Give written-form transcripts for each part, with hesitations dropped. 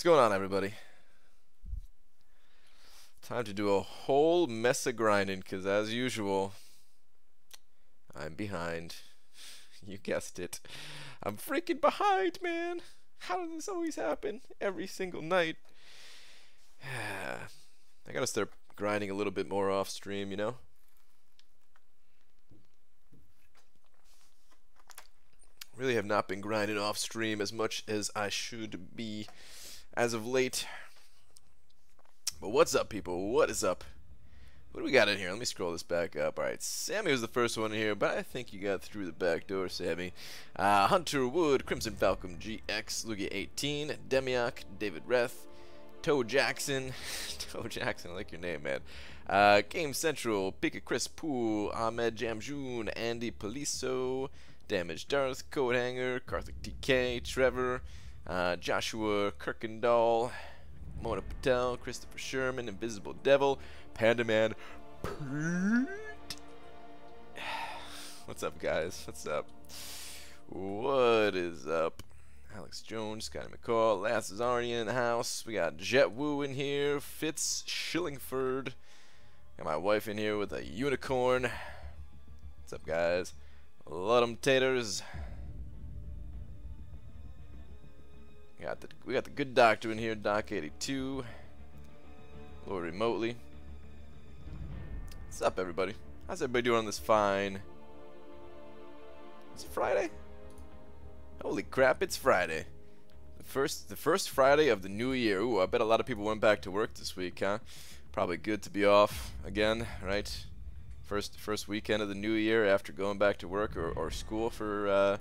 going on, everybody? Time to do a whole mess of grinding, because as usual, I'm behind. You guessed it. I'm freaking behind, man. How does this always happen? Every single night. I gotta start grinding a little bit more off stream, you know? Really have not been grinding off stream as much as I should be as of late. But what's up, people? What is up? What do we got in here? Let me scroll this back up. Alright, Sammy was the first one here, but I think you got through the back door, Sammy. Hunter Wood, Crimson Falcon GX, Lugia 18, Demiok, David Reth, Toe Jackson. Toe Jackson, I like your name, man. Game Central, Pika Chris Poole, Ahmed Jamjoon, Andy Poliso, Damage Darth, Code Hanger, Karthik TK, Trevor, Joshua Kirkendall, Mona Patel, Christopher Sherman, Invisible Devil, Panda Man, Pete. What's up, guys? What's up? What is up? Alex Jones, Scotty McCall, Last Zarian in the house. We got Jet Woo in here, Fitz Schillingford. Got my wife in here with a unicorn. What's up, guys? Ludum taters. We got the good doctor in here, Doc 82. Lord remotely. What's up, everybody? How's everybody doing on this fine? Is it Friday? Holy crap! It's Friday. The first Friday of the new year. Ooh, I bet a lot of people went back to work this week, huh? Probably good to be off again, right? First weekend of the new year after going back to work or school for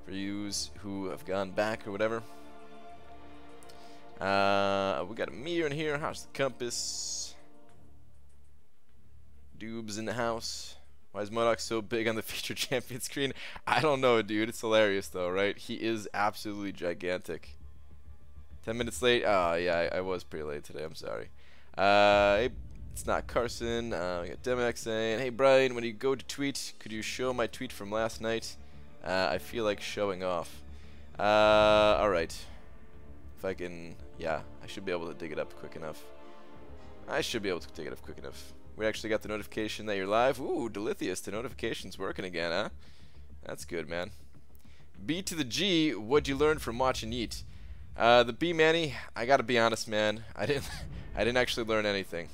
yous who have gone back or whatever. We got a mirror in here. How's the compass? Doobs in the house. Why is Modoc so big on the featured champion screen? I don't know, dude. It's hilarious though, right? He is absolutely gigantic. 10 minutes late. Oh yeah, I was pretty late today. I'm sorry. It's not Carson. We got Demex saying, "Hey Brian, when you go to tweet, could you show my tweet from last night? I feel like showing off." All right. If I can, yeah, I should be able to dig it up quick enough. I should be able to dig it up quick enough. We actually got the notification that you're live. Ooh, Delithius, the notification's working again, huh? That's good, man. B to the G, what'd you learn from watching Yeet? The B, Manny, I gotta be honest, man. I didn't actually learn anything.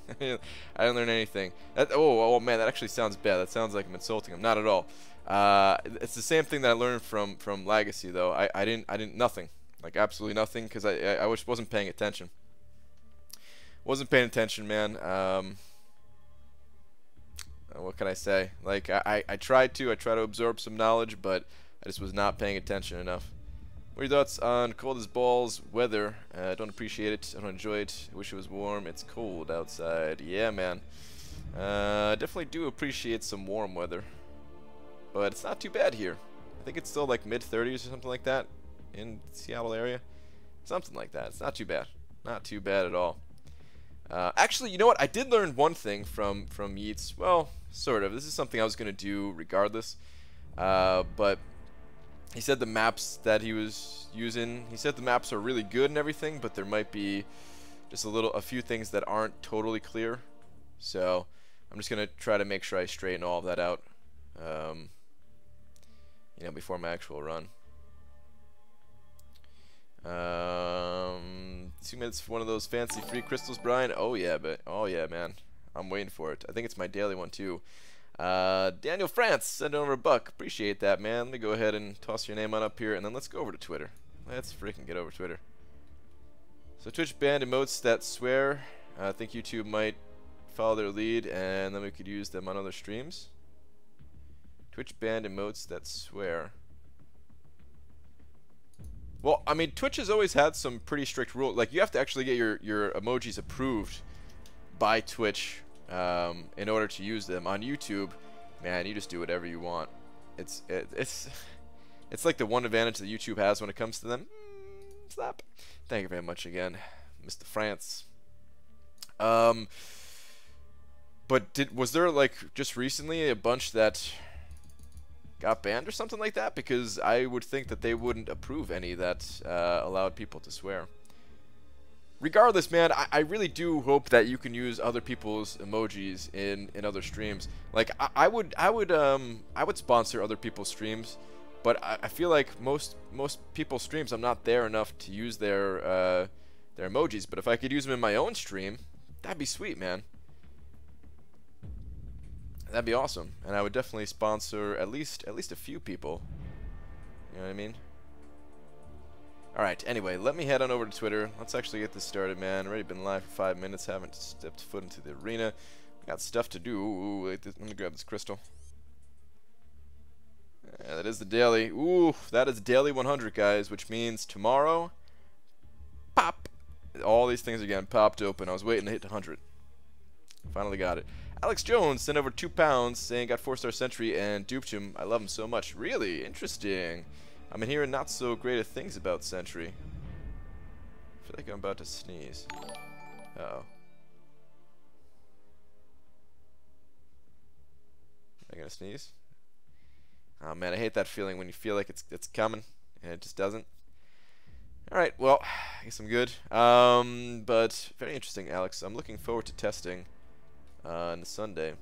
I didn't learn anything. Oh man, that actually sounds bad. That sounds like I'm insulting him. Not at all. It's the same thing that I learned from Legacy, though. I didn't nothing. Like absolutely nothing, because I wasn't paying attention. Wasn't paying attention, man. What can I say? Like I tried to absorb some knowledge, but I just was not paying attention enough. What are your thoughts on cold as balls weather? I don't appreciate it. I don't enjoy it. I wish it was warm. It's cold outside. Yeah, man. I definitely do appreciate some warm weather, but it's not too bad here. I think it's still like mid-30s or something like that in the Seattle area. Something like that. It's not too bad. Not too bad at all. Actually, you know what? I did learn one thing from Yeats. Well, sort of. This is something I was going to do regardless. But he said the maps that he was using, he said the maps are really good and everything, but there might be just a few things that aren't totally clear. So I'm just going to try to make sure I straighten all of that out, you know, before my actual run. 2 minutes for one of those fancy free crystals, Brian. Oh yeah, man. I'm waiting for it. I think it's my daily one too. Daniel France, send over $1. Appreciate that, man. Let me go ahead and toss your name on up here, and then let's go over to Twitter. Let's freaking get over Twitter. So Twitch banned emotes that swear. I think YouTube might follow their lead, and then we could use them on other streams. Twitch banned emotes that swear. Well, I mean, Twitch has always had some pretty strict rules. Like, you have to actually get your emojis approved by Twitch in order to use them. On YouTube, man, you just do whatever you want. It's like the one advantage that YouTube has when it comes to them. Slap. Thank you very much again, Mr. France. But was there like just recently a bunch that got banned or something like that? Because I would think that they wouldn't approve any that allowed people to swear. regardless, man, I really do hope that you can use other people's emojis in other streams. Like I would sponsor other people's streams, but I feel like most people's streams I'm not there enough to use their emojis. But if I could use them in my own stream, that'd be sweet, man. That'd be awesome, and I would definitely sponsor at least a few people. You know what I mean? Alright, anyway, let me head on over to Twitter. Let's actually get this started, man. Already been live for 5 minutes, haven't stepped foot into the arena. Got stuff to do. Ooh, wait, let me grab this crystal. Yeah, that is the daily. Ooh, that is daily 100, guys, which means tomorrow, pop! All these things again popped open. I was waiting to hit 100. Finally got it. Alex Jones sent over £2 saying got 4-star Sentry and duped him. I love him so much. Really? Interesting. I've been hearing not so great of things about Sentry. I feel like I'm about to sneeze. Uh-oh. Am I gonna sneeze? Oh man, I hate that feeling when you feel like it's coming and it just doesn't. Alright, well, I guess I'm good. But very interesting, Alex. I'm looking forward to testing on Sunday.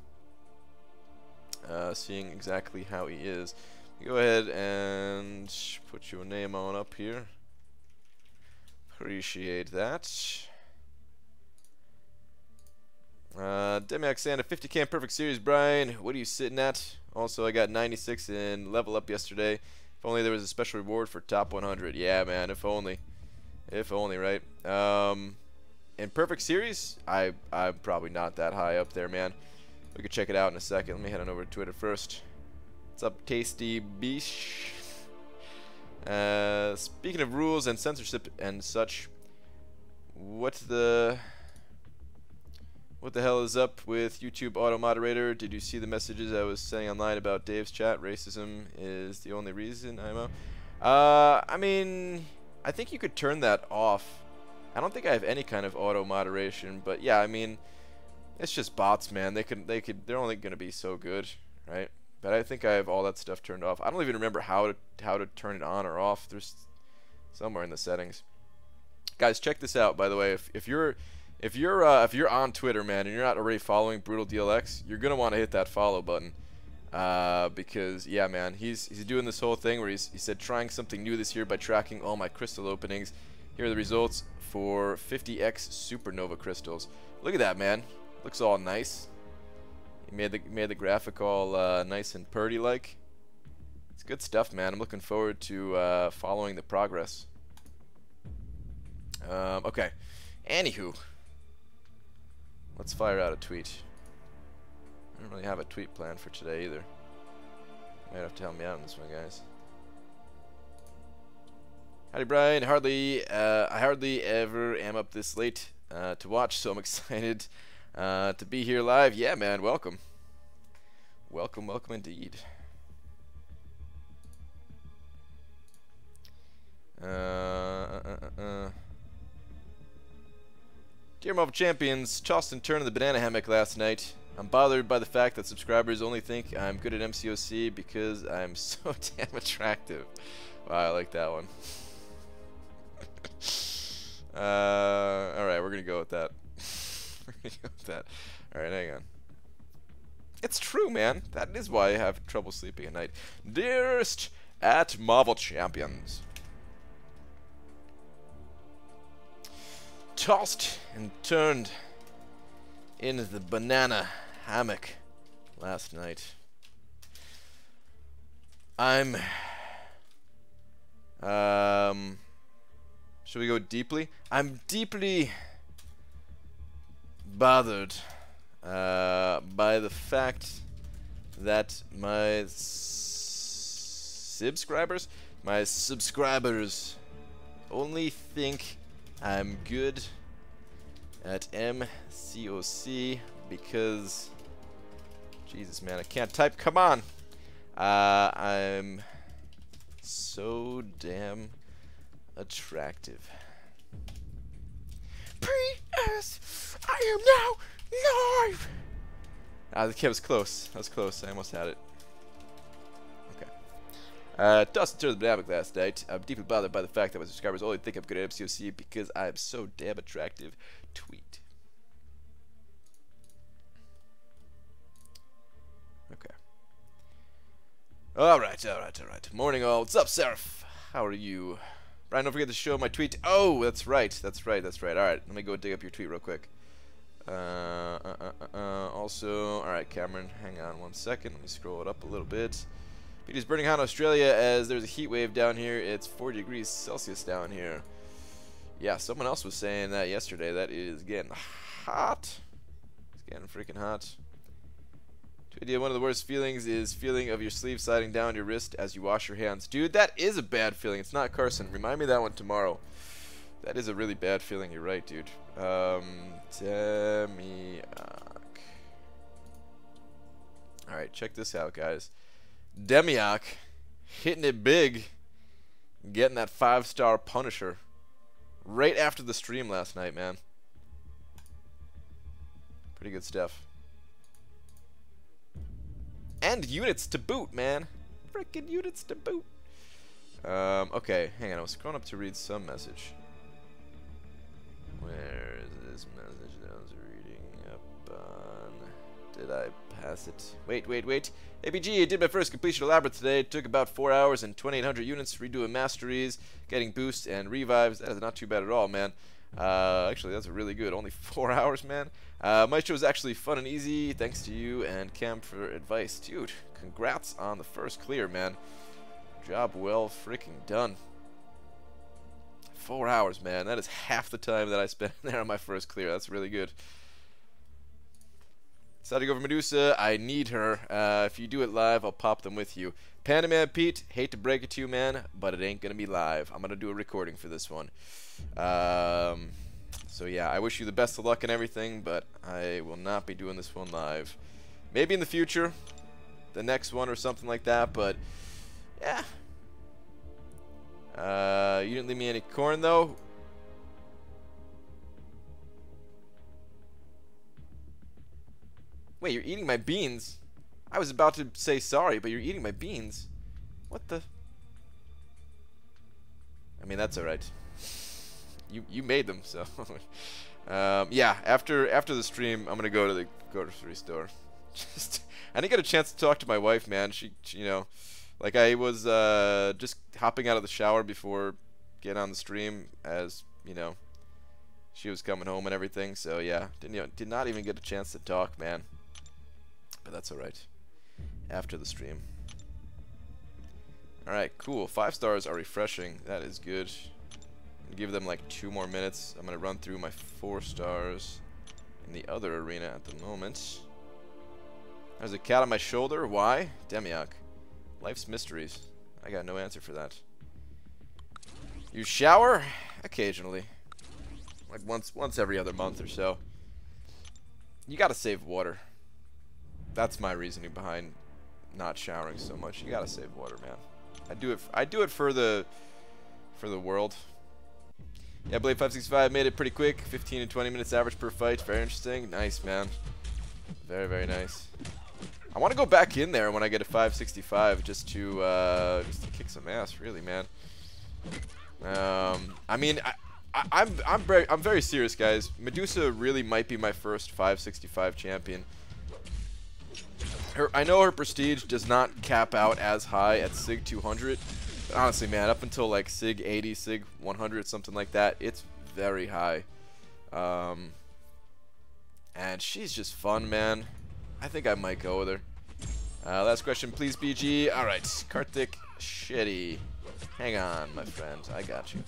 Seeing exactly how he is. Go ahead and put your name on up here. Appreciate that. Demiac Santa 50k in perfect series, Brian. What are you sitting at? Also, I got 96 in level up yesterday. If only there was a special reward for top 100. Yeah, man. If only. If only, right? In perfect series, I'm probably not that high up there, man. We could check it out in a second. Let me head on over to Twitter first. What's up, Tasty Beach? Speaking of rules and censorship and such, what the hell is up with YouTube auto moderator? Did you see the messages I was saying online about Dave's chat? Racism is the only reason I'm I mean, I think you could turn that off. I don't think I have any kind of auto moderation, but yeah, I mean, it's just bots, man. They're only gonna be so good, right? But I think I have all that stuff turned off. I don't even remember how to turn it on or off. There's somewhere in the settings. Guys, check this out. By the way, if you're on Twitter, man, and you're not already following Brutal DLX, you're gonna want to hit that follow button. Because yeah, man, he's doing this whole thing where he said trying something new this year by tracking all my crystal openings. Here are the results for 50x supernova crystals. Look at that, man. Looks all nice. He made the graphic all nice and purdy like. It's good stuff, man. I'm looking forward to following the progress. Okay. Anywho, let's fire out a tweet. I don't really have a tweet plan for today either. You might have to help me out on this one, guys. Howdy, Brian. I hardly ever am up this late to watch, so I'm excited to be here live. Yeah, man, welcome. Welcome indeed. Dear Marvel Champions, tossed and turned in the banana hammock last night. I'm bothered by the fact that subscribers only think I'm good at MCOC because I'm so damn attractive. Wow, I like that one. Alright, we're gonna go with that. We're gonna go with that. Alright, hang on. It's true, man. That is why I have trouble sleeping at night. Dearest at Marvel Champions. Tossed and turned into the banana hammock last night. I'm should we go deeply? I'm deeply bothered by the fact that my subscribers only think I'm good at MCOC because Jesus, man, I can't type. Come on. I'm so damn attractive. P.S. I am now live. That was close. That was close. I almost had it. Okay. Tossed to the dynamic last night. I'm deeply bothered by the fact that my subscribers only think I'm good at MCOC because I am so damn attractive. Tweet. Okay. Alright. Morning all. What's up, Seraph? How are you? Brian, don't forget to show my tweet. Oh, that's right. Alright, let me go dig up your tweet real quick. Also, alright, Cameron, hang on 1 second. Let me scroll it up a little bit. It is burning hot in Australia as there's a heat wave down here. It's 40 degrees Celsius down here. Yeah, someone else was saying that yesterday. That is getting hot. It's getting freaking hot. Idea, one of the worst feelings is feeling of your sleeve sliding down your wrist as you wash your hands. Dude, that is a bad feeling. It's not Carson. Remind me that one tomorrow. That is a really bad feeling. You're right, dude. Demiak. Alright, check this out, guys. Demiak hitting it big. Getting that 5-star Punisher. Right after the stream last night, man. Pretty good stuff. And units to boot, man. Freaking units to boot. Okay, hang on. I was scrolling up to read some message. Where is this message that I was reading up on? Did I pass it? Wait. ABG, I did my first completion of Labyrinth today. It took about 4 hours and 2,800 units, redoing masteries, getting boosts and revives. That is not too bad at all, man. Actually, that's really good. Only 4 hours, man. My show was actually fun and easy. Thanks to you and Cam for advice. Dude, congrats on the first clear, man. Job well freaking done. 4 hours, man. That is half the time that I spent there on my first clear. That's really good. Decided to go for Medusa. I need her. If you do it live, I'll pop them with you. Panda Man Pete, hate to break it to you, man, but it ain't gonna be live. I'm gonna do a recording for this one. So yeah, I wish you the best of luck and everything, but I will not be doing this one live. Maybe in the future, the next one or something like that, but yeah. You didn't leave me any corn though. Wait, you're eating my beans? I was about to say sorry, but you're eating my beans. What the? I mean, that's alright. You made them, so yeah. After the stream, I'm gonna go to the grocery store. I didn't get a chance to talk to my wife, man. She you know, like I was just hopping out of the shower before getting on the stream, as you know, she was coming home and everything. So yeah, did not even get a chance to talk, man. But that's alright. After the stream. Alright, cool. 5 stars are refreshing. That is good. Give them like 2 more minutes. I'm gonna run through my 4 stars in the other arena at the moment. There's a cat on my shoulder. Why? Demiak. Life's mysteries. I got no answer for that. You shower? Occasionally. Like once every other month or so. You gotta save water. That's my reasoning behind not showering so much. You gotta save water, man. I do it for the world. Yeah, Blade 565 made it pretty quick. 15 to 20 minutes average per fight. Very interesting. Nice, man. Very, very nice. I want to go back in there when I get a 565 just to kick some ass, really, man. I mean, I'm very serious, guys. Medusa really might be my first 565 champion. I know her prestige does not cap out as high at Sig 200. But honestly, man, up until like Sig 80, Sig 100, something like that, it's very high. And she's just fun, man. I think I might go with her. Last question, please, BG. Alright, Karthik Shetty. Hang on, my friend. I got you.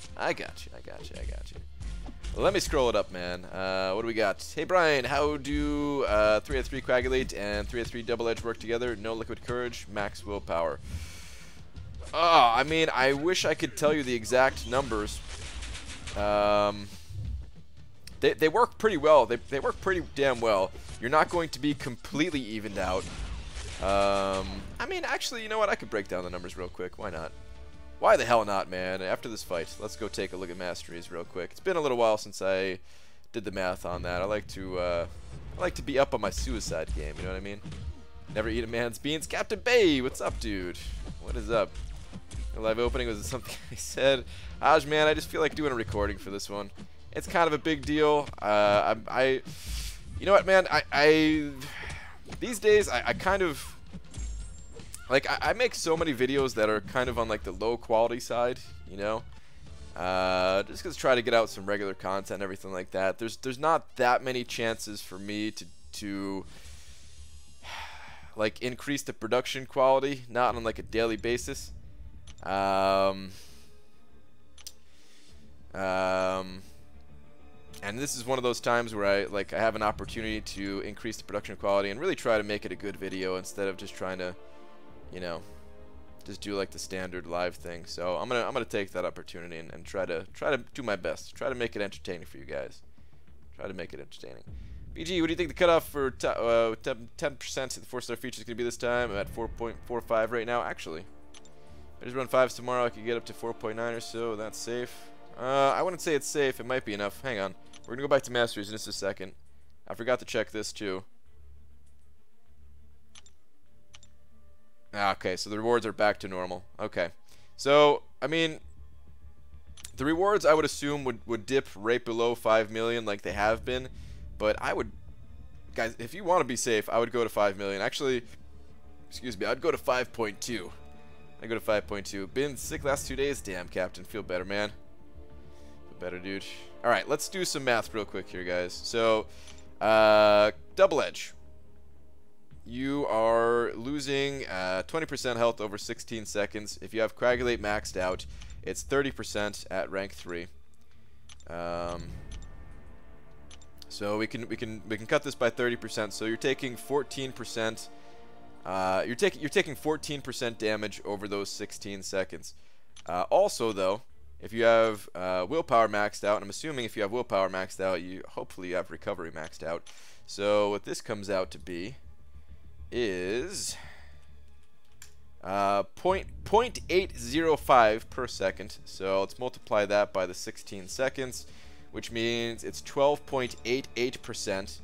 Let me scroll it up, man. What do we got? Hey, Brian, how do 3-3 Coagulate and 3-3 Double Edge work together? No liquid courage, max willpower. Oh, I mean, I wish I could tell you the exact numbers. They work pretty well. They work pretty damn well. You're not going to be completely evened out. I mean, actually, you know what? I could break down the numbers real quick. Why not? Why the hell not, man? After this fight, let's go take a look at masteries real quick. It's been a little while since I did the math on that. I like to be up on my suicide game. You know what I mean? Never eat a man's beans. Captain Bay, what's up, dude? What is up? live opening? Was it something I said? Aj, man, I just feel like doing a recording for this one. It's kind of a big deal. You know what, man? These days, I kind of, like, I make so many videos that are kind of on, like, the low quality side, you know? Just because try to get out some regular content and everything like that. There's not that many chances for me to like increase the production quality, not on like a daily basis. And this is one of those times where I have an opportunity to increase the production quality and really try to make it a good video instead of just trying to, you know, just do like the standard live thing. So I'm gonna take that opportunity and try to do my best. Try to make it entertaining for you guys. Try to make it entertaining. BG, what do you think the cutoff for 10% of the 4-star feature is gonna be this time? I'm at 4.45 right now. Actually, if I just run 5s tomorrow, I could get up to 4.9 or so. That's safe. I wouldn't say it's safe. It might be enough. Hang on. We're gonna go back to Masters in just a second. I forgot to check this too. Okay, so the rewards are back to normal. Okay. So, I mean, the rewards I would assume would dip right below 5 million like they have been. But I would, guys, if you want to be safe, I would go to 5 million. Actually, excuse me, I'd go to 5.2. I'd go to 5.2. Been sick last 2 days. Damn, Captain. Feel better, man. Feel better, dude. Alright, let's do some math real quick here, guys. So, double edge. You are losing 20% health over 16 seconds. If you have Coagulate maxed out, it's 30% at rank 3. So we can cut this by 30%. So you're taking 14%. You're taking 14% damage over those 16 seconds. Also, though, if you have willpower maxed out, and I'm assuming if you have willpower maxed out, hopefully you have recovery maxed out. So what this comes out to be is 0.805 per second. So let's multiply that by the 16 seconds, which means it's 12.88%.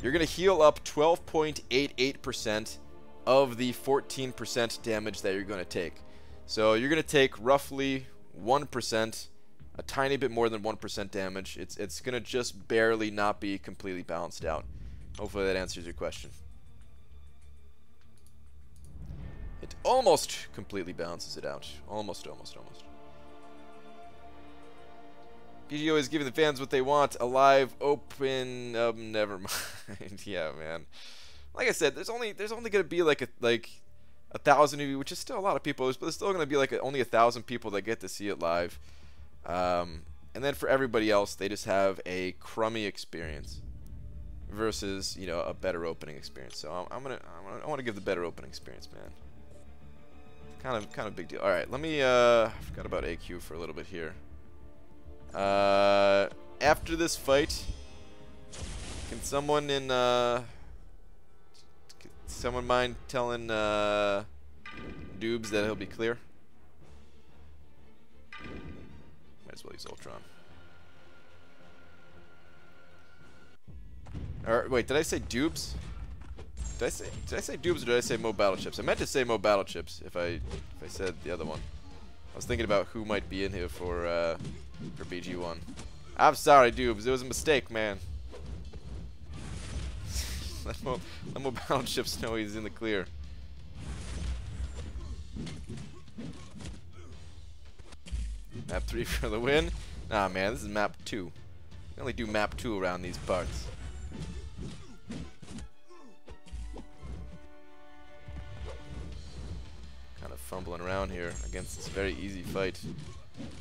You're going to heal up 12.88% of the 14% damage that you're going to take. So you're going to take roughly 1%, a tiny bit more than 1% damage. It's going to just barely not be completely balanced out. Hopefully that answers your question. It almost completely balances it out. Almost. PGO is giving the fans what they want. A live open. Never mind. Yeah, man. Like I said, there's only gonna be like a 1,000 of you, which is still a lot of people. But there's still gonna be like only 1,000 people that get to see it live. And then for everybody else, they just have a crummy experience versus, you know, a better opening experience. So I want to give the better opening experience, man. Kind of big deal. All right, let me. I forgot about AQ for a little bit here. After this fight, can someone mind telling Doobs that he'll be clear? Might as well use Ultron. Or wait, did I say Doobs? Did I say Doobs or did I say Mo Battle Chips? I meant to say Mo Battle Chips if I said the other one. I was thinking about who might be in here for BG1. I'm sorry, Doobs. It was a mistake, man. Let Mo Battle Chips know he's in the clear. Map 3 for the win. Nah, man, this is map 2. We only do map 2 around these parts. Kind of fumbling around here against this very easy fight.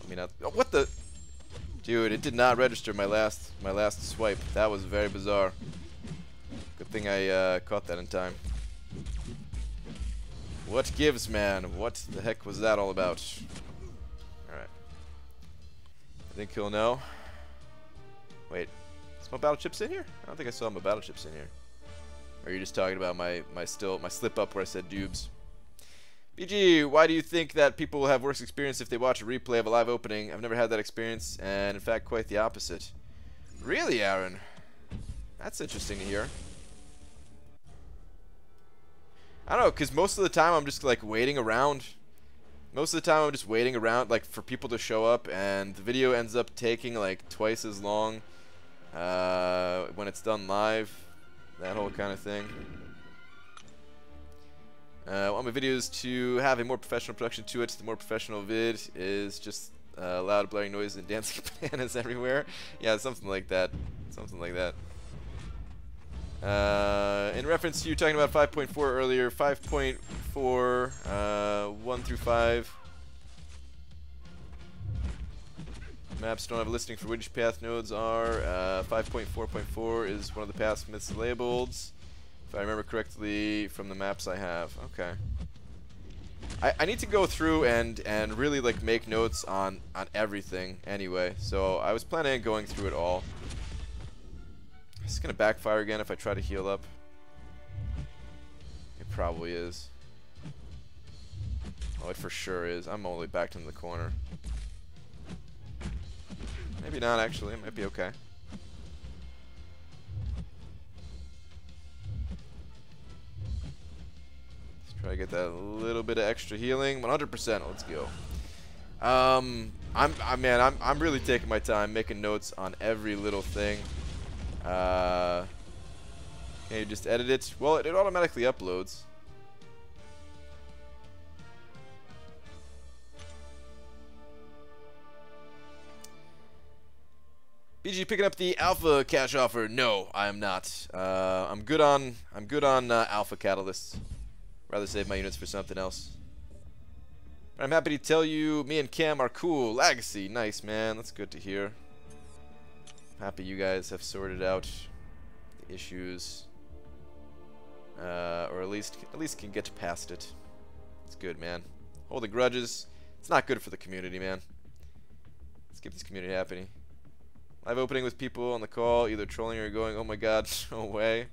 I mean, oh, what the? Dude, it did not register my last swipe. That was very bizarre. Good thing I caught that in time. What gives, man? What the heck was that all about? Alright. I think he'll know. Wait. Is my battle chips in here? I don't think I saw my battle chips in here. Or are you just talking about my slip up where I said Doobs? BG, why do you think that people will have worse experience if they watch a replay of a live opening? I've never had that experience, and in fact, quite the opposite. Really, Aaron? That's interesting to hear. I don't know, because most of the time I'm just like waiting around Most of the time I'm just waiting around like for people to show up, and the video ends up taking like twice as long when it's done live, that whole kind of thing. I want my videos to have a more professional production to it. The more professional vid is just loud blaring noise and dancing bananas everywhere. Yeah, something like that. Something like that. In reference to you talking about 5.4 earlier, 5.4, 1 through 5. Maps don't have a listing for which path nodes are. 5.4.4 is one of the path myths labeled, if I remember correctly from the maps I have. Okay. I need to go through and really like make notes on everything anyway. So I was planning on going through it all. Is this gonna backfire again if I try to heal up? It probably is. Oh, it for sure is. I'm only backed into the corner. Maybe not, actually. It might be okay. Let's try to get that little bit of extra healing. 100%. Let's go. I'm really taking my time making notes on every little thing. Can you just edit it? Well, it automatically uploads. BG picking up the alpha cash offer? No, I am not. I'm good on alpha catalysts. Rather save my units for something else. But I'm happy to tell you, me and Cam are cool. Legacy, nice man. That's good to hear. Happy you guys have sorted out the issues, or at least can get past it. It's good, man. Holding grudges, it's not good for the community, man. Let's keep this community happy. Live opening with people on the call, either trolling or going, oh my god, no way.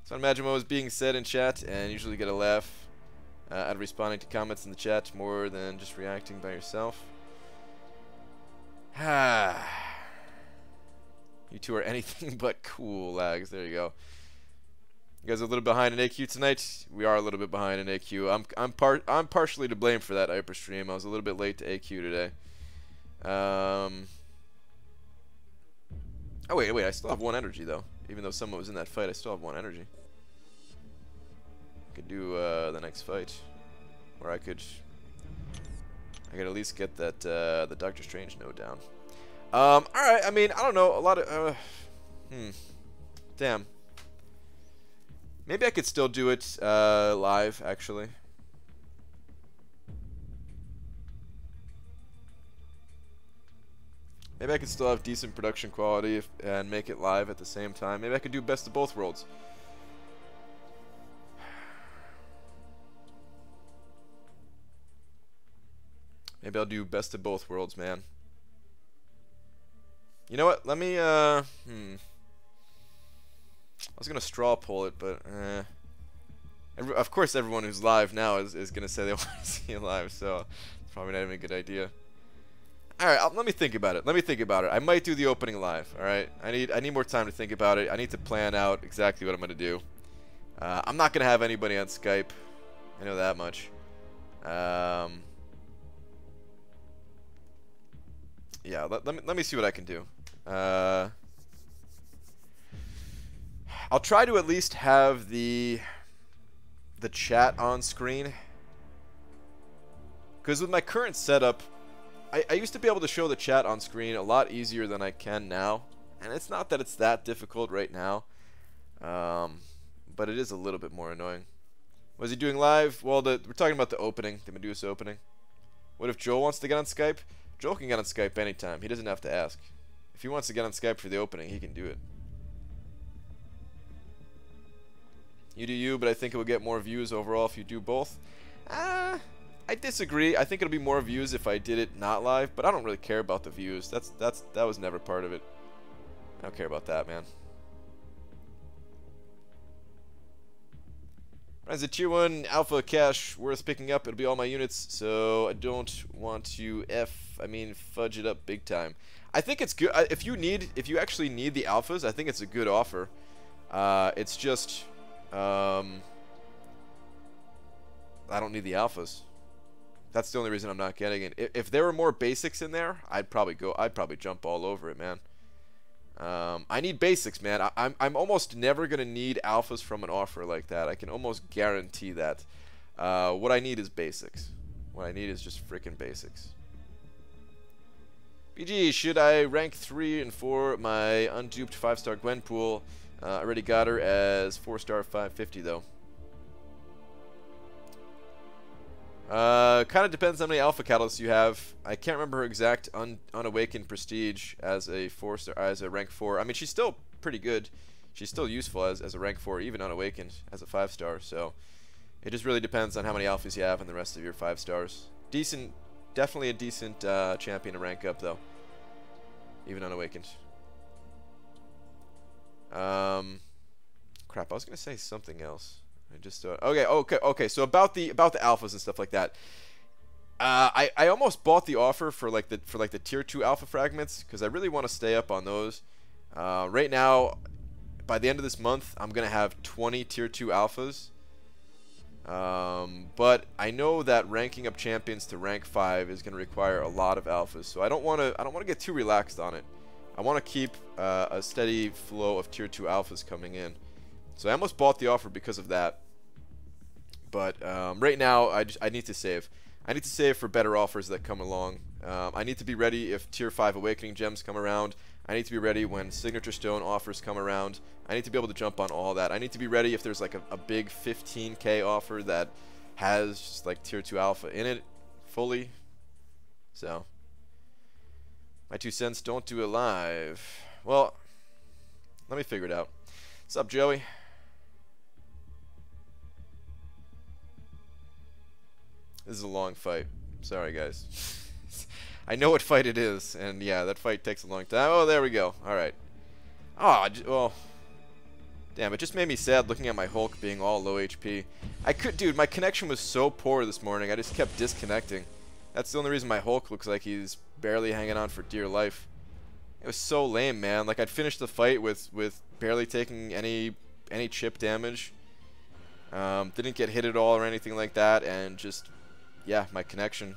So I imagine what was being said in chat, and usually get a laugh out of responding to comments in the chat more than just reacting by yourself. You two are anything but cool, lags. There you go. You guys are a little behind in AQ tonight. We are a little bit behind in AQ. I'm partially to blame for that hyper stream. I was a little bit late to AQ today. Oh wait, I still have 1 energy though. Even though someone was in that fight, I still have 1 energy. I could do the next fight, or I could at least get that the Doctor Strange node down. Alright, I mean, I don't know, a lot of, damn. Maybe I could still do it, live, actually. Maybe I could still have decent production quality and make it live at the same time. Maybe I could do best of both worlds. Maybe I'll do best of both worlds, man. You know what? Let me, I was gonna straw poll it, but, of course everyone who's live now is gonna say they want to see it live, so it's probably not even a good idea. Alright, let me think about it. I might do the opening live, alright? I need more time to think about it. I need to plan out exactly what I'm gonna do. I'm not gonna have anybody on Skype. I know that much. Yeah, let me see what I can do. I'll try to at least have the chat on screen, because with my current setup, I used to be able to show the chat on screen a lot easier than I can now, and it's not that it's that difficult right now, but it is a little bit more annoying. Was he doing live? Well, we're talking about the opening, the Medusa opening. What if Joel wants to get on Skype? Joel can get on Skype anytime. He doesn't have to ask. If he wants to get on Skype for the opening, he can do it. You do you, but I think it would get more views overall if you do both. I disagree. I think it'll be more views if I did it not live, but I don't really care about the views. That was never part of it. I don't care about that, man. As a tier 1 alpha cache worth picking up, it'll be all my units, so I don't want to fudge it up big time. I think it's good if you actually need the alphas. I think it's a good offer. It's just I don't need the alphas. That's the only reason I'm not getting it. If there were more basics in there, I'd probably jump all over it, man. I need basics, man. I'm almost never gonna need alphas from an offer like that. I can almost guarantee that. What I need is basics. What I need is just freaking basics. BG, should I rank 3 and 4 my unduped 5-star Gwenpool? I already got her as 4-star 550 though. Kind of depends on how many alpha catalysts you have. I can't remember her exact unawakened prestige as a 4-star, as a rank 4. I mean, she's still pretty good. She's still useful as a rank 4, even unawakened as a 5-star. So it just really depends on how many alphas you have and the rest of your 5 stars. Decent, definitely a decent champion to rank up though, even unawakened. Crap, I was gonna say something else. I just okay. So about the alphas and stuff like that. I almost bought the offer for like the tier 2 alpha fragments because I really want to stay up on those. Right now, by the end of this month, I'm gonna have 20 tier 2 alphas. But I know that ranking up champions to rank 5 is gonna require a lot of alphas, so I don't want to get too relaxed on it. I want to keep a steady flow of tier 2 alphas coming in. So I almost bought the offer because of that. But right now, I need to save. I need to save for better offers that come along. I need to be ready if tier 5 awakening gems come around. I need to be ready when signature stone offers come around. I need to be able to jump on all that. I need to be ready if there's like a big 15k offer that has just like tier 2 alpha in it fully. So my 2 cents, don't do it live. Well, let me figure it out. What's up, Joey? This is a long fight. Sorry, guys. I know what fight it is, and yeah, that fight takes a long time. Oh, there we go. All right. Oh, well. Damn, it just made me sad looking at my Hulk being all low HP. Dude, my connection was so poor this morning. I just kept disconnecting. That's the only reason my Hulk looks like he's barely hanging on for dear life. It was so lame, man. Like, I'd finished the fight with barely taking any chip damage. Didn't get hit at all or anything like that, and just, yeah, my connection.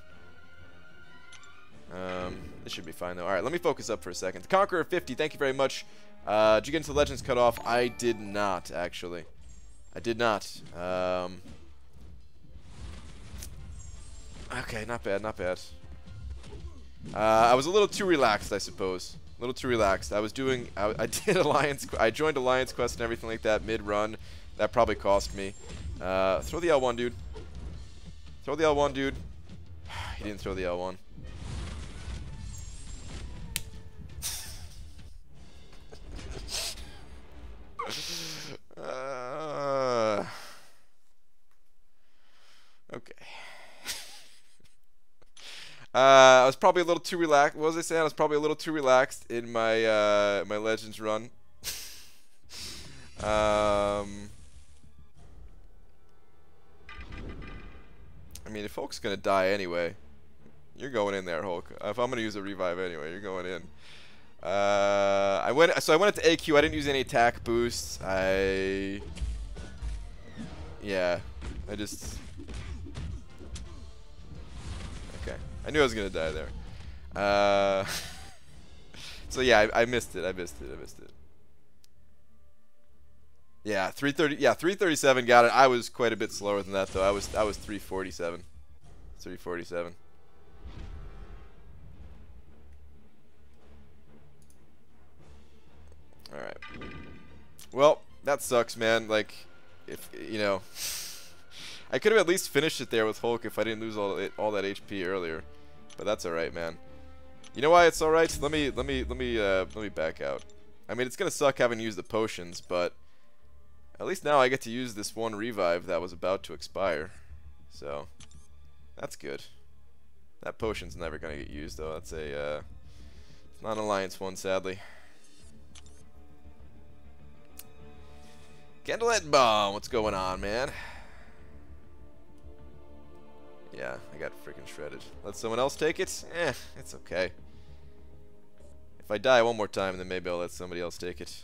This should be fine, though. Alright, let me focus up for a second. The Conqueror 50, thank you very much. Did you get into the Legends cutoff? I did not, actually. I did not. Okay, not bad, not bad. I was a little too relaxed, I suppose. A little too relaxed. I did Alliance. I joined Alliance Quest and everything like that mid-run. That probably cost me. Throw the L1, dude. Throw the L1, dude. He didn't throw the L1. Okay. I was probably a little too relaxed. What was I saying? I was probably a little too relaxed in my my Legends run. I mean, if Hulk's gonna die anyway, you're going in there, Hulk. If I'm gonna use a revive anyway, you're going in. I went into AQ. I didn't use any attack boosts. Yeah, I just. Okay, I knew I was gonna die there. So yeah, I missed it. I missed it. Yeah, 330. Yeah, 337 got it. I was quite a bit slower than that though. I was 347. 347. All right. Well, that sucks, man. Like, if you know, I could have at least finished it there with Hulk if I didn't lose all that HP earlier. But that's all right, man. You know why it's all right? Let me back out. I mean, it's gonna suck having used the potions, but at least now I get to use this one revive that was about to expire. So that's good. That potion's never gonna get used though. That's a it's not an Alliance one, sadly. Candlelit Bomb, what's going on, man? Yeah, I got freaking shredded. Let someone else take it? Eh, it's okay. If I die one more time, then maybe I'll let somebody else take it.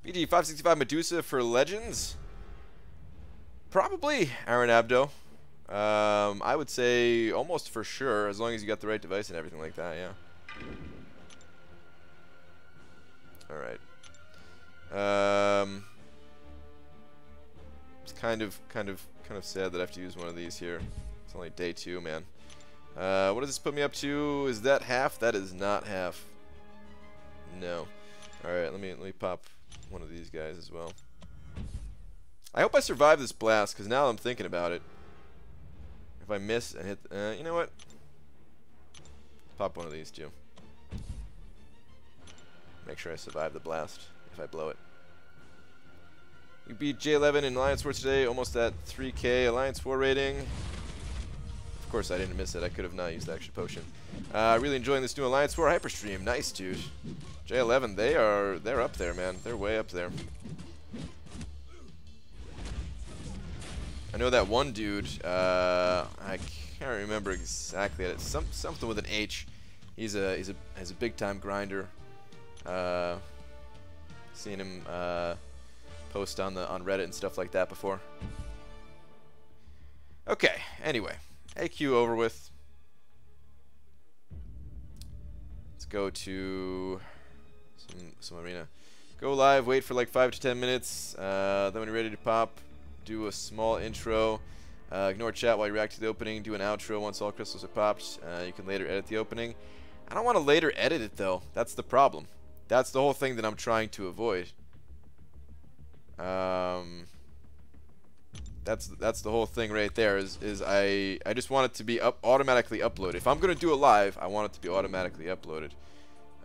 BG 565 Medusa for Legends? Probably Aaron Abdo. I would say almost for sure, as long as you got the right device and everything like that, yeah. Alright. It's kind of sad that I have to use one of these here. It's only day 2, man. What does this put me up to? Is that half? That is not half. No. Alright, let me pop one of these guys as well. I hope I survive this blast, because now I'm thinking about it. If I miss and hit... you know what? Pop one of these, too. Make sure I survive the blast, if I blow it. You beat J11 in Alliance War today, almost at 3K Alliance War rating. Of course, I didn't miss it. I could have not used the extra potion. Really enjoying this new Alliance War Hyperstream. Nice, dude. J11, they're up there, man. They're way up there. I know that one dude. I can't remember exactly. It's something with an H. He's a big time grinder. Seen him post on Reddit and stuff like that before. Okay. Anyway, AQ over with. Let's go to some arena. Go live. Wait for like 5 to 10 minutes. Then when you're ready to pop, do a small intro. Ignore chat while you react to the opening. Do an outro once all crystals are popped. You can later edit the opening. I don't want to later edit it though. That's the problem. That's the whole thing that I'm trying to avoid. That's the whole thing right there. Is I just want it to be automatically uploaded. If I'm gonna do a live, I want it to be automatically uploaded.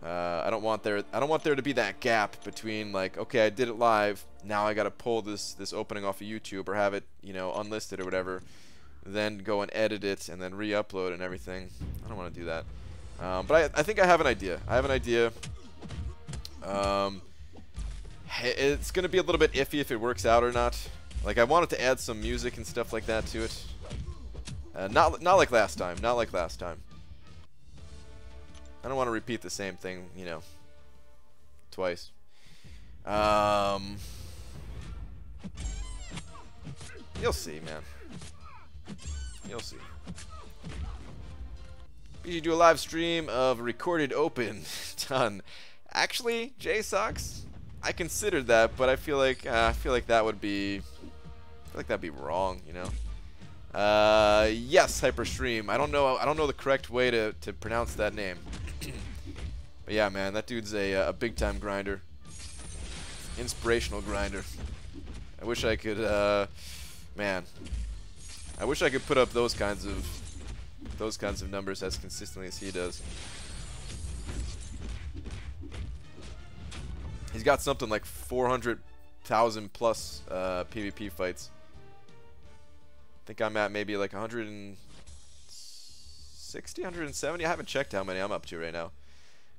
I don't want there to be that gap between like, okay, I did it live, now I gotta pull this opening off of YouTube or have it, you know, unlisted or whatever, then go and edit it and then re-upload and everything. I don't want to do that. But I think I have an idea. It's gonna be a little bit iffy if it works out or not. Like I wanted to add some music and stuff like that to it. Not like last time. Not like last time. I don't want to repeat the same thing, you know, twice. You'll see, man. You'll see. You do a live stream of a recorded open. Done. Actually, JSOX, I considered that, but I feel like that would be, that'd be wrong, you know. Yes, Hyperstream. I don't know the correct way to pronounce that name. But yeah, man, that dude's a big time grinder. Inspirational grinder. I wish I could man. I wish I could put up those kinds of numbers as consistently as he does. He's got something like 400,000 plus PvP fights. I think I'm at maybe like 160, 170. I haven't checked how many I'm up to right now.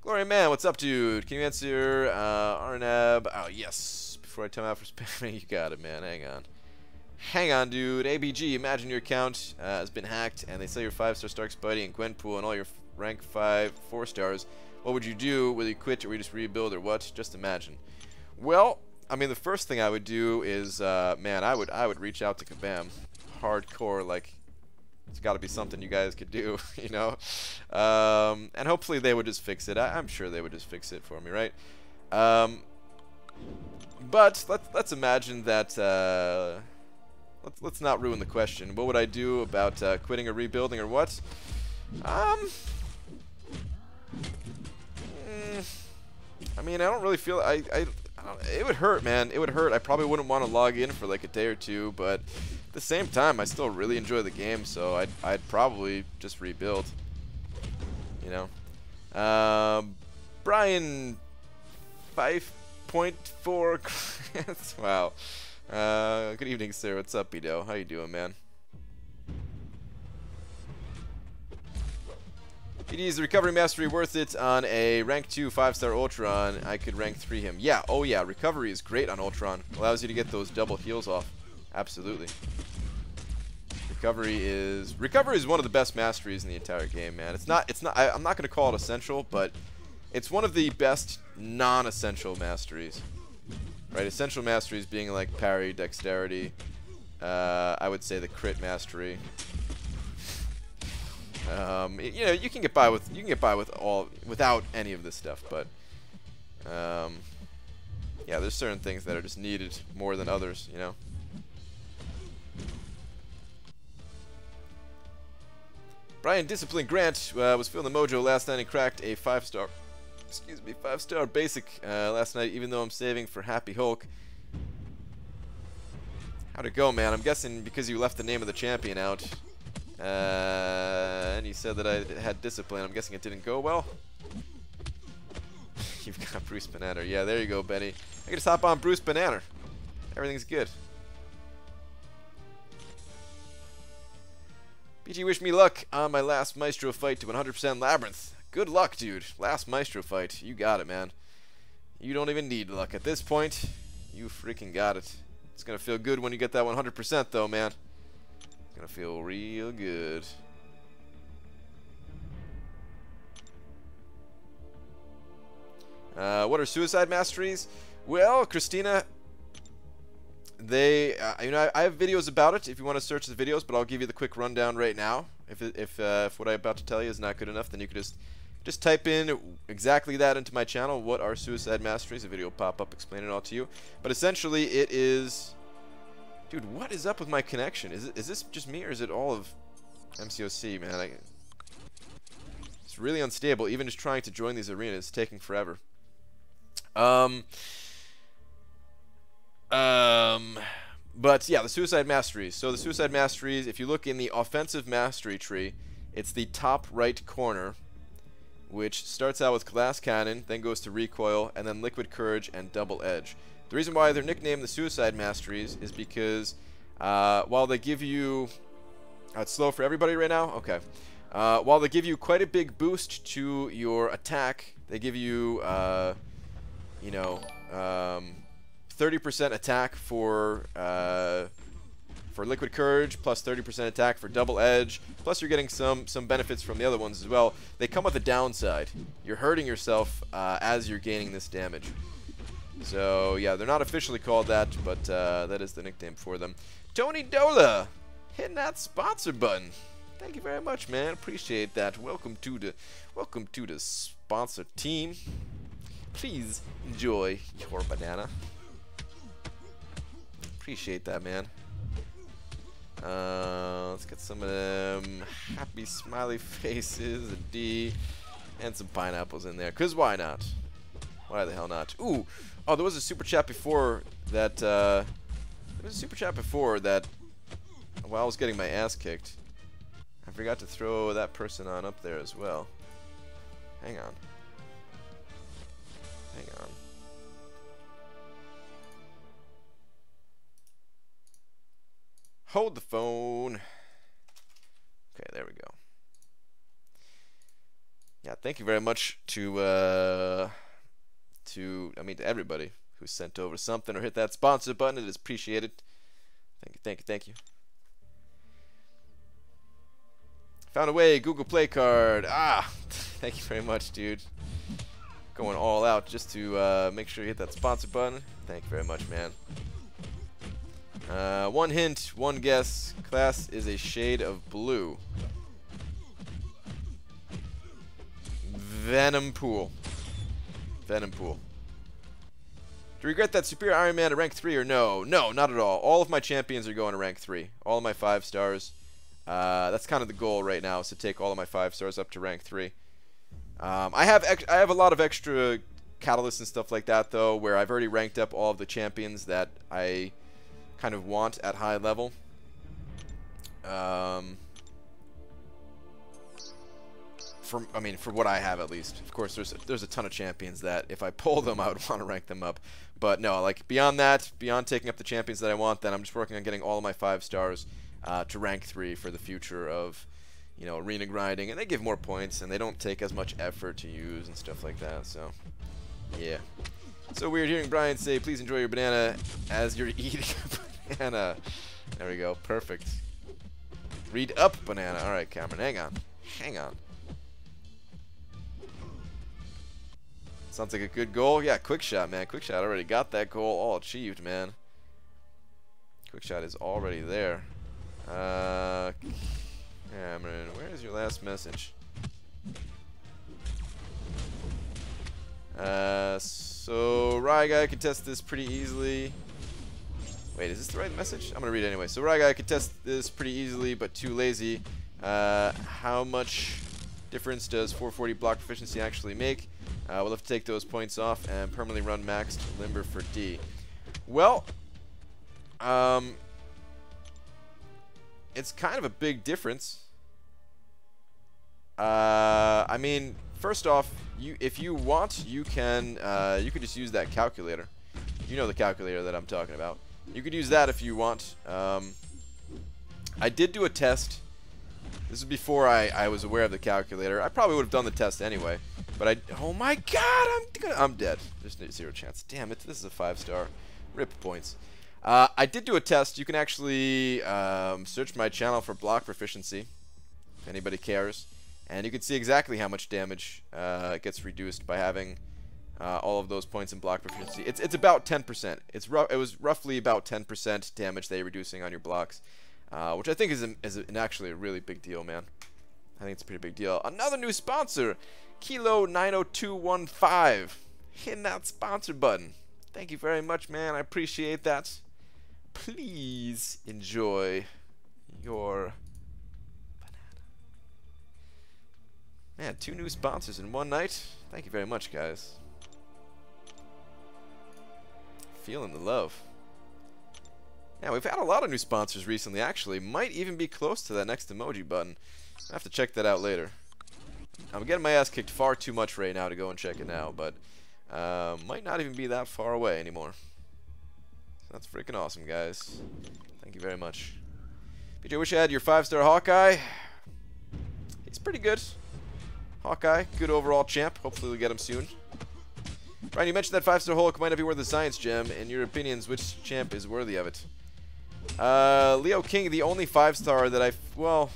Glory Man, what's up, dude? Can you answer Arnab? Oh, yes. Before I time out for spamming, you got it, man. Hang on. Hang on, dude. ABG, imagine your account has been hacked and they sell your 5-star Stark Spidey and Gwenpool and all your rank 5 4-stars. What would you do? Will you quit or you just rebuild or what? Just imagine. Well, I mean, the first thing I would do is, man, I would reach out to Kabam. Hardcore, like, it's got to be something you guys could do, you know. And hopefully they would just fix it. I'm sure they would just fix it for me, right? But let's imagine that. Let's not ruin the question. What would I do about quitting or rebuilding or what? I mean, I don't really feel it would hurt, man. It would hurt. I probably wouldn't want to log in for like a day or two, but at the same time, I still really enjoy the game, so I'd probably just rebuild. You know, Brian 5.4. Wow. Good evening, sir. What's up, Bido? How you doing, man? Is the recovery mastery worth it on a rank 2 5-star Ultron? I could rank 3 him. Yeah, oh yeah, recovery is great on Ultron. Allows you to get those double heals off. Absolutely. Recovery is one of the best masteries in the entire game, man. I'm not going to call it essential, but it's one of the best non-essential masteries. Right? Essential masteries being like parry, dexterity, I would say the crit mastery. You know, you can get by with without any of this stuff, but yeah, there's certain things that are just needed more than others, you know. Brian Discipline Grant was feeling the mojo last night and cracked a 5-star, excuse me, 5-star basic last night, even though I'm saving for Happy Hulk. How'd it go, man? I'm guessing because you left the name of the champion out, and you said that I had discipline, I'm guessing it didn't go well. You've got Bruce Banana. Yeah, there you go, Benny. I can just hop on Bruce Banana. Everything's good. BG, wish me luck on my last Maestro fight to 100% Labyrinth. Good luck, dude. Last Maestro fight. You got it, man. You don't even need luck at this point. You freaking got it. It's going to feel good when you get that 100% though, man. It's going to feel real good. What are suicide masteries? Well, Christina, they, you know, I have videos about it if you want to search the videos, but I'll give you the quick rundown right now. If what I'm about to tell you is not good enough, then you could just type in exactly that into my channel. What are suicide masteries? A video will pop up explaining it all to you. But essentially, it is, dude. What is up with my connection? Is this just me or is it all of MCOC, man? It's really unstable. Even just trying to join these arenas is taking forever. But yeah, the suicide masteries. So the suicide masteries, if you look in the offensive mastery tree, it's the top right corner, which starts out with glass cannon, then goes to recoil, and then liquid courage and double edge. The reason why they're nicknamed the suicide masteries is because while they give you, it's slow for everybody right now. Okay. While they give you quite a big boost to your attack, they give you you know, 30% attack for liquid courage, plus 30% attack for double edge, plus you're getting some benefits from the other ones as well. They come with a downside. You're hurting yourself as you're gaining this damage. So yeah, they're not officially called that, but that is the nickname for them. Tony Dola, hitting that sponsor button. Thank you very much, man. Appreciate that. Welcome to the sponsor team. Please enjoy your banana. Appreciate that, man. Let's get some of them happy smiley faces, a D, and some pineapples in there. Cause why not? Why the hell not? Ooh, oh, there was a super chat before that. While I was getting my ass kicked, I forgot to throw that person on up there as well. Hang on. Hang on. Hold the phone. Okay, there we go. Yeah, thank you very much to everybody who sent over something or hit that sponsor button. It is appreciated. Thank you, thank you, thank you. Found a way, Google Play card. Ah, thank you very much, dude. Going all out just to make sure you hit that sponsor button. Thank you very much, man. One hint, one guess. Class is a shade of blue. Venom Pool. Venom Pool. Do you regret that Superior Iron Man to rank 3 or no? No, not at all. All of my champions are going to rank 3. All of my 5 stars. That's kind of the goal right now, is to take all of my 5 stars up to rank 3. I have a lot of extra catalysts and stuff like that, though, where I've already ranked up all of the champions that I kind of want at high level. For what I have, at least. Of course, there's a ton of champions that if I pull them, I would want to rank them up. But no, like beyond that, beyond taking up the champions that I want, then I'm just working on getting all of my 5 stars to rank 3 for the future of, you know, arena grinding. And they give more points, and they don't take as much effort to use and stuff like that. So, yeah. So weird hearing Brian say, "Please enjoy your banana as you're eating a banana." There we go. Perfect. Read up banana. All right, Cameron. Hang on. Hang on. Sounds like a good goal. Yeah, quick shot, man. Quick shot already got that goal all achieved, man. Quick shot is already there. Cameron, where is your last message? So Ryguy could test this pretty easily. Wait, is this the right message? I'm gonna read it anyway. So Ryguy could test this pretty easily, but too lazy. How much difference does 440 block proficiency actually make? We'll have to take those points off and permanently run maxed limber for D. Well, it's kind of a big difference. I mean, first off, if you want, you can just use that calculator. You know the calculator that I'm talking about. You could use that if you want. I did do a test. This is before I was aware of the calculator. I probably would have done the test anyway. But oh my god, I'm dead. There's zero chance. Damn it, this is a 5-star. Rip points. I did do a test. You can actually search my channel for block proficiency, if anybody cares. And you can see exactly how much damage gets reduced by having all of those points in block proficiency. It's about 10%. It was roughly about 10% damage they're reducing on your blocks, which I think is actually a really big deal, man. I think it's a pretty big deal. Another new sponsor, Kilo 90215. Hitting that sponsor button. Thank you very much, man. I appreciate that. Please enjoy your banana. Man, 2 new sponsors in one night. Thank you very much, guys. Feeling the love. Yeah, we've had a lot of new sponsors recently, actually. Might even be close to that next emoji button. I have to check that out later. I'm getting my ass kicked far too much right now to go and check it now, but might not even be that far away anymore. That's freaking awesome, guys. Thank you very much. PJ, wish I had your 5-star Hawkeye. He's pretty good. Hawkeye, good overall champ. Hopefully we'll get him soon. Brian, you mentioned that 5-star Hulk might not be worth the science gem. In your opinions, which champ is worthy of it? Leo King, the only 5-star that well,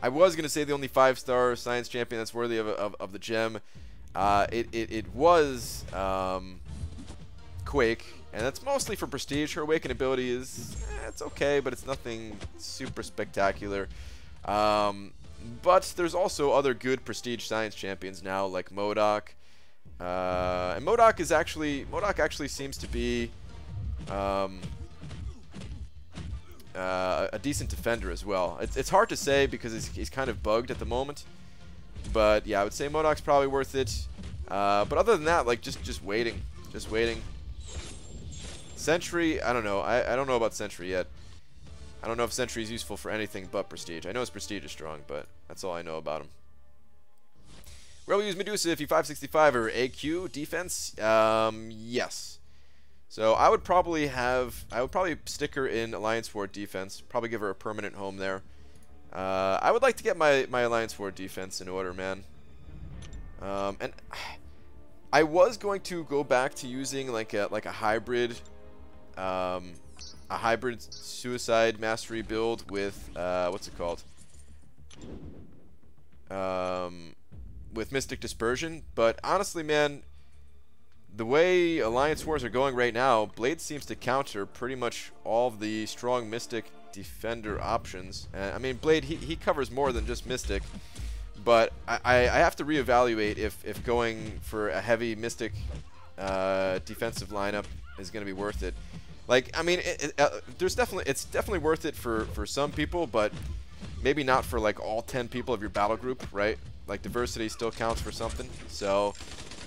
I was going to say the only 5-star science champion that's worthy of the gem. It was Quake, and that's mostly for prestige. Her awaken ability is, it's okay, but it's nothing super spectacular. But there's also other good prestige science champions now, like MODOK. And MODOK actually seems to be a decent defender as well. It's hard to say because he's kind of bugged at the moment. But yeah, I would say MODOK's probably worth it. But other than that, like just waiting. Just waiting. Sentry, I don't know. I don't know about Sentry yet. I don't know if Sentry is useful for anything but prestige. I know his prestige is strong, but that's all I know about him. Where will we use Medusa if you 565 or AQ defense? Yes. So I would probably stick her in Alliance Ward defense. Probably give her a permanent home there. I would like to get my Alliance Ward defense in order, man. And I was going to go back to using like a hybrid suicide mastery build with what's it called? With Mystic Dispersion, but honestly, man, the way Alliance Wars are going right now, Blade seems to counter pretty much all of the strong Mystic defender options. I mean, Blade, he covers more than just Mystic, but I have to reevaluate if going for a heavy Mystic defensive lineup is going to be worth it. Like, I mean, it's definitely worth it for some people, but maybe not for like all 10 people of your battle group, right? Like, diversity still counts for something. So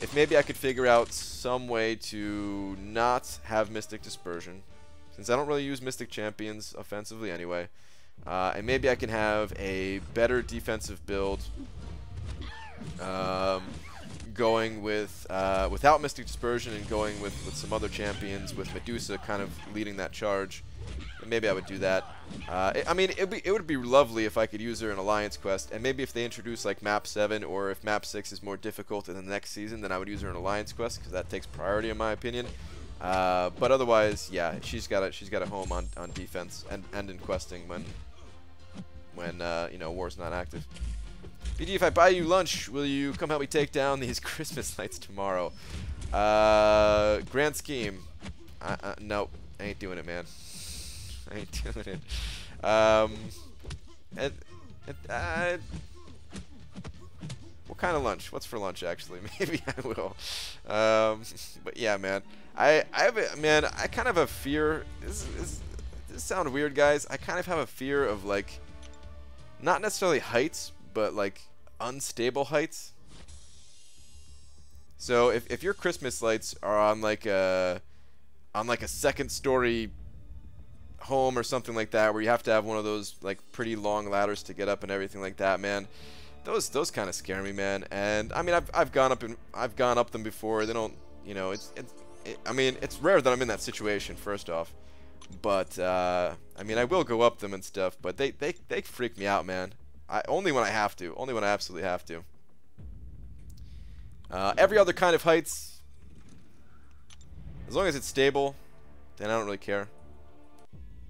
if maybe I could figure out some way to not have Mystic Dispersion, since I don't really use Mystic Champions offensively anyway, and maybe I can have a better defensive build going with without Mystic Dispersion and going with some other champions, with Medusa kind of leading that charge. And maybe I would do that. I mean, it would be lovely if I could use her in Alliance Quest, and maybe if they introduce like Map 7 or if Map 6 is more difficult in the next season, then I would use her in Alliance Quest because that takes priority in my opinion. But otherwise, yeah, she's got a home on defense and in questing when you know, war's not active. BG, if I buy you lunch, will you come help me take down these Christmas lights tomorrow? grand scheme, nope, I ain't doing it, man. I ain't doing it. What kind of lunch? What's for lunch, actually? Maybe I will. But yeah, man. I have a, man, I kind of have a fear. This sounds weird, guys. I kind of have a fear of, like, not necessarily heights, but, like, unstable heights. So if your Christmas lights are on like a second story home or something like that, where you have to have one of those like pretty long ladders to get up and everything like that, man, those kind of scare me, man. And I mean, I've gone up them before. They don't, you know, I mean, it's rare that I'm in that situation, first off, but I mean, I will go up them and stuff, but they freak me out, man. Only when I have to, only when I absolutely have to. Every other kind of heights, as long as it's stable, then I don't really care.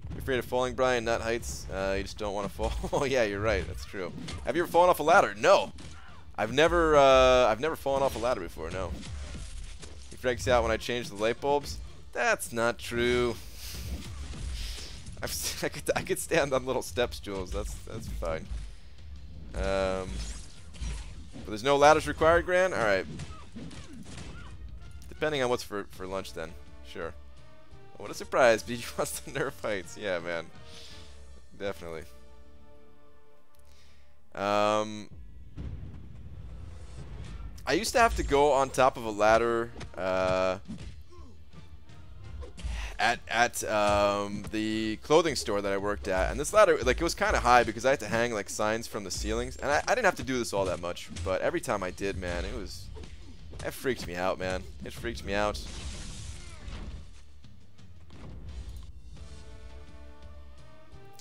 You're afraid of falling, Brian, not heights. You just don't want to fall. Oh yeah, you're right. That's true. Have you ever fallen off a ladder? No. I've never fallen off a ladder before. No. He freaks out when I change the light bulbs. That's not true. I could stand on little step stools. That's fine. But there's no ladders required, Gran? Alright. Depending on what's for lunch, then. Sure. What a surprise. BG wants to nerf heights. Yeah, man. Definitely. I used to have to go on top of a ladder at the clothing store that I worked at, and this ladder, like, it was kind of high because I had to hang like signs from the ceilings, and I didn't have to do this all that much, but every time I did, man, it freaked me out, man. It freaked me out.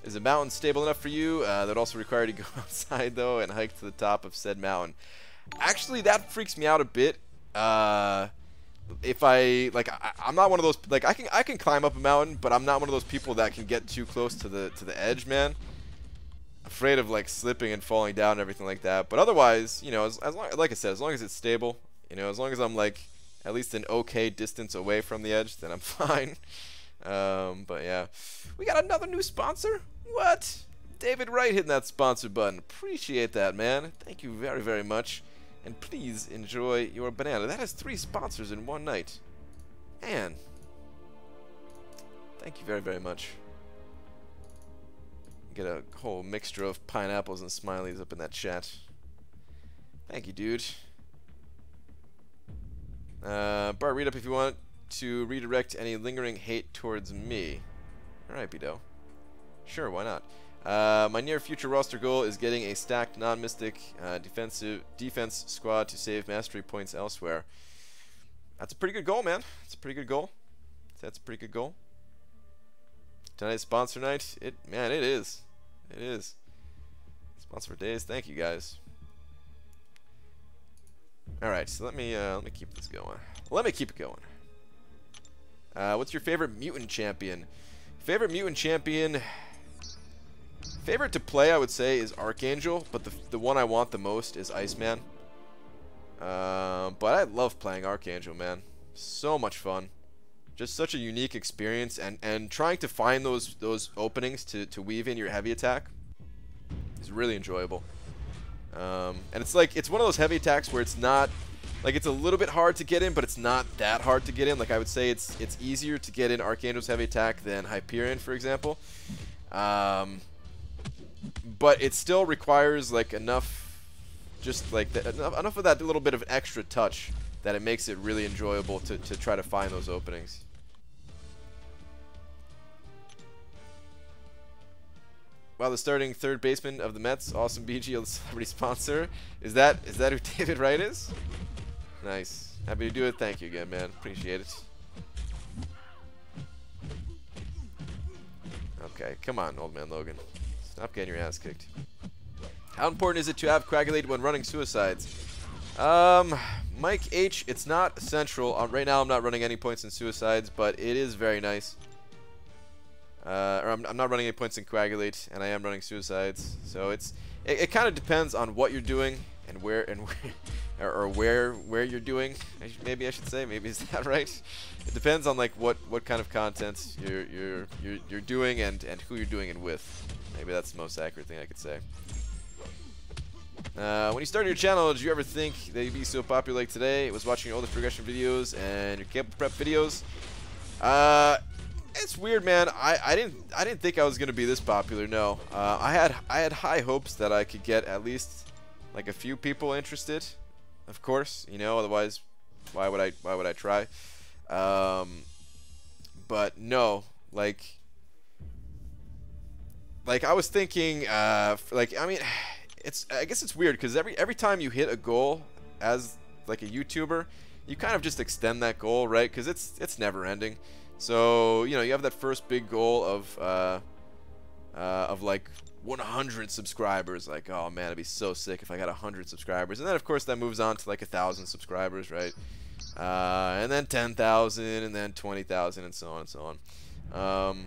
Is a mountain stable enough for you? That would also require you to go outside though and hike to the top of said mountain. Actually, that freaks me out a bit. If I'm not one of those, like, I can climb up a mountain, but I'm not one of those people that can get too close to the edge, man. Afraid of like slipping and falling down and everything like that. But otherwise, you know, as long, like I said, as long as it's stable, you know, as long as I'm like at least an okay distance away from the edge, then I'm fine. But yeah, we got another new sponsor. What? David Wright hitting that sponsor button. Appreciate that, man. Thank you very, very much. And please enjoy your banana. That has 3 sponsors in one night. Man. Thank you very, very much. Get a whole mixture of pineapples and smileys up in that chat. Thank you, dude. Bart, read up if you want to redirect any lingering hate towards me. Alright, Bido. Sure, why not? My near future roster goal is getting a stacked non-mystic defense squad to save mastery points elsewhere. That's a pretty good goal, man. It's a pretty good goal. That's a pretty good goal. Tonight's sponsor night, man, it is. It is. Sponsor for days. Thank you, guys. All right, so let me keep this going. Let me keep it going. What's your favorite mutant champion? Favorite mutant champion. Favorite to play, I would say, is Archangel, but the one I want the most is Iceman. But I love playing Archangel, man. So much fun. Just such a unique experience, and trying to find those openings to weave in your heavy attack is really enjoyable. And it's like, it's one of those heavy attacks where it's not, like, it's a little bit hard to get in, but it's not that hard to get in. Like, I would say it's easier to get in Archangel's heavy attack than Hyperion, for example. But it still requires like enough, just like enough of that little bit of extra touch that it makes it really enjoyable to try to find those openings. Wow, the starting third baseman of the Mets, awesome BG, a celebrity sponsor. Is that who David Wright is? Nice. Happy to do it. Thank you again, man. Appreciate it. Okay, come on, old man Logan. Stop getting your ass kicked. How important is it to have Coagulate when running suicides? Mike H, it's not essential. Right now I'm not running any points in suicides, but it is very nice. Or I'm not running any points in Coagulate, and I am running suicides. So it kind of depends on what you're doing and where or where you're doing. Maybe I should say. Maybe is that right? It depends on like what kind of content you're doing and who you're doing it with. Maybe that's the most accurate thing I could say. When you started your channel, did you ever think that you'd be so popular like today? It was watching your oldest progression videos and your camp prep videos. It's weird, man. I didn't think I was gonna be this popular. No, I had high hopes that I could get at least like a few people interested. Of course, you know. Otherwise, why would I try? But no, like I was thinking, like I mean. I guess it's weird because every time you hit a goal as like a YouTuber, you kind of just extend that goal, right? Because it's never ending. So you know you have that first big goal of like 100 subscribers. Like, oh man, it'd be so sick if I got 100 subscribers. And then of course that moves on to like 1,000 subscribers, right? And then 10,000, and then 20,000, and so on and so on.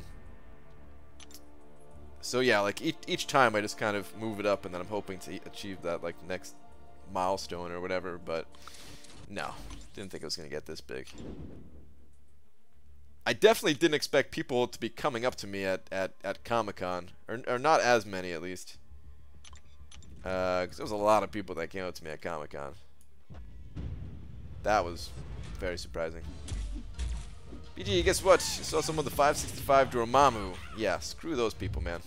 So yeah, like each time I just kind of move it up, and then I'm hoping to achieve that like next milestone or whatever. But no, didn't think I was gonna get this big. I definitely didn't expect people to be coming up to me at Comic-Con, or not as many at least, because there was a lot of people that came up to me at Comic-Con. That was very surprising. BG, guess what? You saw someone with the 565 Dormammu. Yeah, screw those people, man.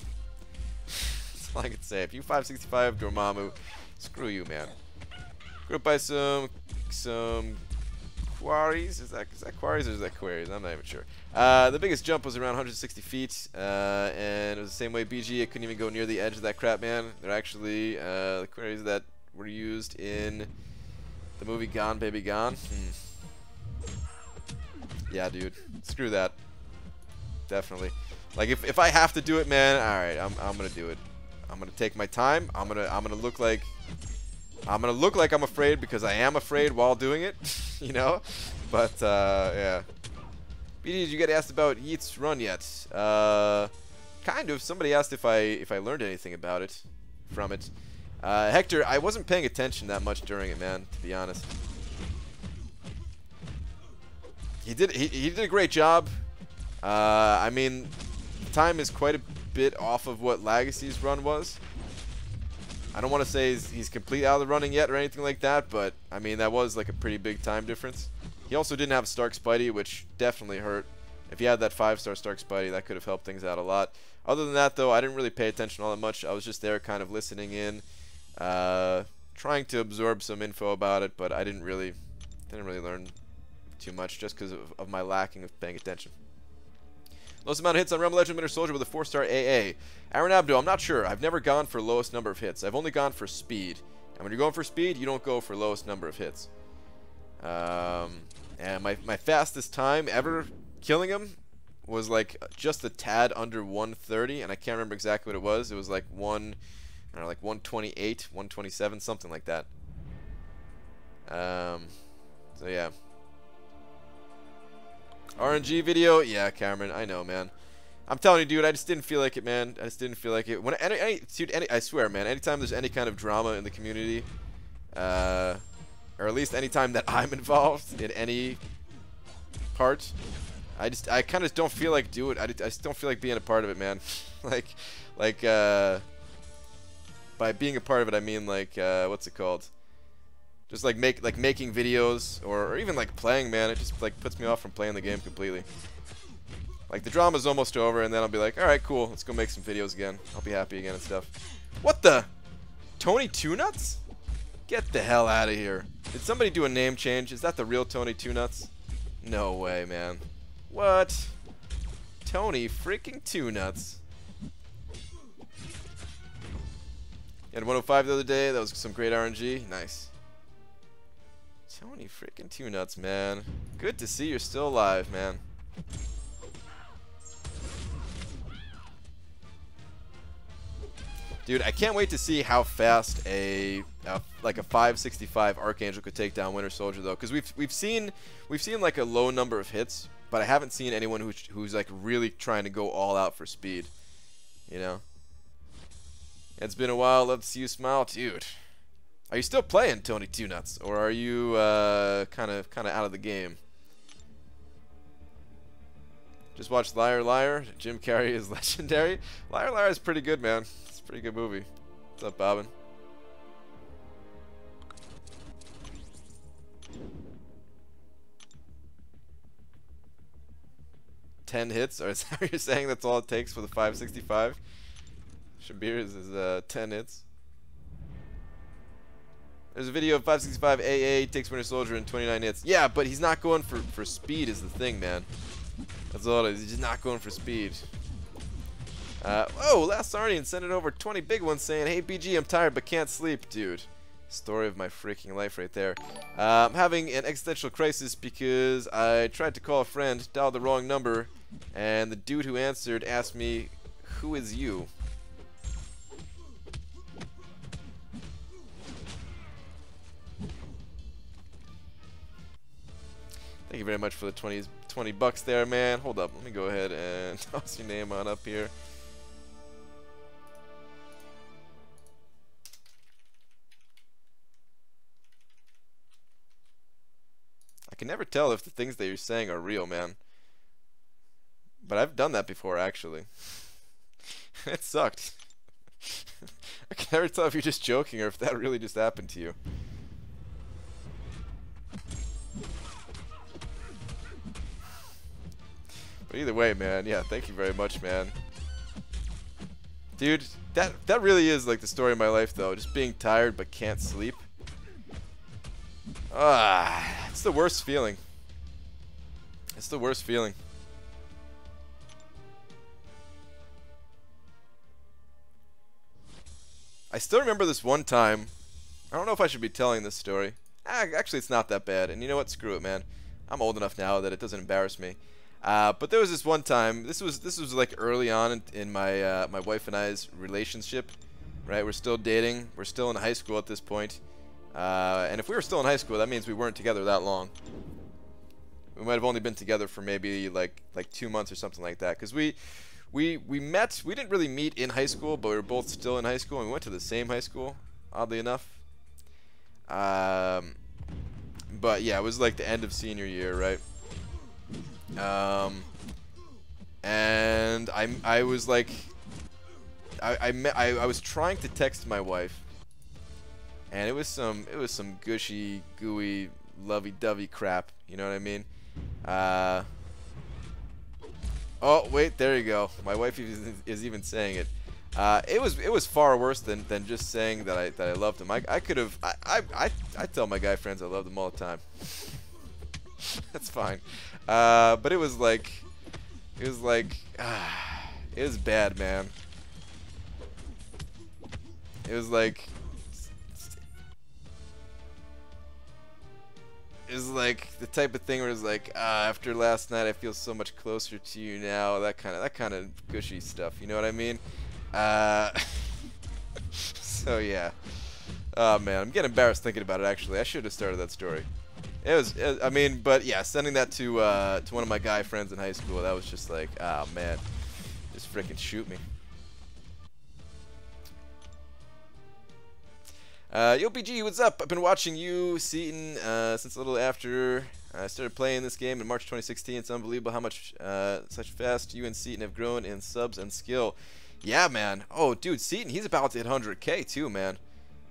That's all I can say. If you 565 Dormammu, screw you, man. Grew up by some quarries. Is that quarries or is that queries? I'm not even sure. The biggest jump was around 160 feet, and it was the same way BG. It couldn't even go near the edge of that crap, man. They're actually the queries that were used in the movie Gone Baby Gone. Yeah, dude. Screw that. Definitely. Like if I have to do it, man, all right, I'm gonna do it. I'm gonna take my time. I'm gonna look like I'm afraid because I am afraid while doing it, you know. But yeah. BD, did you get asked about Yeet's run yet? Kind of. Somebody asked if I learned anything about it from it. Hector, I wasn't paying attention that much during it, man. To be honest. He did a great job. I mean, time is quite a bit off of what Legacy's run was. I don't want to say he's completely out of the running yet or anything like that, but I mean that was like a pretty big time difference. He also didn't have Stark Spidey, which definitely hurt. If he had that 5-star Stark Spidey, that could have helped things out a lot. Other than that, though, I didn't really pay attention all that much. I was just there, kind of listening in, trying to absorb some info about it, but I didn't really learn too much just because of my lacking of paying attention. Lowest amount of hits on Realm Legend Winter Soldier with a 4-star AA. Aaron Abdo, I'm not sure. I've never gone for lowest number of hits. I've only gone for speed. And when you're going for speed, you don't go for lowest number of hits. And my fastest time ever killing him was like just a tad under 130, and I can't remember exactly what it was. It was like I don't know, like 128, 127, something like that. So yeah. RNG video, yeah, Cameron, I know, man. I'm telling you, dude, I just didn't feel like it, man. I just didn't feel like it. When I swear, man, anytime there's any kind of drama in the community, or at least anytime that I'm involved in any part, I kind of don't feel like do it. I just don't feel like being a part of it, man. like by being a part of it, I mean like what's it called? Just like making videos or even like playing, man. It just like puts me off from playing the game completely. Like the drama's almost over, and then I'll be like, all right, cool, let's go make some videos again. I'll be happy again and stuff. What the? Tony Two Nuts? Get the hell out of here! Did somebody do a name change? Is that the real Tony Two Nuts? No way, man. What? Tony freaking Two Nuts. You had 105 the other day. That was some great RNG. Nice. Tony freaking Two Nuts, man. Good to see you're still alive, man. Dude, I can't wait to see how fast like a 565 Archangel could take down Winter Soldier, though, because we've seen like a low number of hits, but I haven't seen anyone who's like really trying to go all out for speed. You know. It's been a while. Love to see you smile, dude. Are you still playing Tony Two Nuts, or are you kind of out of the game? Just watched Liar Liar. Jim Carrey is legendary. Liar Liar is pretty good, man. It's a pretty good movie. What's up, Bobbin? $10 hits? Or is that what you're saying? That's all it takes for the 565? Shabir is 10 hits. There's a video of 565 AA takes Winter Soldier in 29 hits. Yeah, but he's not going for speed is the thing, man. That's all it is. He's just not going for speed. Oh, Last Sarnian sent it over 20 big ones saying, "Hey BG, I'm tired but can't sleep, dude." Story of my freaking life right there. I'm having an existential crisis because I tried to call a friend, dialed the wrong number, and the dude who answered asked me, "Who is you?" Thank you very much for the 20 bucks there, man. Hold up, let me go ahead and toss your name on up here. I can never tell if the things that you're saying are real, man. But I've done that before, actually. It sucked. I can never tell if you're just joking or if that really just happened to you. But either way, man, yeah, thank you very much, man. Dude, that really is like the story of my life, though. Just being tired but can't sleep. It's the worst feeling. It's the worst feeling. I still remember this one time. I don't know if I should be telling this story. Actually, it's not that bad. And you know what? Screw it, man. I'm old enough now that it doesn't embarrass me. But there was this one time. This was like early on in my my wife and I's relationship. Right? We're still dating. We're still in high school at this point. And if we were still in high school, that means we weren't together that long. We might have only been together for maybe like 2 months or something like that. Because we met. We didn't really meet in high school, but we were both still in high school, and we went to the same high school. Oddly enough. But yeah, it was like the end of senior year, right? And I was like, I was trying to text my wife, and it was some gushy, gooey, lovey-dovey crap. You know what I mean? Oh wait, there you go. My wife is even saying it. It was far worse than just saying that I loved him. I could have. I tell my guy friends I love them all the time. That's fine. But it was bad, man. It was like the type of thing where it's like, after last night I feel so much closer to you now. That kind of gushy stuff. You know what I mean? So yeah. Oh man, I'm getting embarrassed thinking about it. Actually, I should have started that story. I mean, but yeah, sending that to one of my guy friends in high school, that was just like, oh man, just freaking shoot me. Yo BG, what's up? I've been watching you, Seaton, since a little after I started playing this game in March 2016. It's unbelievable how much such fast you and Seaton have grown in subs and skill. Yeah, man. Oh, dude, Seaton, he's about to hit 100K too, man.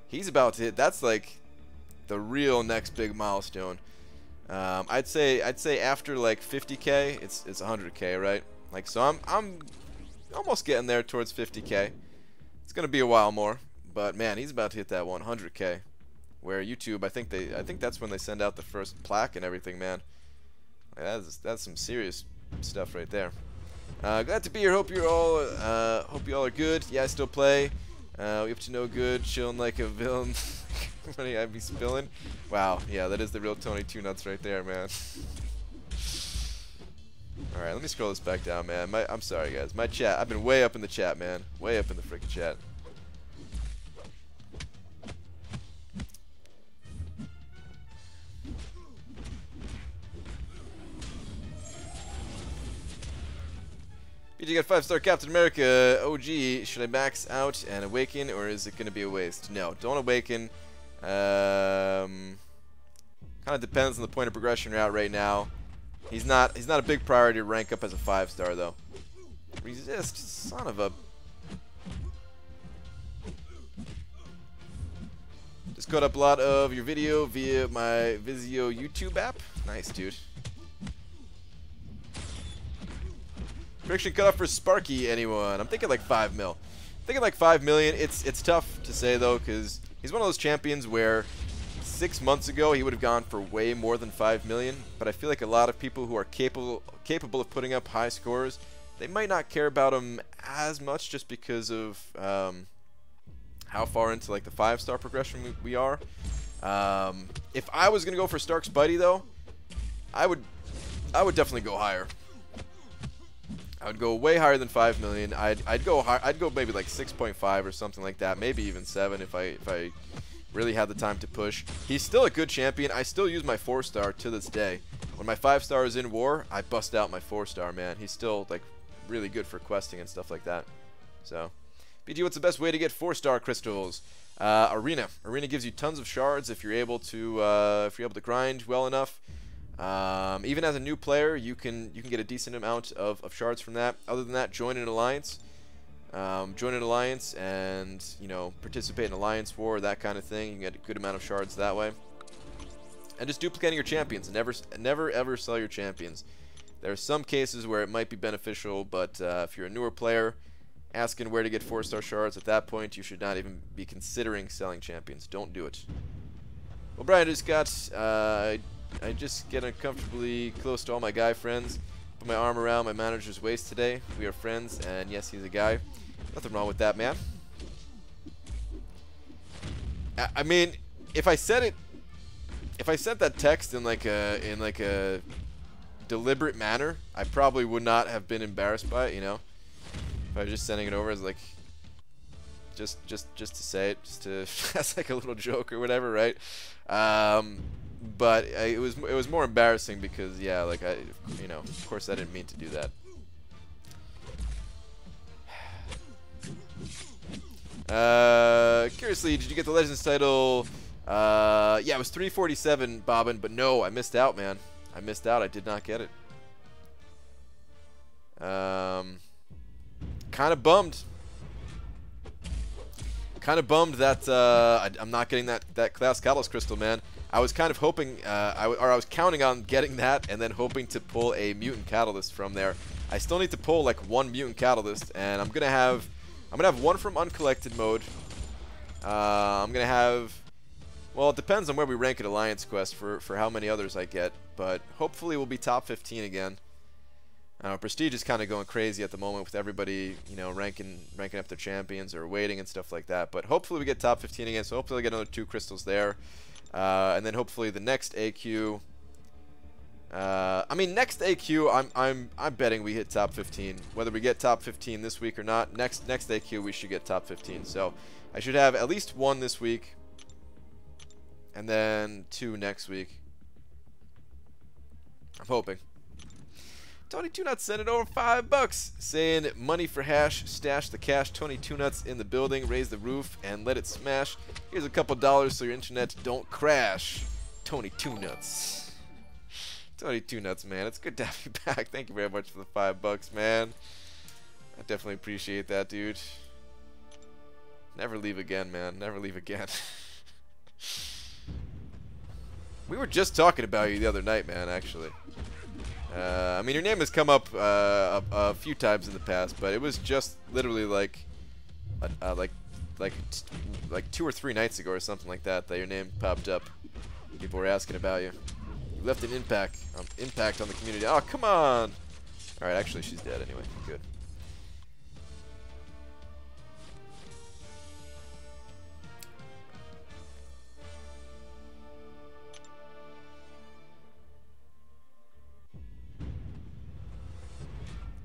He's about to hit. That's like the real next big milestone. I'd say after like 50K, it's 100K, right? Like, so I'm almost getting there towards 50K. It's gonna be a while more, but man, he's about to hit that 100K. Where YouTube, I think that's when they send out the first plaque and everything, man. Like, that's some serious stuff right there. Glad to be here. Hope you all are good. Yeah, I still play. We up to no good, chilling like a villain. Money I'd be spilling. Wow, yeah, that is the real Tony Two Nuts right there, man. All right, let me scroll this back down, man. I'm sorry, guys. My chat. I've been way up in the chat, man. Way up in the freaking chat. BG got 5-star Captain America OG. Should I max out and awaken, or is it going to be a waste? No, don't awaken. Kind of depends on the point of progression you're at right now. He's not a big priority to rank up as a 5-star though. Resist, son of a. Just caught up a lot of your video via my Vizio YouTube app. Nice, dude. Prediction cutoff for Sparky, anyone? I'm thinking like 5 mil. Thinking like 5 million. It's tough to say though, because he's one of those champions where 6 months ago he would have gone for way more than 5 million. But I feel like a lot of people who are capable of putting up high scores, they might not care about him as much just because of how far into like the 5-star progression we are. If I was gonna go for Stark Spidey though, I would definitely go higher. I would go way higher than 5 million. I'd go high. I'd go maybe like 6.5 or something like that. Maybe even 7 if I really had the time to push. He's still a good champion. I still use my 4-star to this day. When my 5-star is in war, I bust out my 4-star, man. He's still like really good for questing and stuff like that. So, BG, what's the best way to get 4-star crystals? Arena. Arena gives you tons of shards if you're able to grind well enough. Even as a new player, you can get a decent amount of shards from that. Other than that, join an alliance. Join an alliance and, you know, participate in alliance war, that kind of thing. You can get a good amount of shards that way. And just duplicating your champions. Never ever sell your champions. There are some cases where it might be beneficial, but if you're a newer player asking where to get 4-star shards, at that point you should not even be considering selling champions. Don't do it. Well, Brian just got I just get uncomfortably close to all my guy friends. Put my arm around my manager's waist today. We are friends, and yes, he's a guy. Nothing wrong with that, man. I mean, if I sent that text in like a deliberate manner, I probably would not have been embarrassed by it, you know. If I was just sending it over as like just to say it, just to as like a little joke or whatever, right? But it was more embarrassing because, yeah, like you know, of course I didn't mean to do that. Curiously, did you get the Legends title? Yeah, it was 347, Bobbin, but no, I missed out, man. I missed out. I did not get it. Kind of bummed. Kind of bummed that I'm not getting that Class Catalyst Crystal, man. I was kind of hoping, I was counting on getting that and then hoping to pull a Mutant Catalyst from there. I still need to pull like 1 Mutant Catalyst, and I'm gonna have one from Uncollected mode. I'm gonna have, well, it depends on where we rank at Alliance Quest for how many others I get, but hopefully we'll be top 15 again. Prestige is kind of going crazy at the moment with everybody, you know, ranking up their champions or waiting and stuff like that. But hopefully we get top 15 again. So hopefully I get another 2 crystals there, and then hopefully the next AQ. I mean, next AQ, I'm betting we hit top 15. Whether we get top 15 this week or not, next AQ we should get top 15. So I should have at least 1 this week, and then 2 next week. I'm hoping. Tony Two Nuts sent it over $5, saying money for hash, stash the cash. Tony Two Nuts in the building, raise the roof and let it smash. Here's a couple dollars so your internet don't crash. Tony Two Nuts. Tony Two Nuts, man, it's good to have you back. Thank you very much for the $5, man. I definitely appreciate that, dude. Never leave again, man. Never leave again. We were just talking about you the other night, man, actually. I mean, your name has come up a few times in the past, but it was just literally like 2 or 3 nights ago or something like that your name popped up. People were asking about you. You left an impact on the community. Oh, come on! All right, actually, she's dead anyway. Good.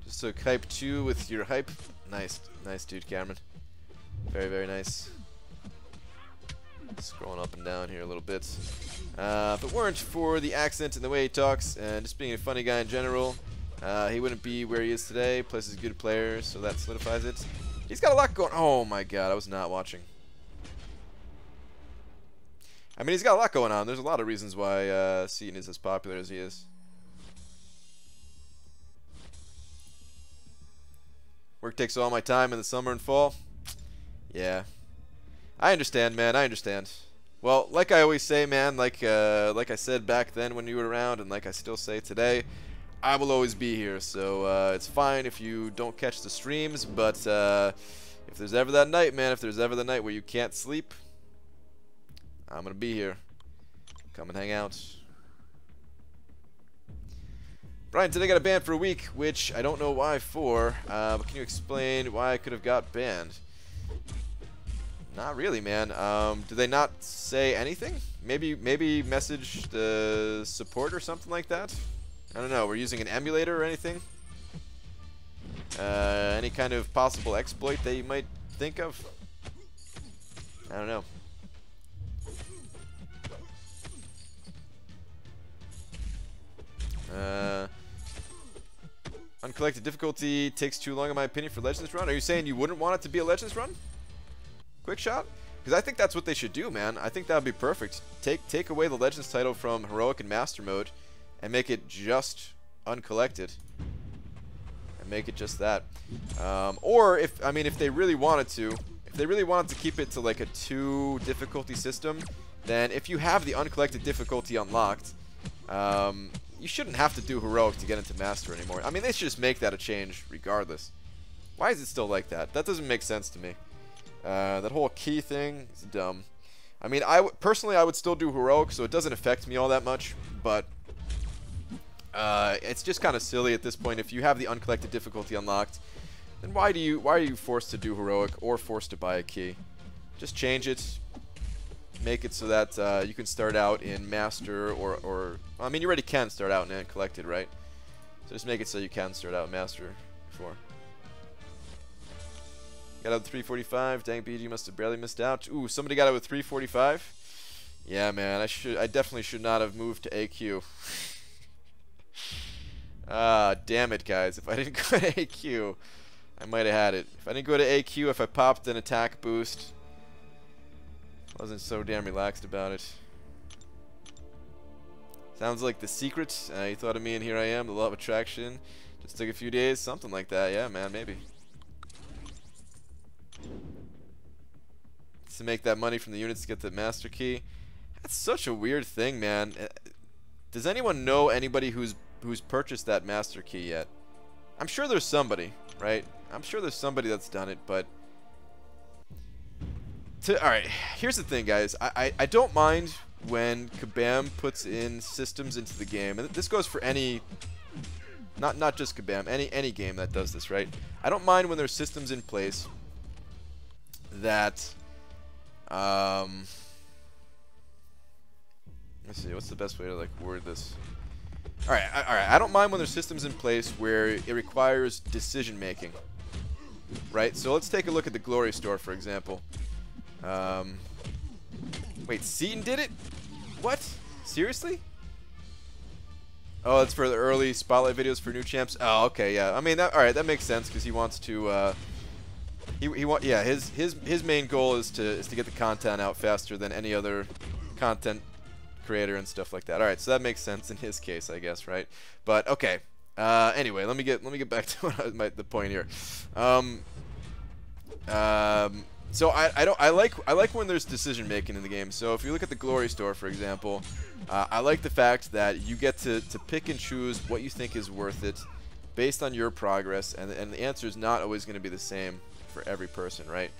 So hype 2 with your hype. Nice, nice, dude, Cameron. Very, very nice. Scrolling up and down here a little bit. If it weren't for the accent and the way he talks, and just being a funny guy in general, he wouldn't be where he is today. Plus, he's a good player, so that solidifies it. He's got a lot going. Oh my God, I was not watching. I mean, he's got a lot going on. There's a lot of reasons why Seaton is as popular as he is. Work takes all my time in the summer and fall. Yeah. I understand, man. I understand. Well, like I always say, man, like I said back then when you were around, and like I still say today, I will always be here. So it's fine if you don't catch the streams, but if there's ever that night, man, if there's ever the night where you can't sleep, I'm gonna be here. Come and hang out. Brian, today got a ban for a week, which I don't know why for, but can you explain why I could have got banned? Not really, man. Do they not say anything? Maybe message the support or something like that? I don't know. We're using an emulator or anything? Any kind of possible exploit that you might think of? I don't know. Uncollected difficulty takes too long in my opinion for Legends run. Are you saying you wouldn't want it to be a Legends run? Quick shot? Because I think that's what they should do, man. I think that would be perfect. Take away the Legends title from Heroic and Master Mode and make it just Uncollected. And make it just that. Or if they really wanted to, keep it to like a 2 difficulty system, then if you have the Uncollected difficulty unlocked, you shouldn't have to do Heroic to get into Master anymore. I mean, they should just make that a change regardless. Why is it still like that? That doesn't make sense to me. That whole key thing is dumb. I mean, personally, I would still do Heroic, so it doesn't affect me all that much, but it's just kind of silly at this point. If you have the Uncollected difficulty unlocked, then why are you forced to do Heroic or forced to buy a key? Just change it. Make it so that you can start out in Master or I mean, you already can start out in Uncollected, right? So just make it so you can start out Master before. Got out with 345. Dang, BG must have barely missed out. Ooh, somebody got out with 345. Yeah, man, I definitely should not have moved to AQ. Ah, damn it, guys. If I didn't go to AQ, I might have had it. If I didn't go to AQ, if I popped an attack boost, wasn't so damn relaxed about it. Sounds like The Secret. You thought of me, and here I am. The Law of Attraction. Just took a few days. Something like that. Yeah, man, maybe. To make that money from the units to get the Master Key. That's such a weird thing, man. Does anyone know anybody who's purchased that Master Key yet? I'm sure there's somebody, right? I'm sure there's somebody that's done it, but... Alright, here's the thing, guys. I don't mind when Kabam puts in systems into the game. And this goes for any... Not just Kabam, any game that does this, right? I don't mind when there's systems in place that... let's see, what's the best way to like word this? Alright, I don't mind when there's systems in place where it requires decision making. Right? So let's take a look at the Glory Store, for example. Wait, Seaton did it? What? Seriously? Oh, that's for the early spotlight videos for new champs. Oh, okay, yeah. I mean, alright, that makes sense because he wants to yeah, his main goal is to get the content out faster than any other content creator and stuff like that. All right, so that makes sense in his case, I guess, right? But okay. Anyway, let me get back to the point here. So I like when there's decision making in the game. So if you look at the Glory Store, for example, I like the fact that you get to pick and choose what you think is worth it based on your progress, and the answer is not always going to be the same for every person, right?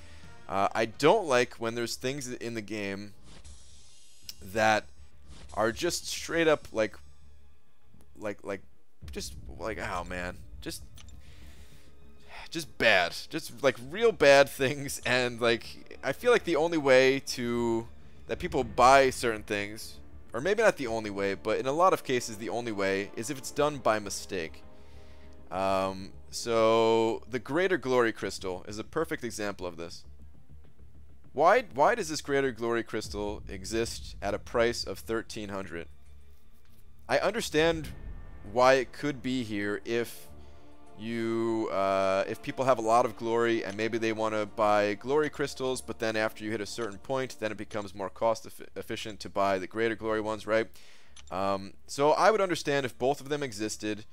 I don't like when there's things in the game that are just straight up like oh man, just bad, just like real bad things. And like I feel like the only way that people buy certain things, or maybe not the only way, but in a lot of cases the only way, is if it's done by mistake. So the Greater Glory Crystal is a perfect example of this. Why does this Greater Glory Crystal exist at a price of 1,300? I understand why it could be here if you, if people have a lot of glory and maybe they want to buy glory crystals, but then after you hit a certain point, then it becomes more cost efficient to buy the greater glory ones, right? So I would understand if both of them existed,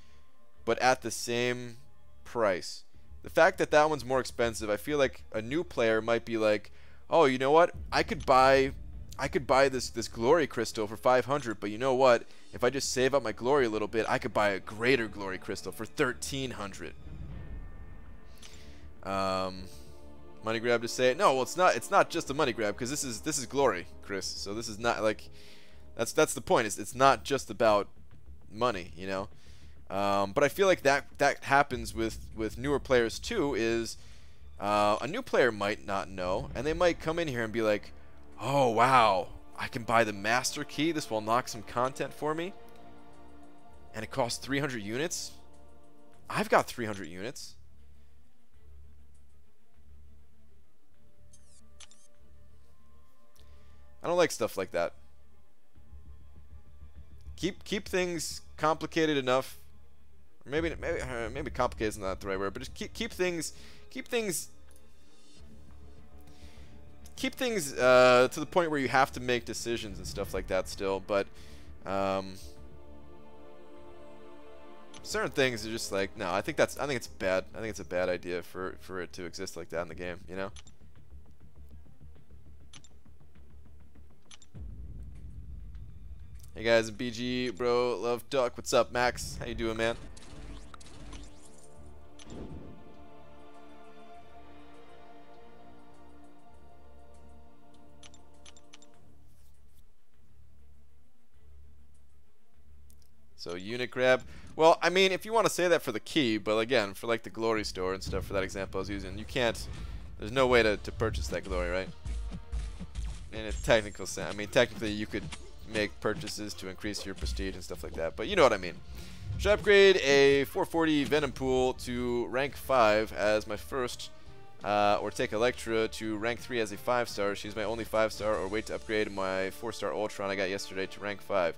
but at the same price. The fact that that one's more expensive, I feel like a new player might be like, oh, you know what? I could buy this glory crystal for 500, but you know what? If I just save up my glory a little bit, I could buy a greater glory crystal for 1,300. Money grab to say it. No, well, it's not just a money grab, because this is glory, Chris. So this is not like that's the point. It's not just about money, you know. But I feel like that happens with newer players too. Is a new player might not know, and they might come in here and be like, oh wow, I can buy the master key. This will unlock some content for me, and it costs 300 units. I've got 300 units. I don't like stuff like that. Keep things complicated enough. Maybe complicated is not the right word, but just keep things to the point where you have to make decisions and stuff like that still. But certain things are just like, no, I think it's bad. I think it's a bad idea for it to exist like that in the game, you know. Hey guys, BG, bro, love duck. What's up, Max? How you doing, man? So unit grab. Well, I mean, if you want to say that for the key, but again, for like the glory store and stuff, for that example I was using, you can't. There's no way to purchase that glory, right? In a technical sense, I mean, technically you could make purchases to increase your prestige and stuff like that, but you know what I mean. Should I upgrade a 440 Venom Pool to rank 5 as my first, or take Electra to rank 3 as a 5-star? She's my only 5-star, or wait to upgrade my 4-star Ultron I got yesterday to rank 5.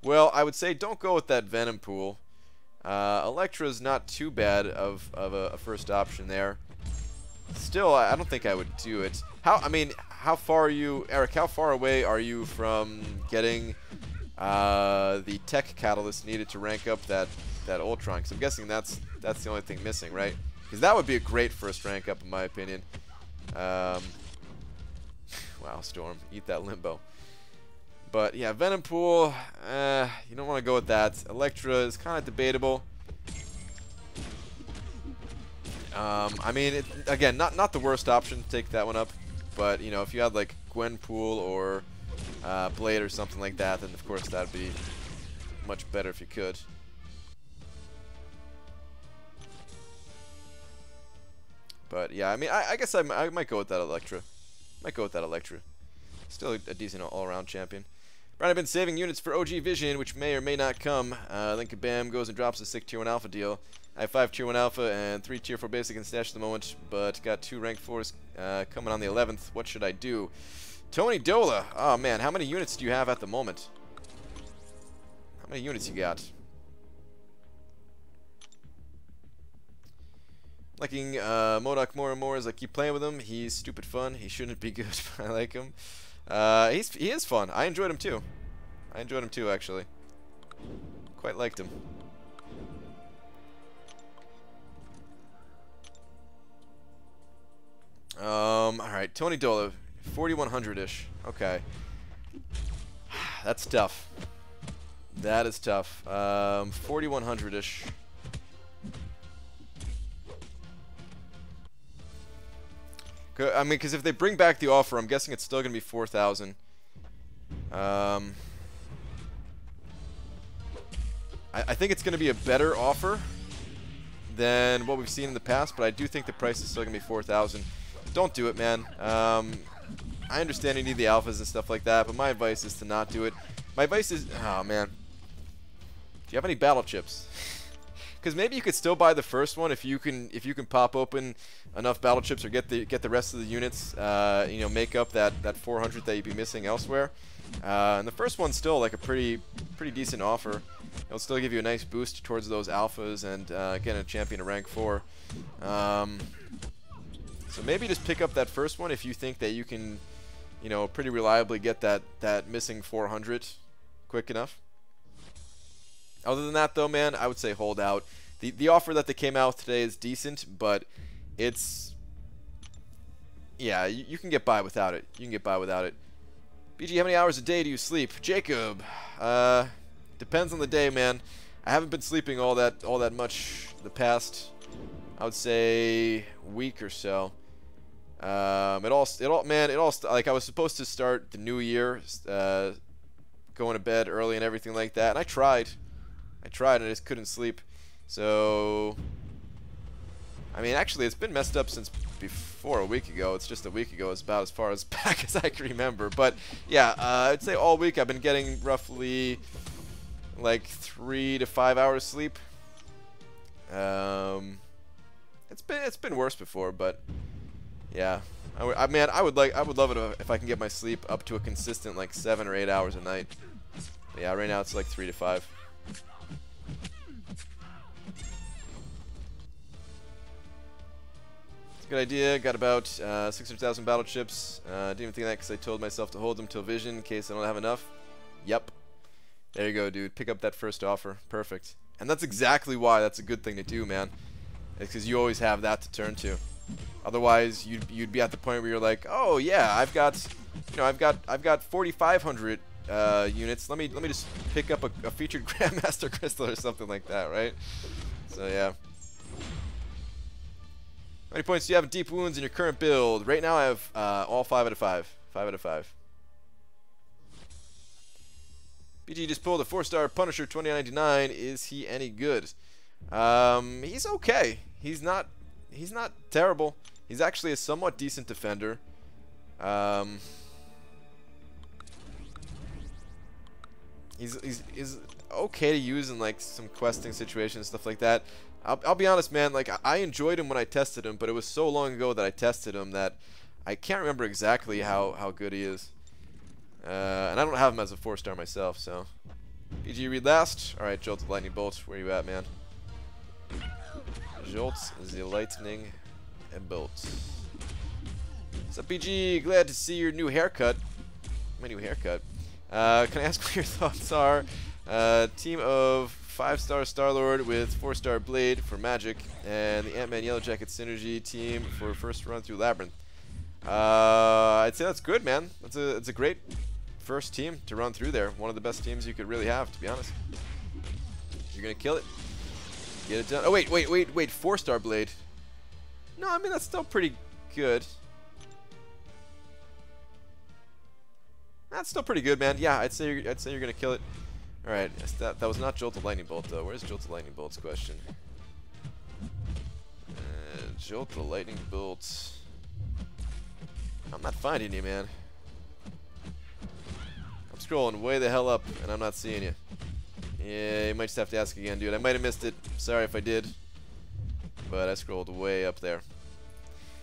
Well, I would say don't go with that Venom Pool. Electra's not too bad of a first option there. Still, I don't think I would do it. How far are you, Eric? How far away are you from getting the tech catalyst needed to rank up that Ultron? Because I'm guessing that's the only thing missing, right? Because that would be a great first rank up, in my opinion. Wow, Storm, eat that limbo. But yeah, Venom Pool, you don't want to go with that. Electra is kind of debatable. I mean, again, not the worst option to take that one up. But, you know, if you had, like, Gwenpool or Blade or something like that, then, of course, that would be much better if you could. But, yeah, I mean, I guess I might go with that Electra. Still a decent all-around champion. Brian, I've been saving units for OG Vision, which may or may not come. Then Kabam goes and drops a 6 Tier 1 Alpha deal. I have 5 Tier 1 Alpha and 3 Tier 4 Basic in stash at the moment, but got 2 rank 4s coming on the 11th. What should I do? Tony Dola. Oh, man. How many units do you have at the moment? How many units you got? Liking MODOK more and more as I keep playing with him. He's stupid fun. He shouldn't be good, but I like him. He is fun. I enjoyed him too. Actually. Quite liked him. Alright, Tony Dola, 4,100-ish. Okay. That's tough. That is tough. 4,100-ish. I mean, because if they bring back the offer, I'm guessing it's still going to be 4,000. I think it's going to be a better offer than what we've seen in the past, but I do think the price is still going to be 4,000. Don't do it, man. I understand you need the alphas and stuff like that, but my advice is to not do it. My advice is, oh man, do you have any battle chips? Because maybe you could still buy the first one if you can pop open enough battle chips or get the rest of the units, you know, make up that 400 that you'd be missing elsewhere. And the first one's still like a pretty decent offer. It'll still give you a nice boost towards those alphas and getting a champion to rank 4. So maybe just pick up that first one if you think that you can, you know, pretty reliably get that missing 400 quick enough. Other than that, though, man, I would say hold out. The offer that they came out today is decent, but it's, yeah, you can get by without it. You can get by without it. BG, how many hours a day do you sleep? Jacob, depends on the day, man. I haven't been sleeping all that much the past, I would say, week or so. Like I was supposed to start the new year, going to bed early and everything like that, and I tried and I just couldn't sleep. So, I mean, actually, it's been messed up since before a week ago. It's just a week ago. It's about as far as back as I can remember. But yeah, I'd say all week I've been getting roughly like 3 to 5 hours sleep. It's been worse before, but yeah, I would love it if I can get my sleep up to a consistent like 7 or 8 hours a night. But yeah, right now it's like 3 to 5. It's a good idea. Got about 600,000 battle chips. Didn't even think of that because I told myself to hold them till vision in case I don't have enough. Yep. There you go, dude. Pick up that first offer. Perfect. And that's exactly why that's a good thing to do, man. It's because you always have that to turn to. Otherwise, you'd be at the point where you're like, oh yeah, I've got 4,500 units. Let me just pick up a featured Grandmaster Crystal or something like that, right? So yeah. How many points do you have in Deep Wounds in your current build? Right now I have all 5 out of 5. 5 out of 5. BG just pulled a 4-star Punisher 2099. Is he any good? He's okay. He's not terrible. He's actually a somewhat decent defender. He's okay to use in like some questing situations, stuff like that. I'll be honest, man, like I enjoyed him when I tested him, but it was so long ago that I tested him that I can't remember exactly how good he is. And I don't have him as a 4-star myself, so. BG, read last. Alright, Jolt the Lightning Bolt, where you at, man? Jolt the Lightning and Bolt. What's up, BG? Glad to see your new haircut. My new haircut. Can I ask what your thoughts are? Team of 5-star Star-Lord with 4-star Blade for Magic, and the Ant-Man Yellow Jacket Synergy team for first run through Labyrinth. I'd say that's good, man. It's a great first team to run through there. One of the best teams you could really have, to be honest. You're gonna kill it. Get it done. Oh wait, 4-star Blade. No, I mean that's still pretty good. That's still pretty good, man. Yeah, I'd say you're gonna kill it. All right, that was not Jolt the Lightning Bolt though. Where's Jolt the Lightning Bolt's question? Jolt the Lightning Bolt. I'm not finding you, man. I'm scrolling way the hell up, and I'm not seeing you. Yeah, you might just have to ask again, dude. I might have missed it. Sorry if I did. But I scrolled way up there.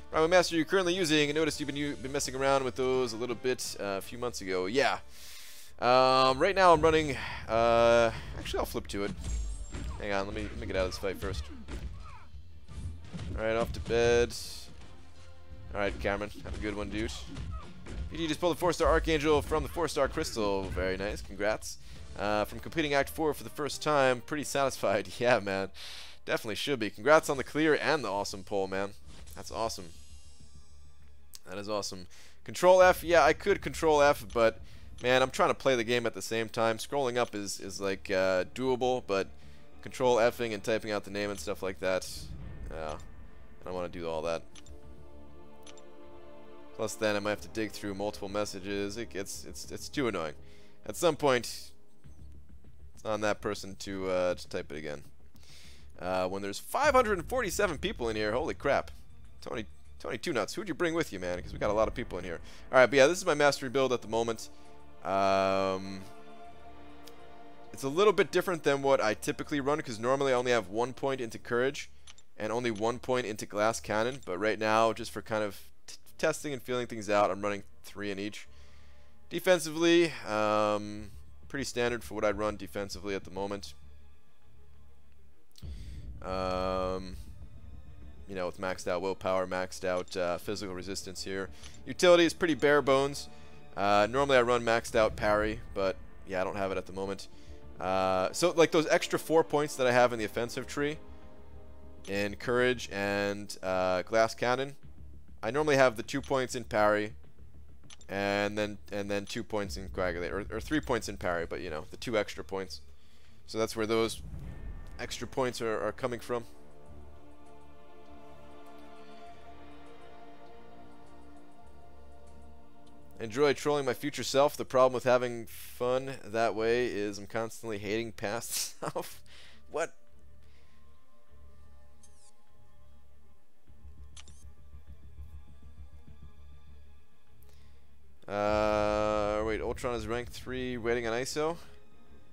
Alright, what master are you currently using? I noticed you've been messing around with those a little bit a few months ago. Yeah. Right now I'm running... actually, I'll flip to it. Hang on, let me get out of this fight first. Alright, off to bed. Alright, Cameron. Have a good one, dude. BG just pulled a 4-star Archangel from the 4-star Crystal. Very nice. Congrats. From completing Act 4 for the first time. Pretty satisfied. Yeah, man. Definitely should be. Congrats on the clear and the awesome pull, man. That's awesome. That is awesome. Control F. Yeah, I could Control F, but, man, I'm trying to play the game at the same time. Scrolling up is like, doable, but Control Fing and typing out the name and stuff like that, I don't want to do all that. Plus, then I might have to dig through multiple messages. It's too annoying. At some point, it's on that person to type it again. When there's 547 people in here, holy crap! Tony Two Nuts, who'd you bring with you, man? Because we got a lot of people in here. All right, but yeah, this is my mastery build at the moment. It's a little bit different than what I typically run because normally I only have 1 point into Courage and only 1 point into Glass Cannon. But right now, just for kind of testing and feeling things out, I'm running 3 in each. Defensively, pretty standard for what I'd run defensively at the moment. You know, with maxed out willpower, maxed out physical resistance here. Utility is pretty bare bones. Normally I run maxed out parry, but yeah, I don't have it at the moment. So like those extra 4 points that I have in the offensive tree, in courage and glass cannon, I normally have the 2 points in parry, and then 2 points in coagulate, or 3 points in parry, but you know, the 2 extra points. So that's where those extra points are coming from. Enjoy trolling my future self. The problem with having fun that way is I'm constantly hating past self. What? Wait, Ultron is rank 3, waiting on ISO?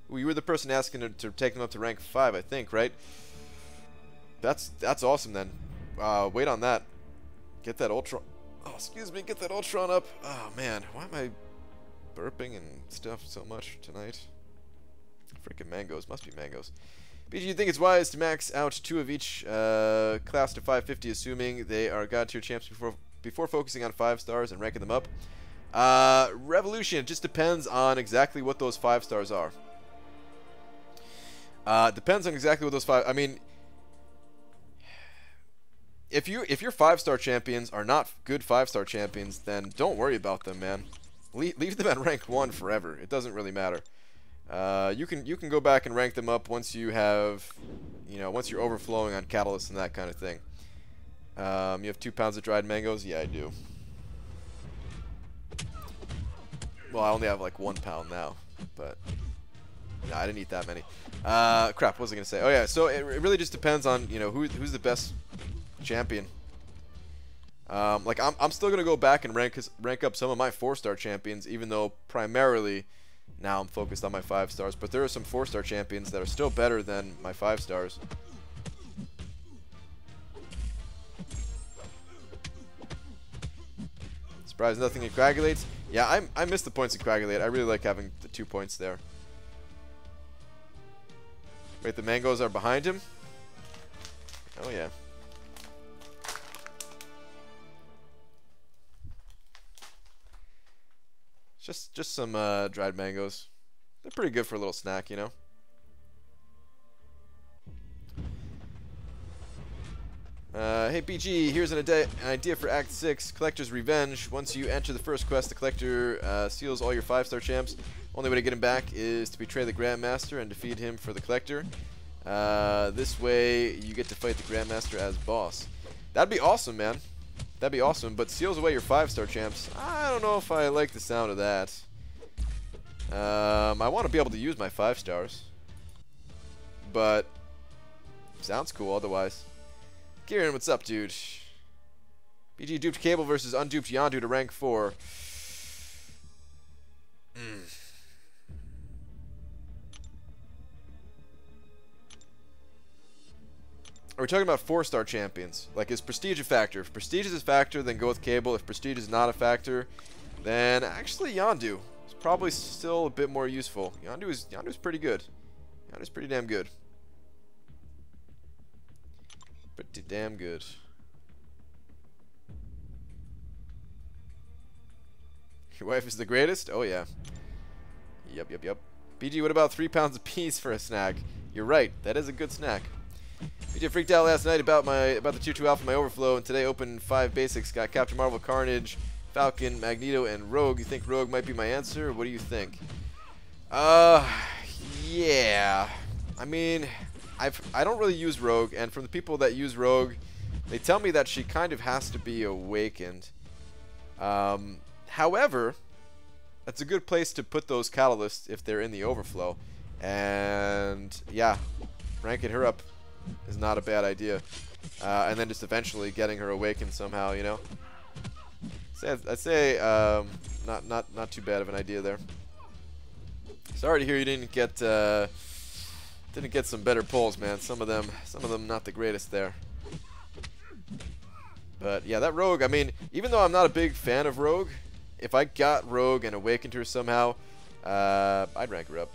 Well, you were the person asking to take them up to rank 5, I think, right? That's awesome then. Wait on that. Get that Ultron. Oh, excuse me, get that Ultron up. Oh man, why am I burping and stuff so much tonight? Freaking mangoes, must be mangoes. BG, you think it's wise to max out 2 of each class to 550, assuming they are god tier champs before focusing on 5 stars and ranking them up? Revolution, it just depends on exactly what those 5 stars are. Depends on exactly what those 5. I mean, if your 5-star champions are not good 5-star champions, then don't worry about them, man. Leave them at rank 1 forever. It doesn't really matter. You can go back and rank them up once you have, you know, once you're overflowing on catalysts and that kind of thing. You have 2 pounds of dried mangoes? Yeah, I do. Well, I only have like 1 pound now, but no, I didn't eat that many. Crap, what was I gonna say? Oh yeah, so it really just depends on, you know, who's the best champion. Like I'm still gonna go back and rank up some of my 4-star champions, even though primarily now I'm focused on my 5 stars. But there are some 4-star champions that are still better than my 5 stars. Surprised nothing in coagulates. Yeah, I missed the points in coagulate. I really like having the 2 points there. Wait, the mangoes are behind him? Oh yeah. Just some dried mangoes. They're pretty good for a little snack, you know. Hey BG, here's an idea for Act 6, Collector's Revenge. Once you enter the first quest, the Collector steals all your 5-star champs. Only way to get him back is to betray the Grandmaster and defeat him for the Collector. This way, you get to fight the Grandmaster as boss. That'd be awesome, man. That'd be awesome, but steals away your 5-star champs. I don't know if I like the sound of that. I want to be able to use my 5 stars. But, sounds cool otherwise. Kieran, what's up, dude? BG duped Cable versus unduped Yondu to rank 4. Are we talking about 4-star champions? Like, is prestige a factor? If prestige is a factor, then go with Cable. If prestige is not a factor, then actually Yondu is probably still a bit more useful. Yondu's pretty good. Yondu's pretty damn good. Pretty damn good. Your wife is the greatest? Oh yeah. Yep. BG, what about 3 pounds of peas for a snack? You're right. That is a good snack. BG freaked out last night about the 2-2 alpha my overflow, and today opened 5 basics. Got Captain Marvel, Carnage, Falcon, Magneto, and Rogue. You think Rogue might be my answer? What do you think? Yeah. I mean, I don't really use Rogue, and from the people that use Rogue, they tell me that she kind of has to be awakened. However, that's a good place to put those catalysts if they're in the overflow. And yeah, ranking her up is not a bad idea. And then just eventually getting her awakened somehow, you know. I'd say not too bad of an idea there. Sorry to hear you didn't get some better pulls, man. Some of them not the greatest there. But yeah, that Rogue, I mean, even though I'm not a big fan of Rogue, if I got Rogue and awakened her somehow, I'd rank her up.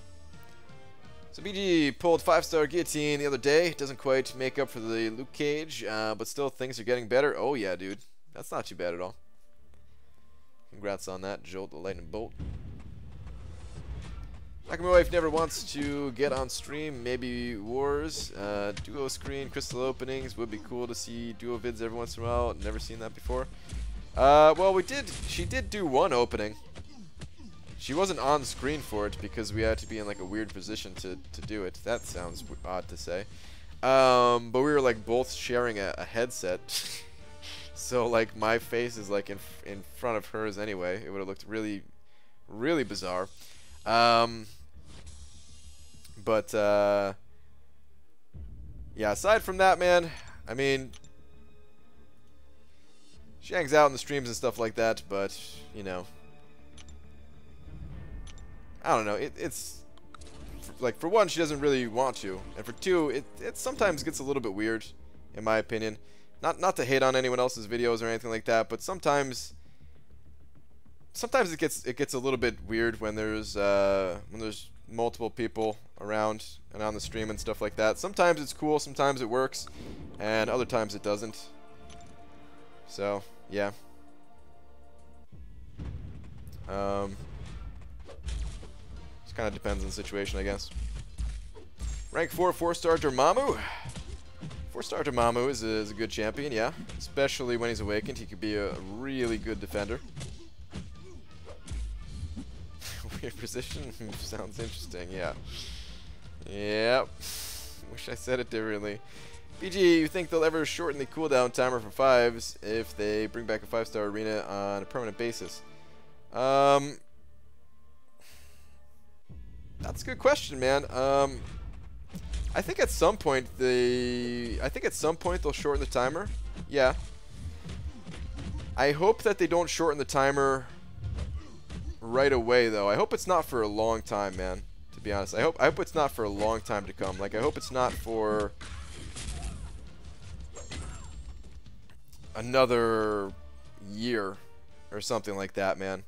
So BG pulled 5-star Guillotine the other day. Doesn't quite make up for the Luke Cage, but still things are getting better. Oh yeah, dude. That's not too bad at all. Congrats on that, Jolt the Lightning Bolt. Like my wife never wants to get on stream. Maybe Wars, duo screen, crystal openings. Would be cool to see duo vids every once in a while. Never seen that before. Well, we did. She did do one opening. She wasn't on screen for it because we had to be in like a weird position to do it. That sounds odd to say. But we were like both sharing a headset. So like my face is like in front of hers anyway. It would have looked really, really bizarre. But yeah, aside from that, man, I mean, she hangs out in the streams and stuff like that, but you know, I don't know. It's like, for one, she doesn't really want to, and for two, it sometimes gets a little bit weird, in my opinion. Not to hate on anyone else's videos or anything like that, but sometimes it gets a little bit weird when there's multiple people around and on the stream and stuff like that. Sometimes it's cool, sometimes it works, and other times it doesn't. So yeah. Just kind of depends on the situation, I guess. Rank 4, 4-star Dormammu. 4-star Dormammu is a good champion, yeah. Especially when he's awakened, he could be a really good defender. Weird position? Sounds interesting, yeah. Yep. Wish I said it differently. BG, you think they'll ever shorten the cooldown timer for 5s if they bring back a 5-star arena on a permanent basis? That's a good question, man. I think at some point they'll shorten the timer. Yeah. I hope that they don't shorten the timer right away, though. I hope it's not for a long time, man. To be honest, I hope it's not for a long time to come. Like, I hope it's not for another year or something like that, man.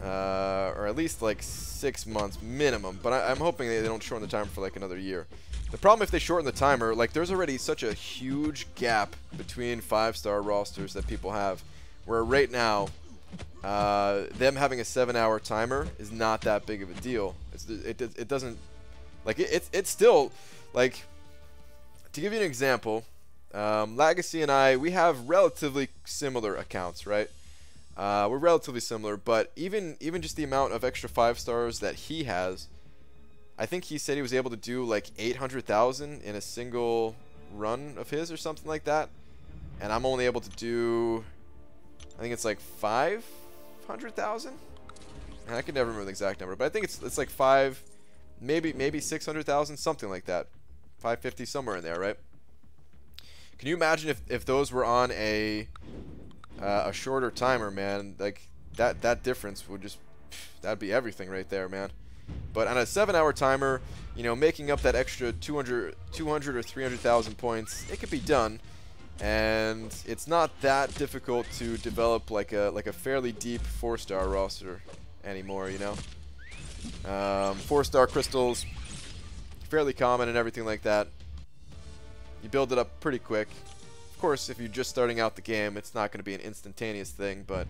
Or at least like 6 months minimum. But I'm hoping they don't shorten the timer for like another year. The problem if they shorten the timer, like, there's already such a huge gap between 5-star rosters that people have, where right now, them having a 7-hour timer is not that big of a deal. It doesn't, like, it's still, like, to give you an example, Legacy and I, we have relatively similar accounts, right? We're relatively similar, but even just the amount of extra 5-stars that he has, I think he said he was able to do like 800,000 in a single run of his or something like that, and I'm only able to do, I think it's like 500,000, and I can never remember the exact number, but I think it's like 5, maybe 600,000, something like that, 550, somewhere in there, right? Can you imagine if those were on a shorter timer, man? Like, that difference would just, that'd be everything right there, man. But on a 7-hour timer, you know, making up that extra 200 or 300,000 points, it could be done, and it's not that difficult to develop like a fairly deep 4-star roster anymore, you know. 4-star crystals, fairly common and everything like that. You build it up pretty quick. Of course, if you're just starting out the game, it's not going to be an instantaneous thing, but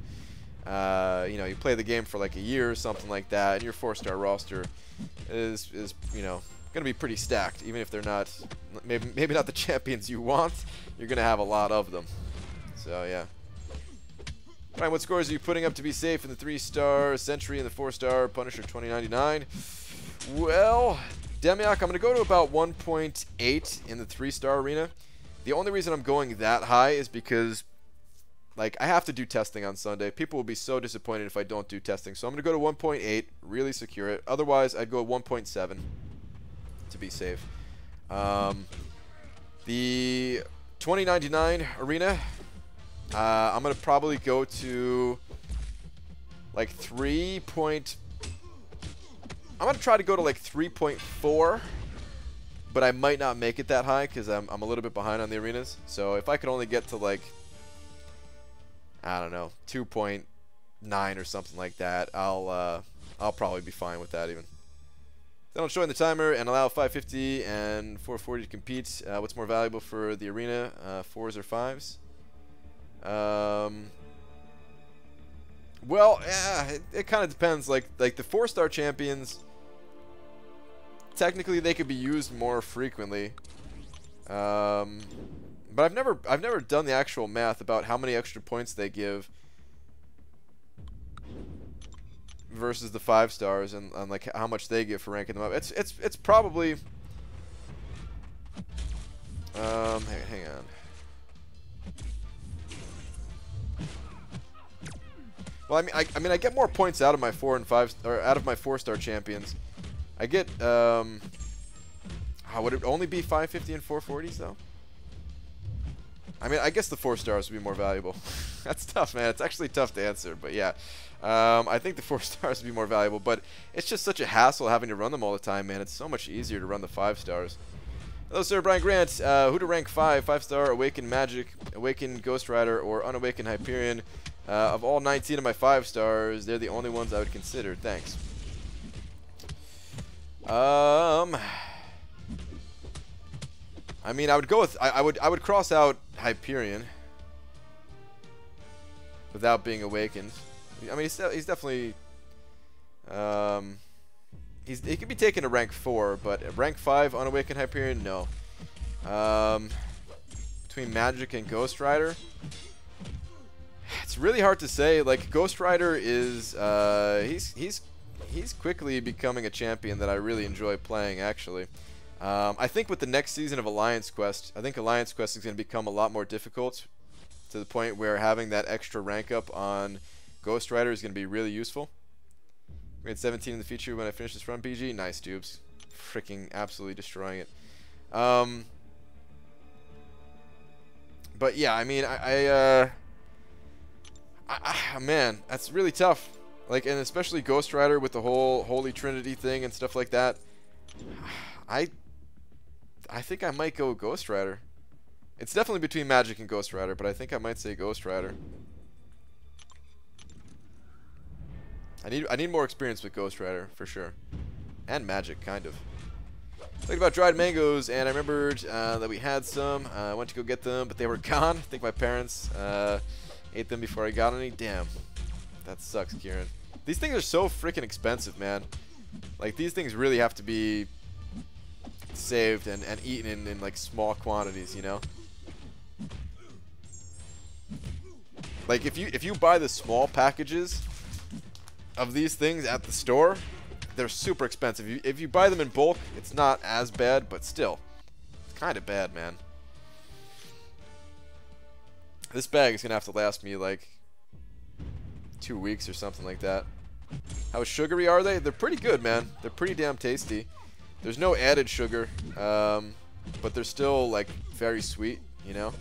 you know, you play the game for like a year or something like that, and your 4-star roster is you know, going to be pretty stacked. Even if they're not, maybe not the champions you want, you're going to have a lot of them. So yeah. Alright, what scores are you putting up to be safe in the 3-star Sentry and the 4-star Punisher 2099? Well, Demiak, I'm going to go to about 1.8 in the 3-star arena. The only reason I'm going that high is because, like, I have to do testing on Sunday. People will be so disappointed if I don't do testing. So I'm going to go to 1.8, really secure it. Otherwise, I'd go 1.7 to be safe. The 2099 arena, I'm going to probably go to, like, I'm going to try to go to, like, 3.4. But I might not make it that high because I'm a little bit behind on the arenas. So if I could only get to, like, I don't know, 2.9 9 or something like that, I'll probably be fine with that even. Then I'll join the timer and allow 550 and 440 to compete. What's more valuable for the arena, 4s or 5s? Well, yeah, it kind of depends. Like the 4-star champions, technically they could be used more frequently. But I've never done the actual math about how many extra points they give versus the 5 stars and like how much they give for ranking them up. It's probably hang on. Well, I mean I get more points out of my 4 and 5 or out of my 4-star champions. I get would it only be 550 and 440s though? I mean, I guess the 4 stars would be more valuable. That's tough, man. It's actually tough to answer, but yeah. I think the 4 stars would be more valuable, but it's just such a hassle having to run them all the time, man. It's so much easier to run the 5 stars. Hello, sir. Brian Grant. Who to rank 5? 5-star, Awakened Magic, Awakened Ghost Rider, or Unawakened Hyperion? Of all 19 of my 5 stars, they're the only ones I would consider. Thanks. I mean, I would go with I would cross out Hyperion without being awakened. I mean, he's definitely he can be taken to rank 4, but at rank 5 unawakened Hyperion, no. Between Magic and Ghost Rider, it's really hard to say. Like Ghost Rider is he's quickly becoming a champion that I really enjoy playing actually. I think with the next season of Alliance Quest, I think Alliance Quest is going to become a lot more difficult to the point where having that extra rank up on Ghost Rider is going to be really useful. We're at 17 in the future when I finish this run, PG. Nice, Dubes. Freaking absolutely destroying it. But yeah, I mean, man, that's really tough. Like, and especially Ghost Rider with the whole Holy Trinity thing and stuff like that. I think I might go Ghost Rider. It's definitely between Magic and Ghost Rider, but I think I might say Ghost Rider. I need more experience with Ghost Rider for sure, and Magic kind of. Talking about dried mangoes, and I remembered that we had some. I went to go get them, but they were gone. I think my parents ate them before I got any. Damn, that sucks, Kieran. These things are so freaking expensive, man. Like these things really have to be saved and eaten in like small quantities, you know. Like if you buy the small packages of these things at the store, they're super expensive. If you buy them in bulk, it's not as bad, but still, it's kind of bad, man. This bag is gonna have to last me like 2 weeks or something like that. How sugary are they? They're pretty good, man. They're pretty damn tasty. There's no added sugar, but they're still like very sweet, you know.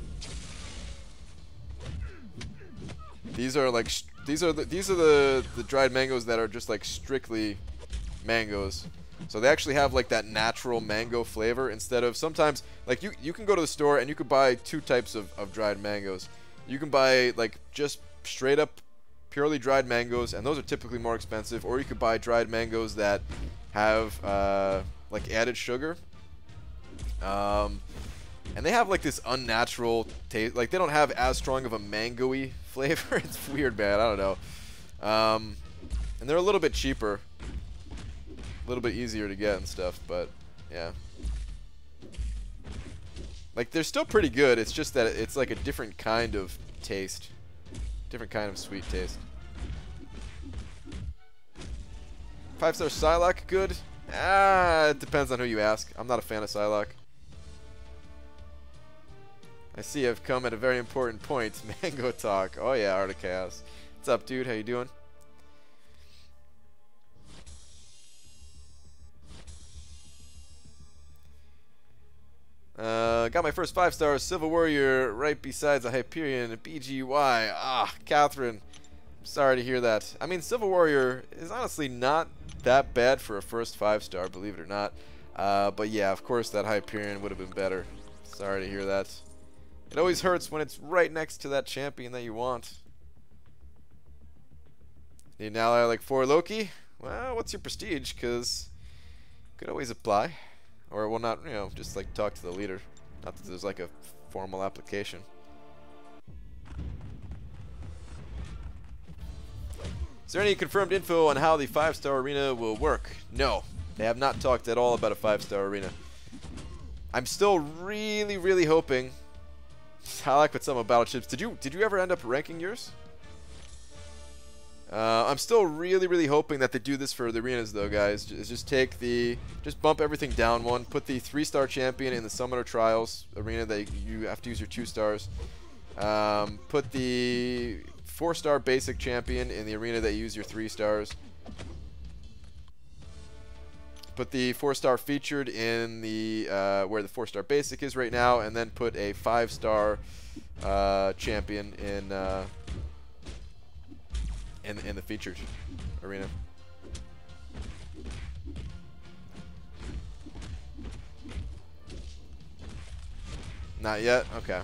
These are like the dried mangoes that are just like strictly mangoes. So they actually have like that natural mango flavor instead of sometimes like you can go to the store and you could buy 2 types of dried mangoes. You can buy like just straight up purely dried mangoes, and those are typically more expensive, or you could buy dried mangoes that have like added sugar, and they have like this unnatural taste. Like they don't have as strong of a mango-y flavor. It's weird, man. I don't know. And they're a little bit cheaper, a little bit easier to get and stuff, but yeah. Like they're still pretty good. It's just that it's like a different kind of taste, different kind of sweet taste. 5-star Psylocke, good. It depends on who you ask. I'm not a fan of Psylocke. I see I've come at a very important point. Mango talk. Oh yeah, Art of Chaos. What's up, dude? How you doing? Got my first 5-star Civil Warrior right besides a Hyperion. BGY. Ah, Catherine. I'm sorry to hear that. I mean, Civil Warrior is honestly not that bad for a first 5-star, believe it or not. But yeah, of course that Hyperion would have been better. Sorry to hear that. It always hurts when it's right next to that champion that you want. Need an ally like 4 Loki? Well, what's your prestige? Because could always apply. Or, well, not, you know, just like talk to the leader. Not that there's like a formal application. Is there any confirmed info on how the 5-star arena will work? No. They have not talked at all about a 5-star arena. I'm still really, really hoping. I like what some of battleships. Did you ever end up ranking yours? I'm still really, really hoping that they do this for the arenas, though, guys. Just bump everything down one. Put the 3-star champion in the Summoner Trials arena that you have to use your 2 stars. Put the 4-star basic champion in the arena that you use your 3 stars. Put the 4-star featured in the where the 4-star basic is right now, and then put a 5-star champion in the featured arena. Not yet? Okay.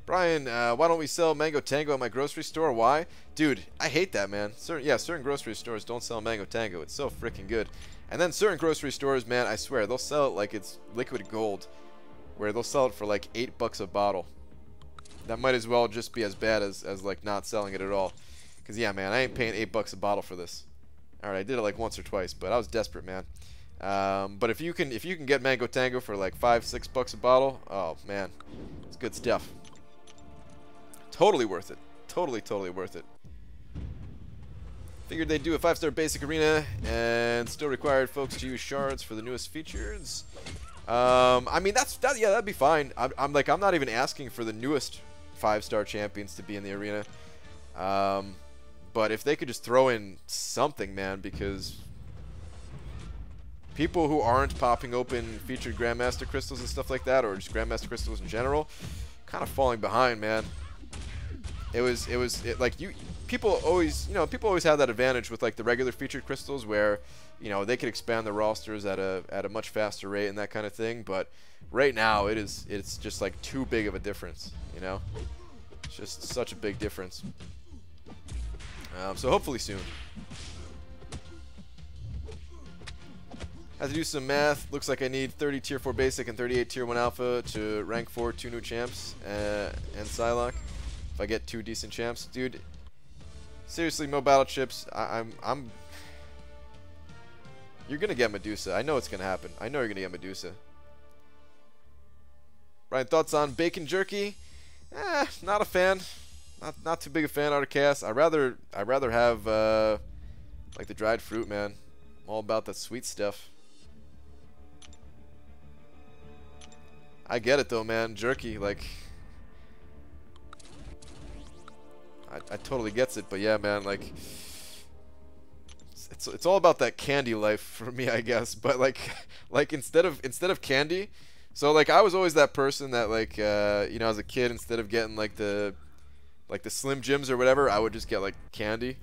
Brian, why don't we sell Mango Tango at my grocery store? Why? Dude, I hate that, man. Certain grocery stores don't sell Mango Tango. It's so freaking good. And then certain grocery stores, man, I swear, they'll sell it like it's liquid gold. Where they'll sell it for like $8 a bottle. That might as well just be as bad as like not selling it at all. Because, yeah, man, I ain't paying $8 a bottle for this. Alright, I did it like once or twice, but I was desperate, man. But if you can get Mango Tango for like $5-6 a bottle, oh, man. It's good stuff. Totally worth it. Totally worth it. Figured they'd do a 5-star basic arena and still required folks to use shards for the newest features. I mean, yeah, that'd be fine. I'm not even asking for the newest 5-star champions to be in the arena. But if they could just throw in something, man, because people who aren't popping open featured Grandmaster crystals and stuff like that, or just Grandmaster crystals in general, kind of falling behind, man. People always have that advantage with like the regular featured crystals where, you know, they could expand the rosters at a much faster rate and that kind of thing, but right now it's just like too big of a difference, you know? It's just such a big difference. So hopefully soon. Have to do some math. Looks like I need 30 tier 4 basic and 38 tier 1 alpha to rank 4 2 new champs and Psylocke. If I get 2 decent champs, dude. Seriously, Mo Battleships, you're gonna get Medusa. I know it's gonna happen. I know you're gonna get Medusa. Brian, thoughts on bacon jerky? Not a fan. Not too big a fan out of chaos. I'd rather have like the dried fruit, man. I'm all about that sweet stuff. I get it though, man. Jerky, like. I totally gets it, but yeah, man, like it's all about that candy life for me, I guess. But like instead of candy, so like I was always that person that like you know, as a kid, instead of getting like the Slim Jims or whatever, I would just get like candy.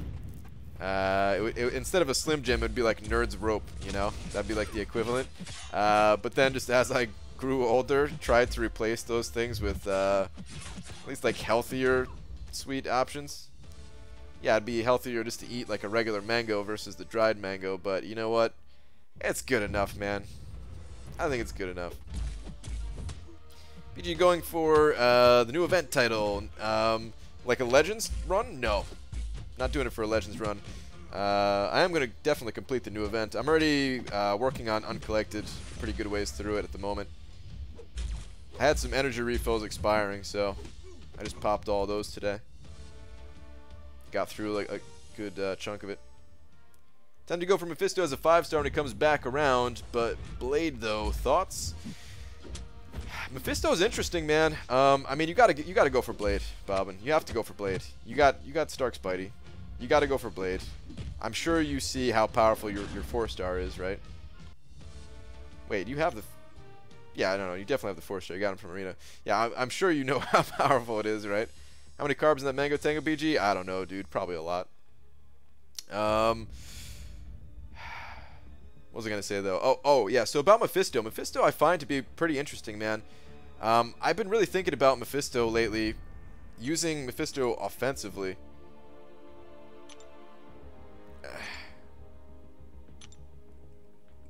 Instead of a Slim Jim, it'd be like Nerd's Rope, you know? That'd be like the equivalent. But then just as I grew older, tried to replace those things with at least like healthier sweet options. Yeah, it'd be healthier just to eat like a regular mango versus the dried mango, but you know what? It's good enough, man. I think it's good enough. PG going for the new event title. Like a Legends run? No. Not doing it for a Legends run. I am going to definitely complete the new event. I'm already working on Uncollected. Pretty good ways through it at the moment. I had some energy refills expiring, so I just popped all those today. Got through like a good chunk of it. Time to go for Mephisto as a 5-star when he comes back around, but Blade though, thoughts? Mephisto's interesting, man. I mean, you gotta go for Blade, Bobbin. You have to go for Blade. You got Stark Spidey. You gotta go for Blade. I'm sure you see how powerful your 4-star is, right? Wait, you have the... Yeah, no, you definitely have the 4-star. You got him from Arena. Yeah, I'm sure you know how powerful it is, right? How many carbs in that Mango Tango BG? I don't know, dude. Probably a lot. What was I gonna say though? Oh yeah. So about Mephisto. Mephisto I find to be pretty interesting, man. I've been really thinking about Mephisto lately, using Mephisto offensively.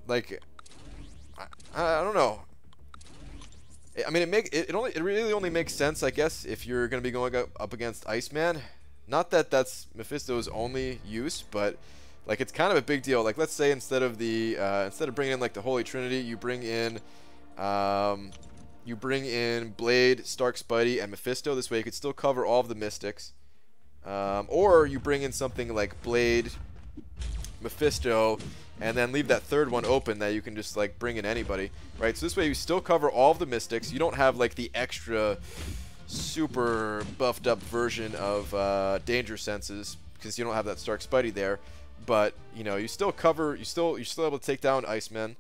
Like, I don't know. I mean, it really only makes sense, I guess, if you're gonna be going up against Iceman. Not that that's Mephisto's only use, but like it's kind of a big deal. Like, let's say instead of bringing in like the Holy Trinity, you bring in Blade, Stark, Spidey, and Mephisto. This way, you could still cover all of the Mystics. Or you bring in something like Blade, Mephisto, and then leave that third one open that you can just like bring in anybody, right? So this way you still cover all of the Mystics. You don't have like the extra super buffed up version of Danger Senses because you don't have that Stark Spidey there. But you know, you still cover, you're still able to take down Iceman.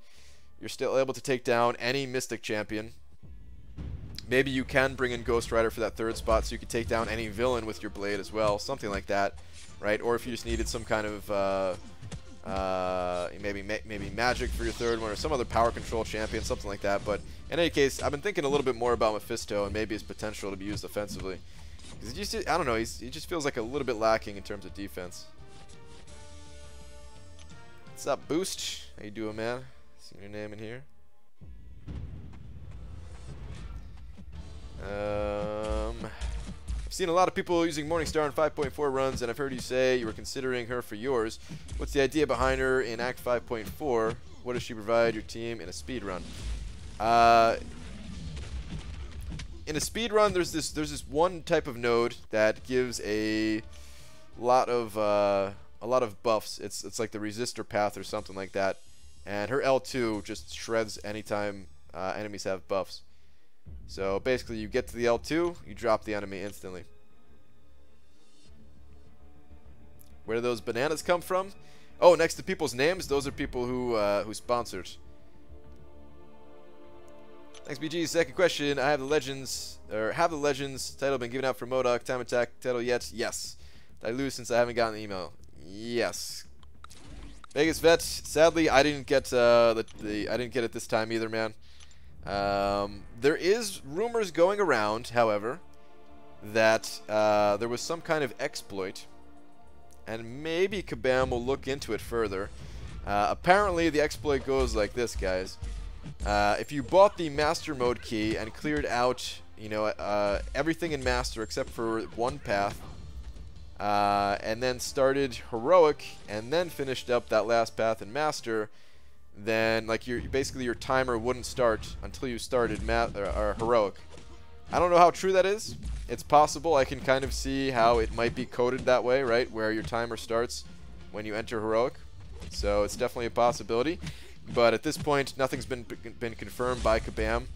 You're still able to take down any Mystic champion. Maybe you can bring in Ghost Rider for that third spot, so you can take down any villain with your Blade as well, something like that, right? Or if you just needed some kind of maybe magic for your third one, or some other power control champion, something like that. But in any case, I've been thinking a little bit more about Mephisto and maybe his potential to be used offensively. Because I don't know, he just feels like a little bit lacking in terms of defense. What's up, Boost? How you doing, man? See your name in here. I've seen a lot of people using Morningstar in 5.4 runs, and I've heard you say you were considering her for yours. What's the idea behind her in Act 5.4? What does she provide your team in a speed run? In a speed run, there's this one type of node that gives a lot of buffs. It's like the resistor path or something like that, and her L2 just shreds anytime enemies have buffs. So basically, you get to the L2, you drop the enemy instantly. Where do those bananas come from? Oh, next to people's names, those are people who sponsored. Thanks, BG. Second question: have the Legends title been given out for MODOK Time Attack title yet? Yes. Did I lose since I haven't gotten the email? Yes. Vegas Vet. Sadly, I didn't get I didn't get it this time either, man. There is rumors going around, however, that there was some kind of exploit, and maybe Kabam will look into it further. Apparently, the exploit goes like this, guys. If you bought the Master Mode key and cleared out, you know, everything in Master except for one path, and then started Heroic, and then finished up that last path in Master, then like basically your timer wouldn't start until you started Heroic. I don't know how true that is. It's possible. I can kind of see how it might be coded that way, right? Where your timer starts when you enter Heroic. So it's definitely a possibility. But at this point, nothing's been confirmed by Kabam.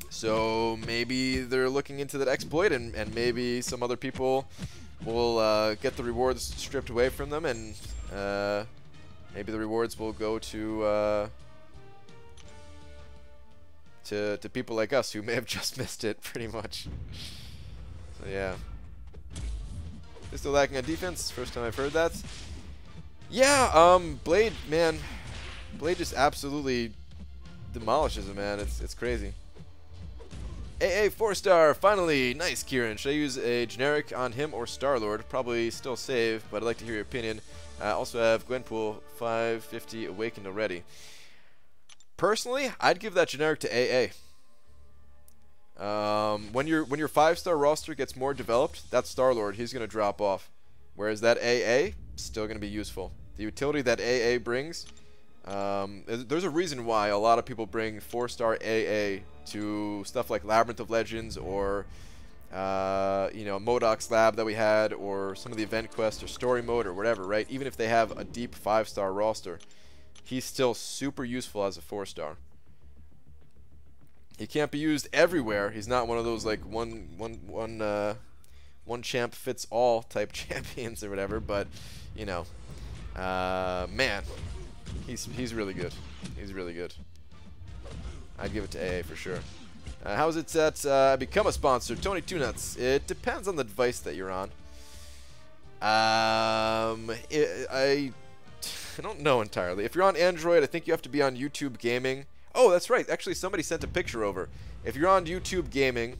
So maybe they're looking into that exploit, and maybe some other people will get the rewards stripped away from them, and maybe the rewards will go to people like us who may have just missed it, pretty much. So yeah. They're still lacking on defense. First time I've heard that. Yeah, Blade, man. Blade just absolutely demolishes him, man. It's crazy. AA 4-star, finally. Nice, Kieran. Should I use a generic on him or Star-Lord? Probably still save, but I'd like to hear your opinion. Also have Gwenpool 550 awakened already. Personally, I'd give that generic to AA. When your 5-star roster gets more developed, that Star-Lord, he's going to drop off. Whereas that AA, still going to be useful. The utility that AA brings, there's a reason why a lot of people bring 4-star AA to stuff like Labyrinth of Legends, or you know, MODOK's Lab that we had, or some of the event quests or story mode or whatever, right? Even if they have a deep 5-star roster, he's still super useful as a 4-star. He can't be used everywhere. He's not one of those like one champ fits all type champions or whatever, but you know, man, he's really good. He's really good. I'd give it to AA for sure. How is it that become a sponsor? Tony Two Nuts. It depends on the device that you're on. I don't know entirely. If you're on Android, I think you have to be on YouTube Gaming. Oh, that's right. Actually, somebody sent a picture over. If you're on YouTube Gaming,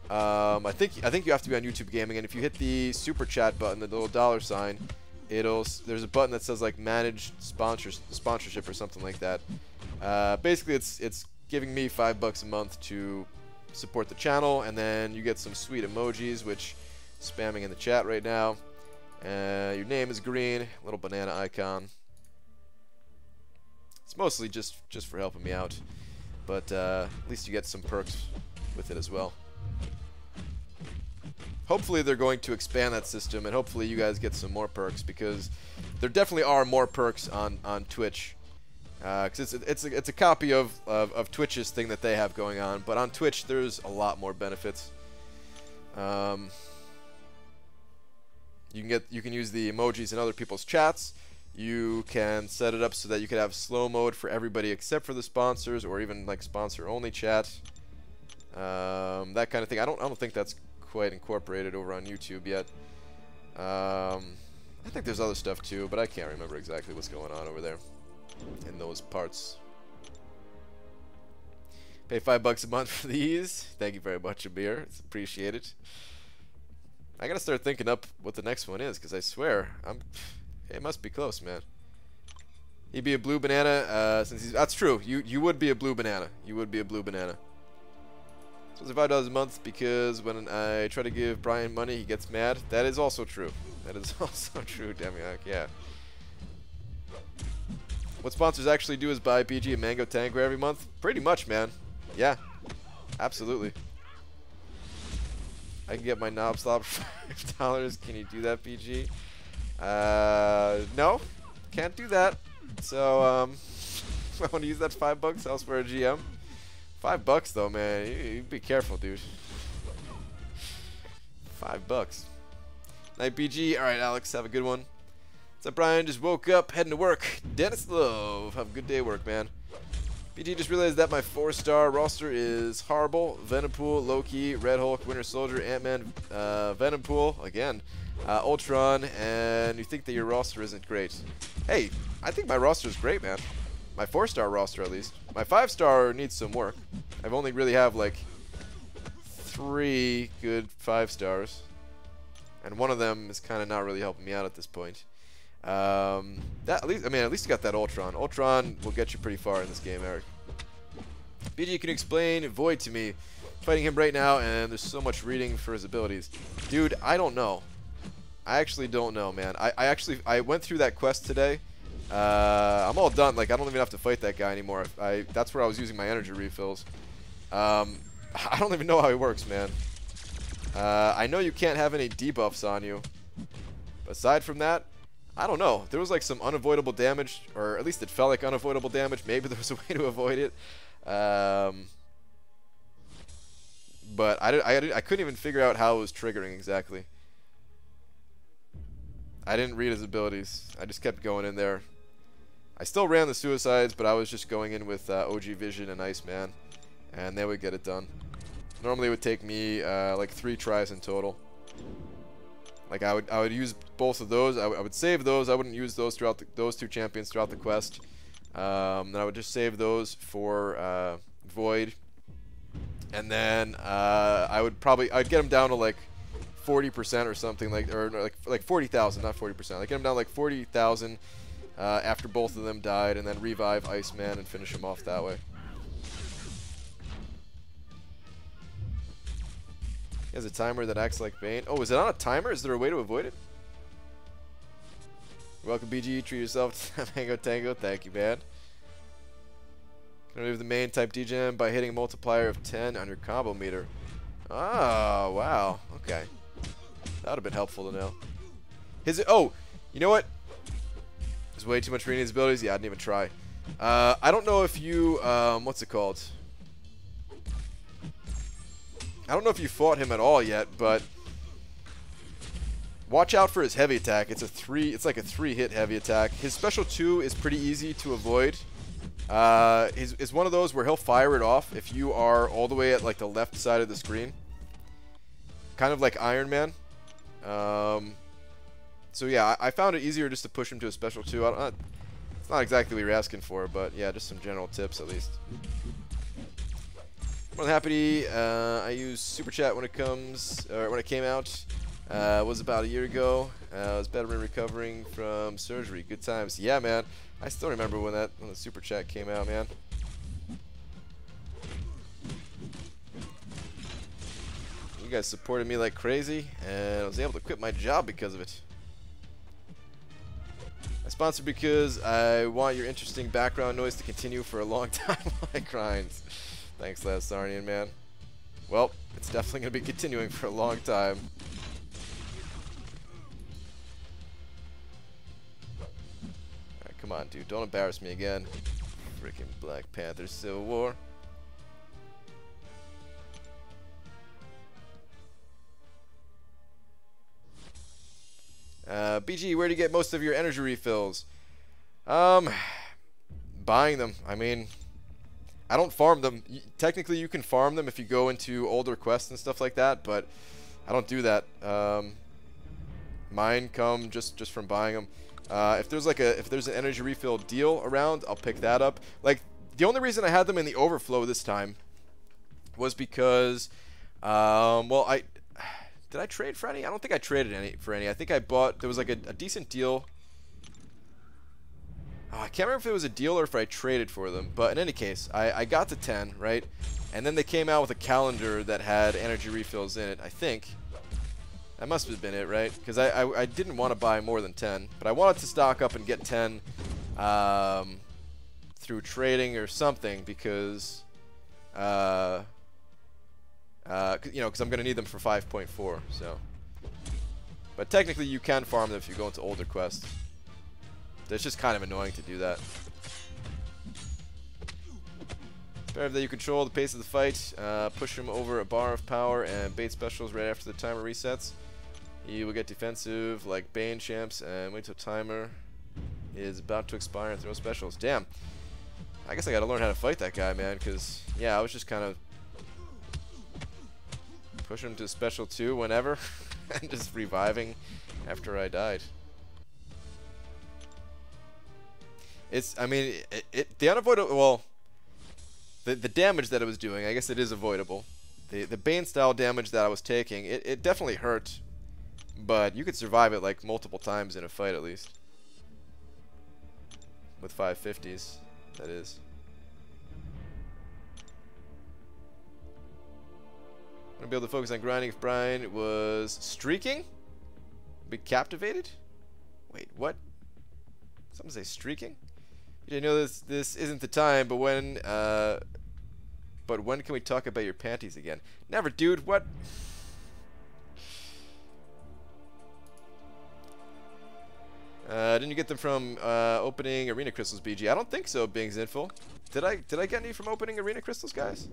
I think you have to be on YouTube Gaming, and if you hit the super chat button, the little $sign, there's a button that says like manage sponsorship or something like that. Basically, it's giving me $5 a month to support the channel, and then you get some sweet emojis, which spamming in the chat right now. Your name is green, little banana icon. It's mostly just for helping me out, but at least you get some perks with it as well. Hopefully they're going to expand that system, and hopefully you guys get some more perks, because there definitely are more perks on Twitch. Because it's a copy of Twitch's thing that they have going on, but on Twitch there's a lot more benefits. You can use the emojis in other people's chats. You can set it up so that you can have slow mode for everybody except for the sponsors, or even like sponsor only chat. That kind of thing. I don't think that's quite incorporated over on YouTube yet. I think there's other stuff too, but I can't remember exactly what's going on over there in those parts. Pay $5 a month for these. Thank you very much, Amir. It's appreciated. I gotta start thinking up what the next one is, because I swear it must be close, man. He'd be a blue banana, since that's true. You would be a blue banana. You would be a blue banana. So it's $5 a month, because when I try to give Brian money, he gets mad. That is also true. That is also true, Demiak. Yeah. What sponsors actually do is buy PG and Mango Tango every month. Pretty much, man. Yeah. Absolutely. I can get my knob slop for $5. Can you do that, PG? No. Can't do that. So, I want to use that $5 elsewhere, GM. $5 though, man. You be careful, dude. $5. Night, PG. Alright, Alex. Have a good one. What's up, Brian? Just woke up, heading to work. Dennis Love. Have a good day at work, man. PG just realized that my 4-star roster is horrible. Venompool, Loki, Red Hulk, Winter Soldier, Ant-Man, Venompool, again, Ultron, and you think that your roster isn't great. Hey, I think my roster is great, man. My 4-star roster, at least. My 5-star needs some work. I've only really have, like, 3 good 5-stars. And one of them is kind of not really helping me out at this point. At least you got that Ultron. Ultron will get you pretty far in this game, Eric. BG, can you explain Void to me? Fighting him right now, and there's so much reading for his abilities. Dude, I don't know. I actually don't know, man. I went through that quest today. I'm all done. Like, I don't even have to fight that guy anymore. That's where I was using my energy refills. I don't even know how he works, man. I know you can't have any debuffs on you. Aside from that, I don't know. There was like some unavoidable damage, or at least it felt like unavoidable damage. Maybe there was a way to avoid it. But I couldn't even figure out how it was triggering exactly. I didn't read his abilities. I just kept going in there. I still ran the suicides, but I was just going in with OG Vision and Iceman, and they would get it done. Normally it would take me like 3 tries in total. Like I would use both of those. I would save those. I wouldn't use those throughout those 2 champions throughout the quest. Then I would just save those for Void, and then I'd get them down to like 40% or something, or like 40,000, not 40%. Like get them down to like 40,000 after both of them died, and then revive Iceman and finish him off that way. He has a timer that acts like Bane. Oh, is it on a timer? Is there a way to avoid it? Welcome, BG. Treat yourself to Mango Tango. Thank you, man. Can remove the main type DGM by hitting a multiplier of 10 on your combo meter. Oh, wow. Okay. That would have been helpful to know. Oh, you know what? There's way too much reading his abilities. Yeah, I didn't even try. I don't know if you, what's it called? I don't know if you fought him at all yet, but watch out for his heavy attack. It's like a 3-hit heavy attack. His special 2 is pretty easy to avoid. is one of those where he'll fire it off if you are all the way at like the left side of the screen. Kind of like Iron Man. So yeah, I found it easier just to push him to a special 2. It's not exactly what you're asking for, but yeah, just some general tips at least. More than happy. I use Super Chat when it comes, or when it came out. It was about a year ago. I was better than recovering from surgery. Good times. Yeah, man. I still remember when the Super Chat came out, man. You guys supported me like crazy, and I was able to quit my job because of it. I sponsored because I want your interesting background noise to continue for a long time while I grind. Thanks, Lasarnian, man. Well, it's definitely going to be continuing for a long time. Alright, come on, dude. Don't embarrass me again. Freaking Black Panther Civil War. BG, where do you get most of your energy refills? Buying them. I mean, I don't farm them. Technically, you can farm them if you go into older quests and stuff like that, but I don't do that. Mine come just from buying them. If there's an energy refill deal around, I'll pick that up. Like, the only reason I had them in the overflow this time was because, well, did I trade for any? I don't think I traded for any. I think I bought, there was like a decent deal. Oh, I can't remember if it was a deal or if I traded for them. But in any case, I got to 10, right? And then they came out with a calendar that had energy refills in it, I think. That must have been it, right? Because I didn't want to buy more than 10. But I wanted to stock up and get 10 through trading or something because... you know, because I'm going to need them for 5.4, so. But technically you can farm them if you go into older quests. It's just kind of annoying to do that. Better that you control the pace of the fight, push him over a bar of power, and bait specials right after the timer resets. You will get defensive like Bane champs, and wait till timer is about to expire and throw specials. Damn. I guess I got to learn how to fight that guy, man, because, yeah, I was just kind of pushing him to special 2 whenever, and just reviving after I died. It's, I mean, the unavoidable, well, the damage that it was doing, I guess it is avoidable. The Bane style damage that I was taking, it definitely hurt, but you could survive it like multiple times in a fight at least. With 550s, that is. I'm gonna be able to focus on grinding if Brian was streaking? Be captivated? Wait, what? Someone say streaking? You didn't know this isn't the time, but when can we talk about your panties again? Never, dude. What? Didn't you get them from opening arena crystals, BG? I don't think so, being Zinful. Did I get any from opening arena crystals, guys?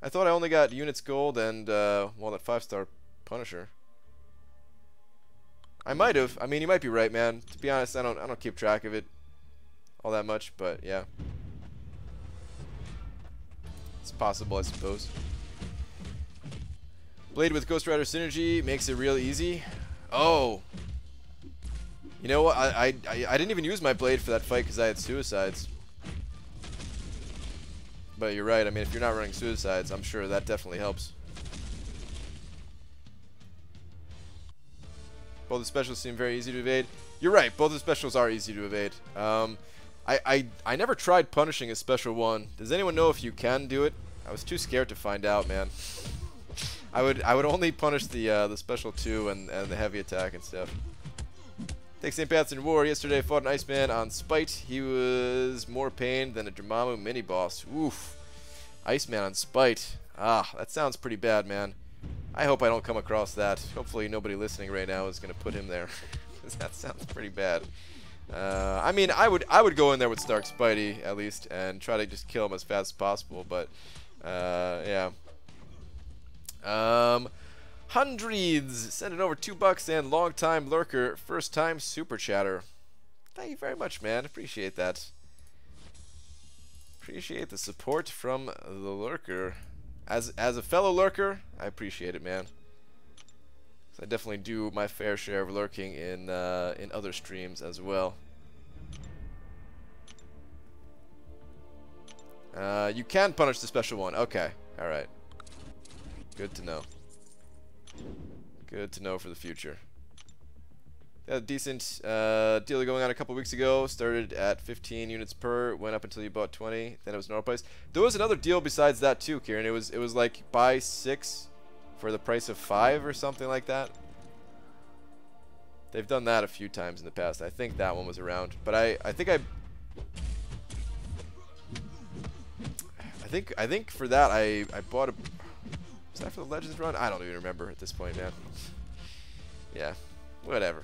I thought I only got units gold and well, that 5-star Punisher. I might have. I mean, you might be right, man. To be honest, I don't keep track of it all that much, but yeah. It's possible, I suppose. Blade with Ghost Rider synergy makes it real easy. Oh. You know what? I didn't even use my blade for that fight because I had suicides. But you're right. I mean, if you're not running suicides, I'm sure that definitely helps. Both the specials seem very easy to evade. You're right. Both the specials are easy to evade. I never tried punishing a special 1. Does anyone know if you can do it? I was too scared to find out, man. I would only punish the special 2 and the heavy attack and stuff. Take St. Pat's in War. Yesterday I fought an Iceman on Spite. He was more pain than a Dormammu mini-boss. Oof. Iceman on Spite. Ah, that sounds pretty bad, man. I hope I don't come across that. Hopefully nobody listening right now is going to put him there. Because that sounds pretty bad. I mean, I would go in there with Stark Spidey, at least, and try to just kill him as fast as possible, but, yeah. Hundreds sending over $2 and long-time lurker, first-time super chatter. Thank you very much, man. Appreciate that. Appreciate the support from the lurker. As a fellow lurker, I appreciate it, man. I definitely do my fair share of lurking in other streams as well. You can punish the special one. Okay, all right. Good to know. Good to know for the future. Got a decent deal going on a couple weeks ago. Started at 15 units per, went up until you bought 20. Then it was normal price. There was another deal besides that too, Kieran. It was like buy 6 for the price of 5 or something like that. They've done that a few times in the past. I think that one was around, but I think for that I bought a. Was that for the Legends run? I don't even remember at this point, man. Yeah, whatever.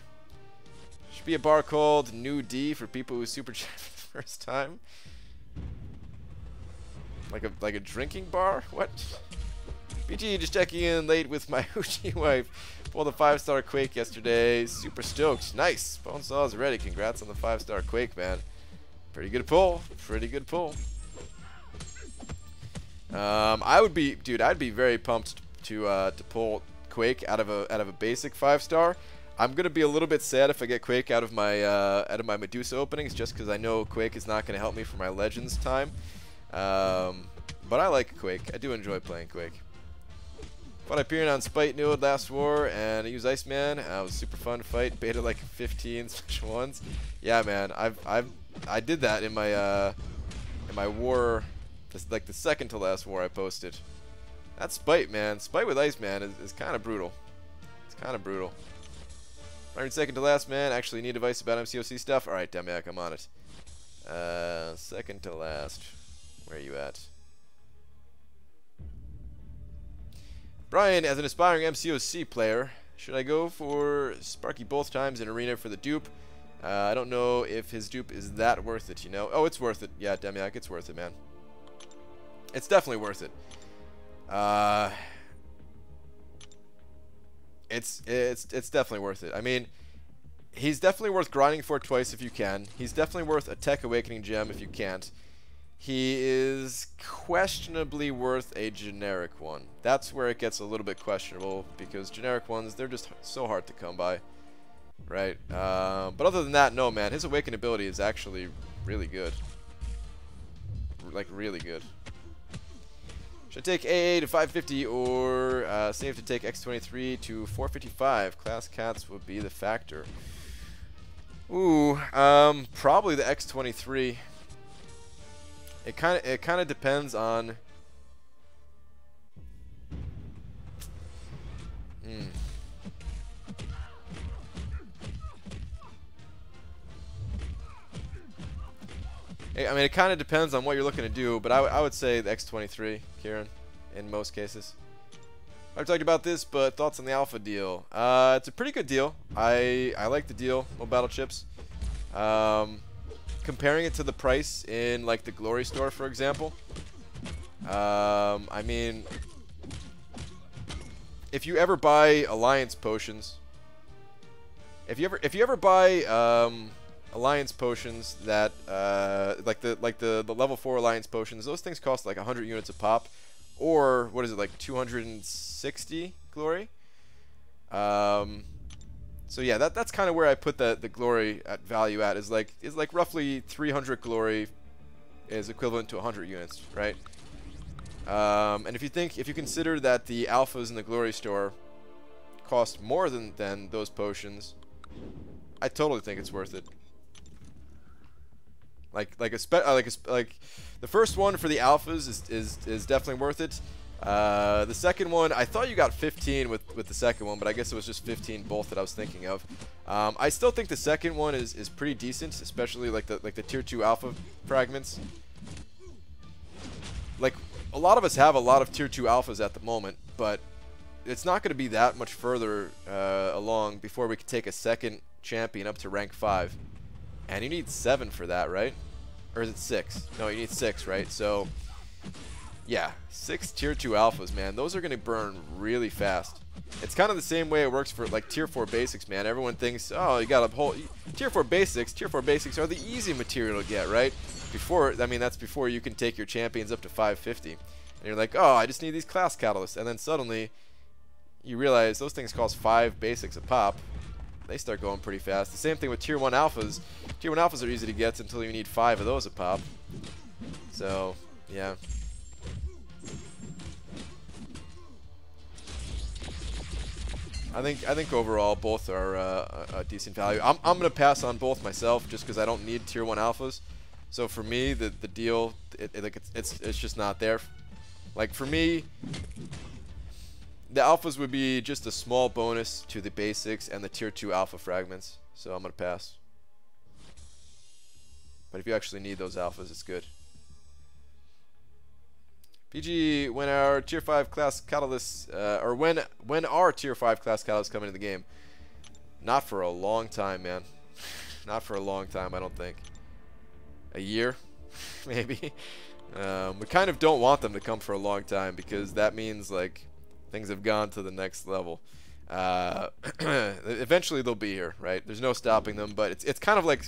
Should be a bar called New D for people who super chat for the first time. Like a drinking bar? What? BG just checking in late with my Hoochie wife. Pulled a 5-star Quake yesterday. Super stoked. Nice. Bonesaw's ready. Congrats on the 5-star Quake, man. Pretty good pull. Pretty good pull. I would be, dude. I'd be very pumped to pull Quake out of a basic 5-star. I'm gonna be a little bit sad if I get Quake out of my Medusa openings, just because I know Quake is not gonna help me for my Legends time. But I like Quake. I do enjoy playing Quake. Fought Hyperion on Spite Node last war, and I used Iceman. It was super fun to fight. Beta like 15 special ones. Yeah, man. I did that in my war, like the second to last war I posted. That Spite, man. Spite with Iceman is kind of brutal. It's kind of brutal. Second to last, man. Actually need advice about MCOC stuff. All right, Demiak, I'm on it. Second to last. Where are you at? Brian, as an aspiring MCOC player, should I go for Sparky both times in Arena for the dupe? I don't know if his dupe is that worth it, you know. Oh, it's worth it. Yeah, Demiak, it's worth it, man. It's definitely worth it. It's definitely worth it. I mean, he's definitely worth grinding for twice if you can. He's definitely worth a Tech Awakening gem if you can't. He is questionably worth a generic one. That's where it gets a little bit questionable, because generic ones, they're just so hard to come by, right? But other than that, no, man. His Awaken ability is actually really good. Like, really good. Should I take AA to 550 or save to take X23 to 455? Class Cats would be the factor. Ooh, probably the X23. It kind of depends on. I mean, it kind of depends on what you're looking to do, but I would say the X23, Kieran, in most cases. I've talked about this, but thoughts on the Alpha deal? It's a pretty good deal. I like the deal. Mobile battle chips. Comparing it to the price in like the Glory store, for example. I mean, if you ever buy Alliance potions, if you ever buy Alliance potions that like the level 4 Alliance potions, those things cost like 100 units a pop, or what is it, like 260 glory? So yeah, that's kind of where I put the glory at value at, is like roughly 300 glory is equivalent to 100 units, right? And if you consider that the alphas in the glory store cost more than those potions, I totally think it's worth it. Like the first one for the alphas is definitely worth it. The second one, I thought you got 15 with the second one, but I guess it was just 15 both that I was thinking of. I still think the second one is pretty decent, especially like the tier 2 alpha fragments. Like, a lot of us have a lot of tier 2 alphas at the moment, but it's not going to be that much further along before we can take a second champion up to rank 5. And you need 7 for that, right? Or is it 6? No, you need 6, right? So, yeah, 6 tier 2 alphas, man. Those are going to burn really fast. It's kind of the same way it works for like tier 4 basics, man. Everyone thinks, oh, you got a whole tier 4 basics. Tier 4 basics are the easy material to get, right? before, I mean, that's before you can take your champions up to 550. And you're like, oh, I just need these class catalysts. And then suddenly, you realize those things cost 5 basics a pop. They start going pretty fast. The same thing with Tier 1 Alphas. Tier 1 Alphas are easy to get until you need 5 of those a pop. So, yeah. I think overall both are a decent value. I'm gonna pass on both myself just because I don't need Tier 1 Alphas. So for me, the deal, it's just not there. Like for me, the Alphas would be just a small bonus to the basics and the Tier 2 Alpha fragments. So I'm gonna pass. But if you actually need those Alphas, it's good. PG, when our Tier 5 class catalysts, or when our Tier 5 class catalysts come into the game? Not for a long time, man. Not for a long time, I don't think. A year, maybe. We kind of don't want them to come for a long time because that means like things have gone to the next level. Eventually they'll be here, right? There's no stopping them, but it's kind of like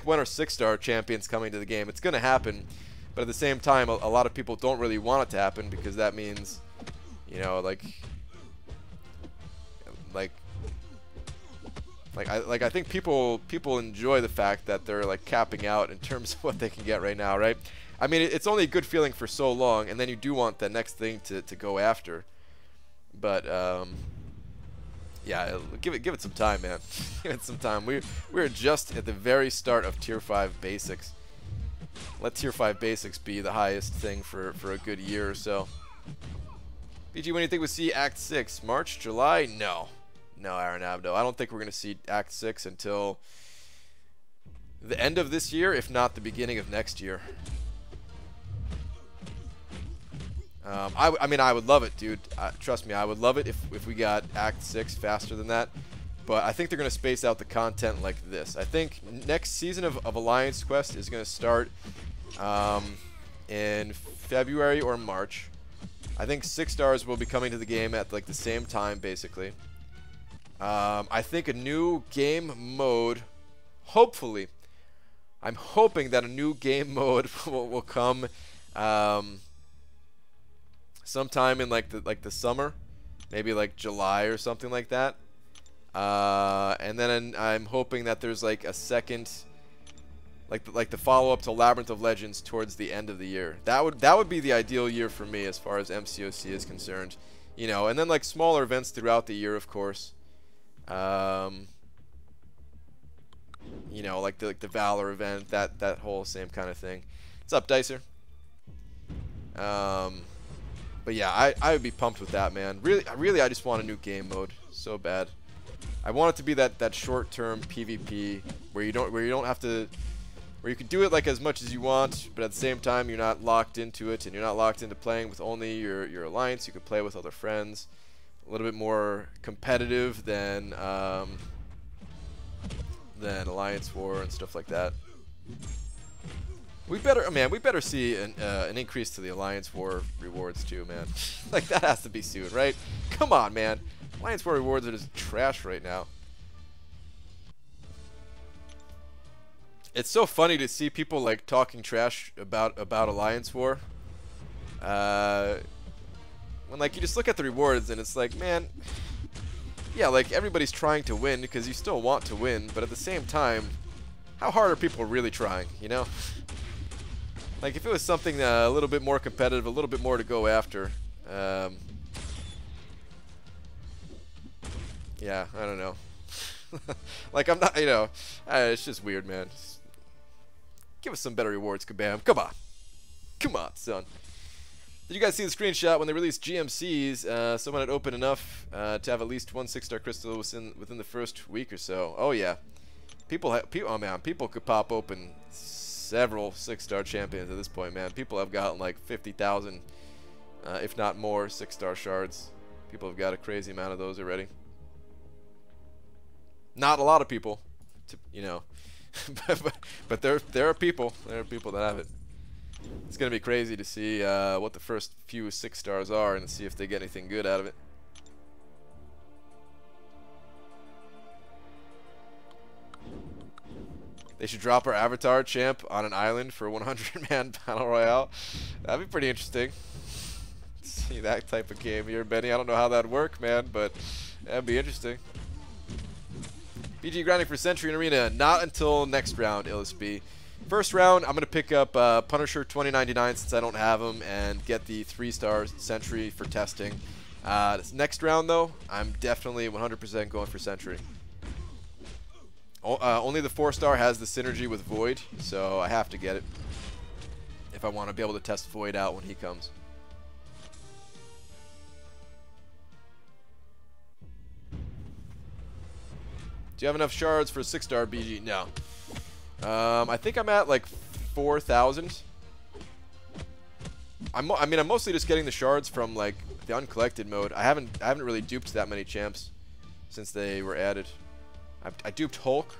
when our 6-star champions coming to the game. It's gonna happen. But at the same time, a lot of people don't really want it to happen because that means, you know, like I think people enjoy the fact that they're like capping out in terms of what they can get right now, right? I mean, it's only a good feeling for so long, and then you do want the next thing to go after. But yeah, give it some time, man. Give it some time. We're just at the very start of Tier 5 basics. Let Tier 5 basics be the highest thing for a good year or so. BG, when do you think we'll see Act 6? March? July? No. No, Aaron Abdo. I don't think we're going to see Act 6 until the end of this year, if not the beginning of next year. I mean, I would love it, dude. Trust me, I would love it if we got Act 6 faster than that. But I think they're going to space out the content like this. I think next season of Alliance Quest is going to start in February or March. I think 6 stars will be coming to the game at like the same time, basically. I think a new game mode, hopefully, I'm hoping that a new game mode will come sometime in like the summer, maybe like July or something like that. And then I'm hoping that there's like a second, like the follow-up to Labyrinth of Legends towards the end of the year. That would be the ideal year for me as far as MCOC is concerned, you know. And then like smaller events throughout the year, of course. You know, like the Valor event, that whole same kind of thing. What's up, Dicer? But yeah, I would be pumped with that, man. Really, I just want a new game mode so bad. I want it to be that short-term PvP where you don't have to, where you can do it like as much as you want, but at the same time you're not locked into it, and you're not locked into playing with only your alliance. You can play with other friends. A little bit more competitive than Alliance War and stuff like that. We better see an increase to the Alliance War rewards too, man. Like that has to be soon, right? Come on, man. Alliance War rewards are just trash right now. It's so funny to see people like talking trash about Alliance War. When like you just look at the rewards and it's like, man, yeah, like everybody's trying to win because you still want to win, but at the same time, how hard are people really trying, you know? Like if it was something a little bit more competitive, a little bit more to go after, yeah, I don't know. Like I'm not, you know, it's just weird, man. Just give us some better rewards, Kabam. Come on. Come on, son. Did you guys see the screenshot when they released GMCs? Someone had opened enough to have at least one 6-star crystal within the first week or so. Oh yeah, oh man, people could pop open several 6-star champions at this point, man. People have gotten like 50,000, if not more, 6-star shards. People have got a crazy amount of those already. Not a lot of people, you know, but there are people. There are people that have it. It's gonna be crazy to see what the first few 6-stars are and see if they get anything good out of it. They should drop our Avatar champ on an island for a 100-man battle royale. That'd be pretty interesting. See that type of game here, Benny. I don't know how that'd work, man, but that'd be interesting. BG grinding for Sentry and Arena. Not until next round, ILSB. First round, I'm going to pick up Punisher 2099 since I don't have him and get the 3-star Sentry for testing. This next round, though, I'm definitely 100% going for Sentry. Only the 4-star has the synergy with Void, so I have to get it if I want to be able to test Void out when he comes. Do you have enough shards for a 6-star BG? No. I think I'm at like 4,000. I mean, I'm mostly just getting the shards from like the Uncollected mode. I haven't really duped that many champs since they were added. I duped Hulk.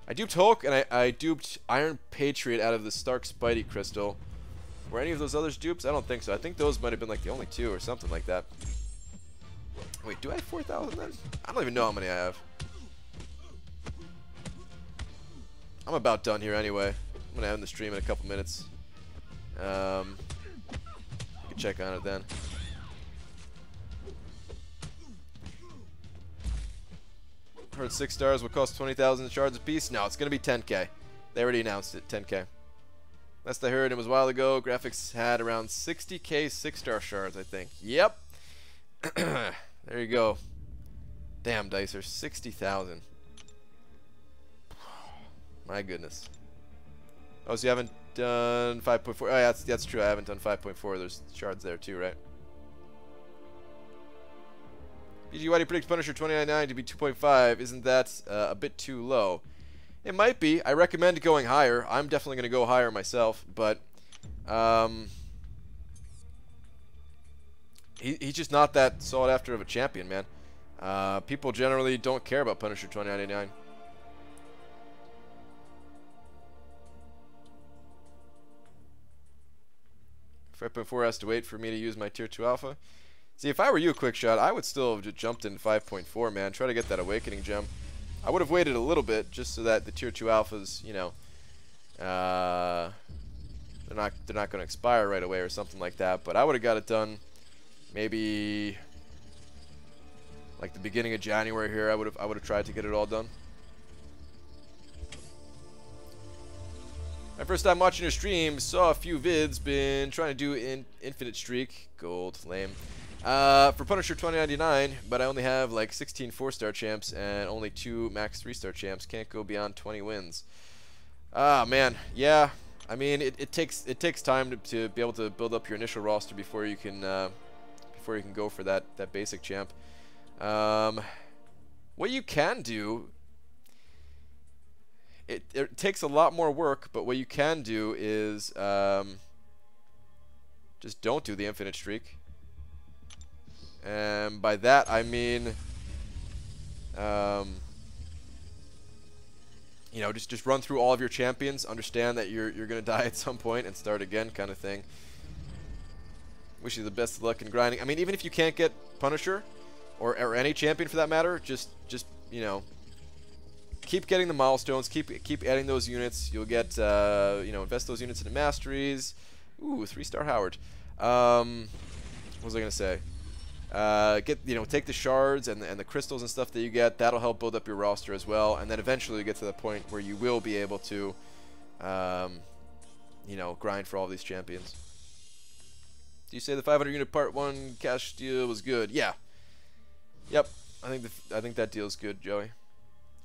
And I duped Iron Patriot out of the Stark Spidey Crystal. Were any of those others dupes? I don't think so. I think those might have been like the only 2 or something like that. Wait, do I have 4,000 then? I don't even know how many I have. I'm about done here anyway. I'm going to end the stream in a couple minutes. You can check on it then. Heard 6 stars will cost 20,000 shards apiece. No, it's going to be 10k. They already announced it, 10k. Last I heard, it was a while ago. Graphics had around 60k 6-star shards, I think. Yep. There you go. Damn, Dicer, 60,000. My goodness. Oh, so you haven't done 5.4? Oh, yeah, that's true. I haven't done 5.4. There's shards there too, right? BG, why do you predict Punisher 2099 to be 2.5? Isn't that a bit too low? It might be. I recommend going higher. I'm definitely going to go higher myself, but he's just not that sought after of a champion, man. People generally don't care about Punisher 2099. If 5.4 has to wait for me to use my tier 2 alpha. See, if I were you, Quickshot, I would still have just jumped in 5.4, man. Try to get that awakening gem. I would have waited a little bit just so that the tier 2 alphas, you know, they're not going to expire right away or something like that. But I would have got it done maybe like the beginning of January here. I would have tried to get it all done. My first time watching your stream, saw a few vids, been trying to do infinite streak, gold, lame. For Punisher 2099, but I only have like 16 4-star champs and only 2 max 3-star champs. Can't go beyond 20 wins. Ah, man, yeah. I mean, it takes time to be able to build up your initial roster before you can go for that basic champ. What you can do, it takes a lot more work, but what you can do is just don't do the infinite streak. And by that I mean, you know, just run through all of your champions, understand that you're gonna die at some point, and start again, kind of thing. Wish you the best of luck in grinding. I mean, even if you can't get Punisher, or any champion for that matter, just you know, keep getting the milestones, keep adding those units. You'll get you know, invest those units into masteries. Ooh, 3-star Howard. What was I gonna say? Take the shards and the crystals and stuff that you get. That'll help build up your roster as well, and then eventually you get to the point where you will be able to, you know, grind for all these champions. Do you say the 500 unit part 1 cash deal was good? Yeah. Yep. I think that deal is good, Joey.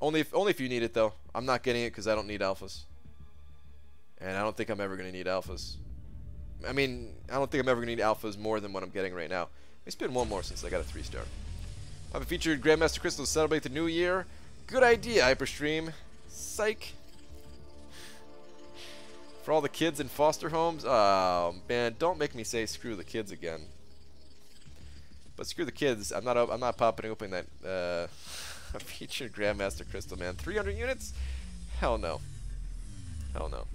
Only if you need it though. I'm not getting it because I don't need alphas, and I don't think I'm ever gonna need alphas. I mean, I don't think I'm ever gonna need alphas more than what I'm getting right now. It's been one more since I got a 3-star. I have a featured Grandmaster Crystal to celebrate the new year. Good idea, Hyperstream. Psych. For all the kids in foster homes. Oh man, don't make me say screw the kids again. But screw the kids. I'm not popping open that a featured Grandmaster Crystal, man. 300 units? Hell no. Hell no.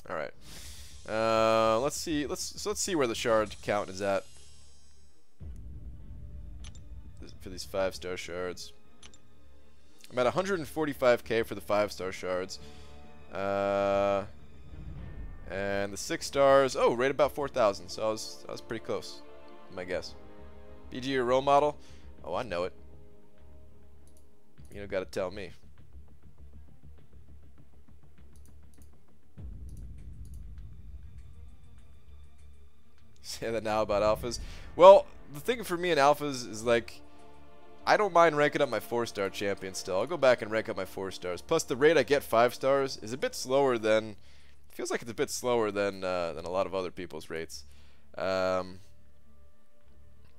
All right. Let's see. Let's see where the shard count is at for these 5-star shards. I'm at 145k for the 5-star shards. And the 6 stars, oh, right about 4,000. So I was pretty close, my guess. BG, your role model? Oh, I know it. You don't gotta tell me. Say that now about alphas. Well, the thing for me in alphas is like, I don't mind ranking up my 4-star champion still. I'll go back and rank up my 4 stars. Plus, the rate I get 5 stars is a bit slower than. Feels like it's a bit slower than a lot of other people's rates. I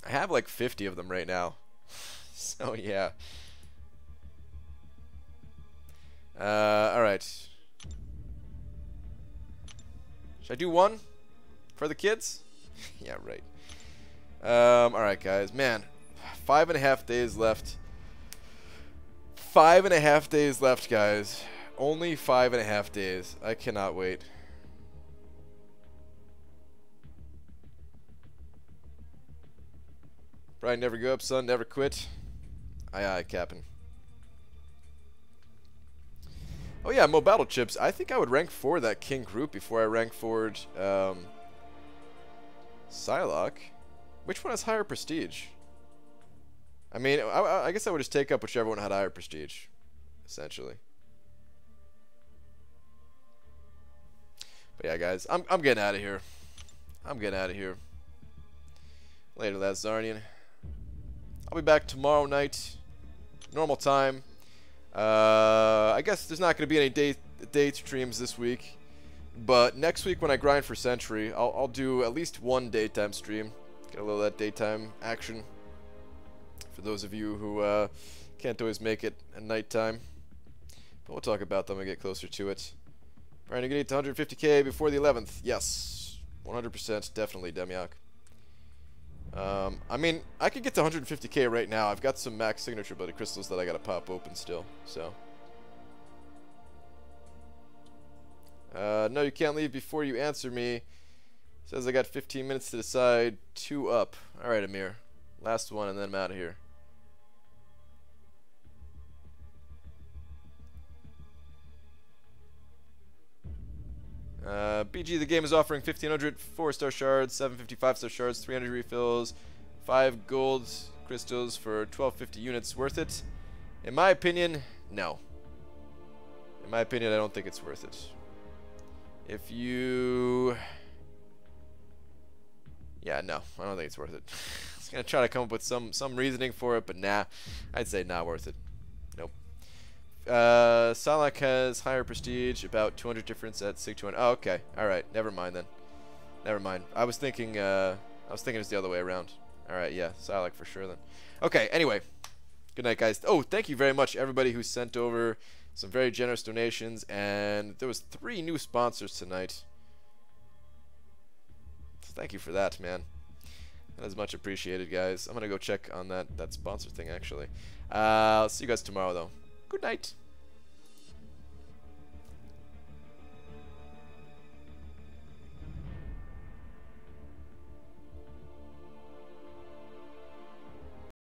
have like 50 of them right now. So yeah. All right. Should I do one for the kids? Yeah, right. All right, guys. Man, 5.5 days left. 5.5 days left, guys. Only 5.5 days. I cannot wait. Brian, never give up, son. Never quit. Aye, aye, Captain. Oh yeah, Mo Battle Chips. I think I would rank for that King group before I rank forward Psylocke. Which one has higher prestige? I mean, I guess I would just take up whichever one had higher prestige, essentially. But yeah, guys, I'm getting out of here. I'm getting out of here. Later, Lazarnian. I'll be back tomorrow night, normal time. I guess there's not going to be any date streams this week, but next week when I grind for Sentry, I'll do at least one daytime stream. Get a little of that daytime action for those of you who can't always make it at nighttime. But we'll talk about them when we get closer to it. Trying to get to 150k before the 11th. Yes, 100%, definitely, Demiok. I mean, I could get to 150k right now. I've got some max signature bloody crystals that I gotta pop open still. So, no, you can't leave before you answer me. Says I got 15 minutes to decide. 2 up. All right, Amir. Last one, and then I'm out of here. BG, the game is offering 1,500 4-star shards, 750 5-star shards, 300 refills, 5 gold crystals for 1,250 units. Worth it? In my opinion, no. In my opinion, I don't think it's worth it. If you... Yeah, no, I don't think it's worth it. I was going to try to come up with some reasoning for it, but nah, I'd say not worth it. Nope. Psylocke has higher prestige, about 200 difference at Sig 200. Oh, okay. Alright, never mind then. Never mind. I was thinking it's the other way around. Alright, yeah, Psylocke for sure then. Okay, anyway. Good night, guys. Oh, thank you very much, everybody who sent over some very generous donations, and there was 3 new sponsors tonight. So thank you for that, man. That is much appreciated, guys. I'm gonna go check on that sponsor thing, actually. I'll see you guys tomorrow, though. Good night.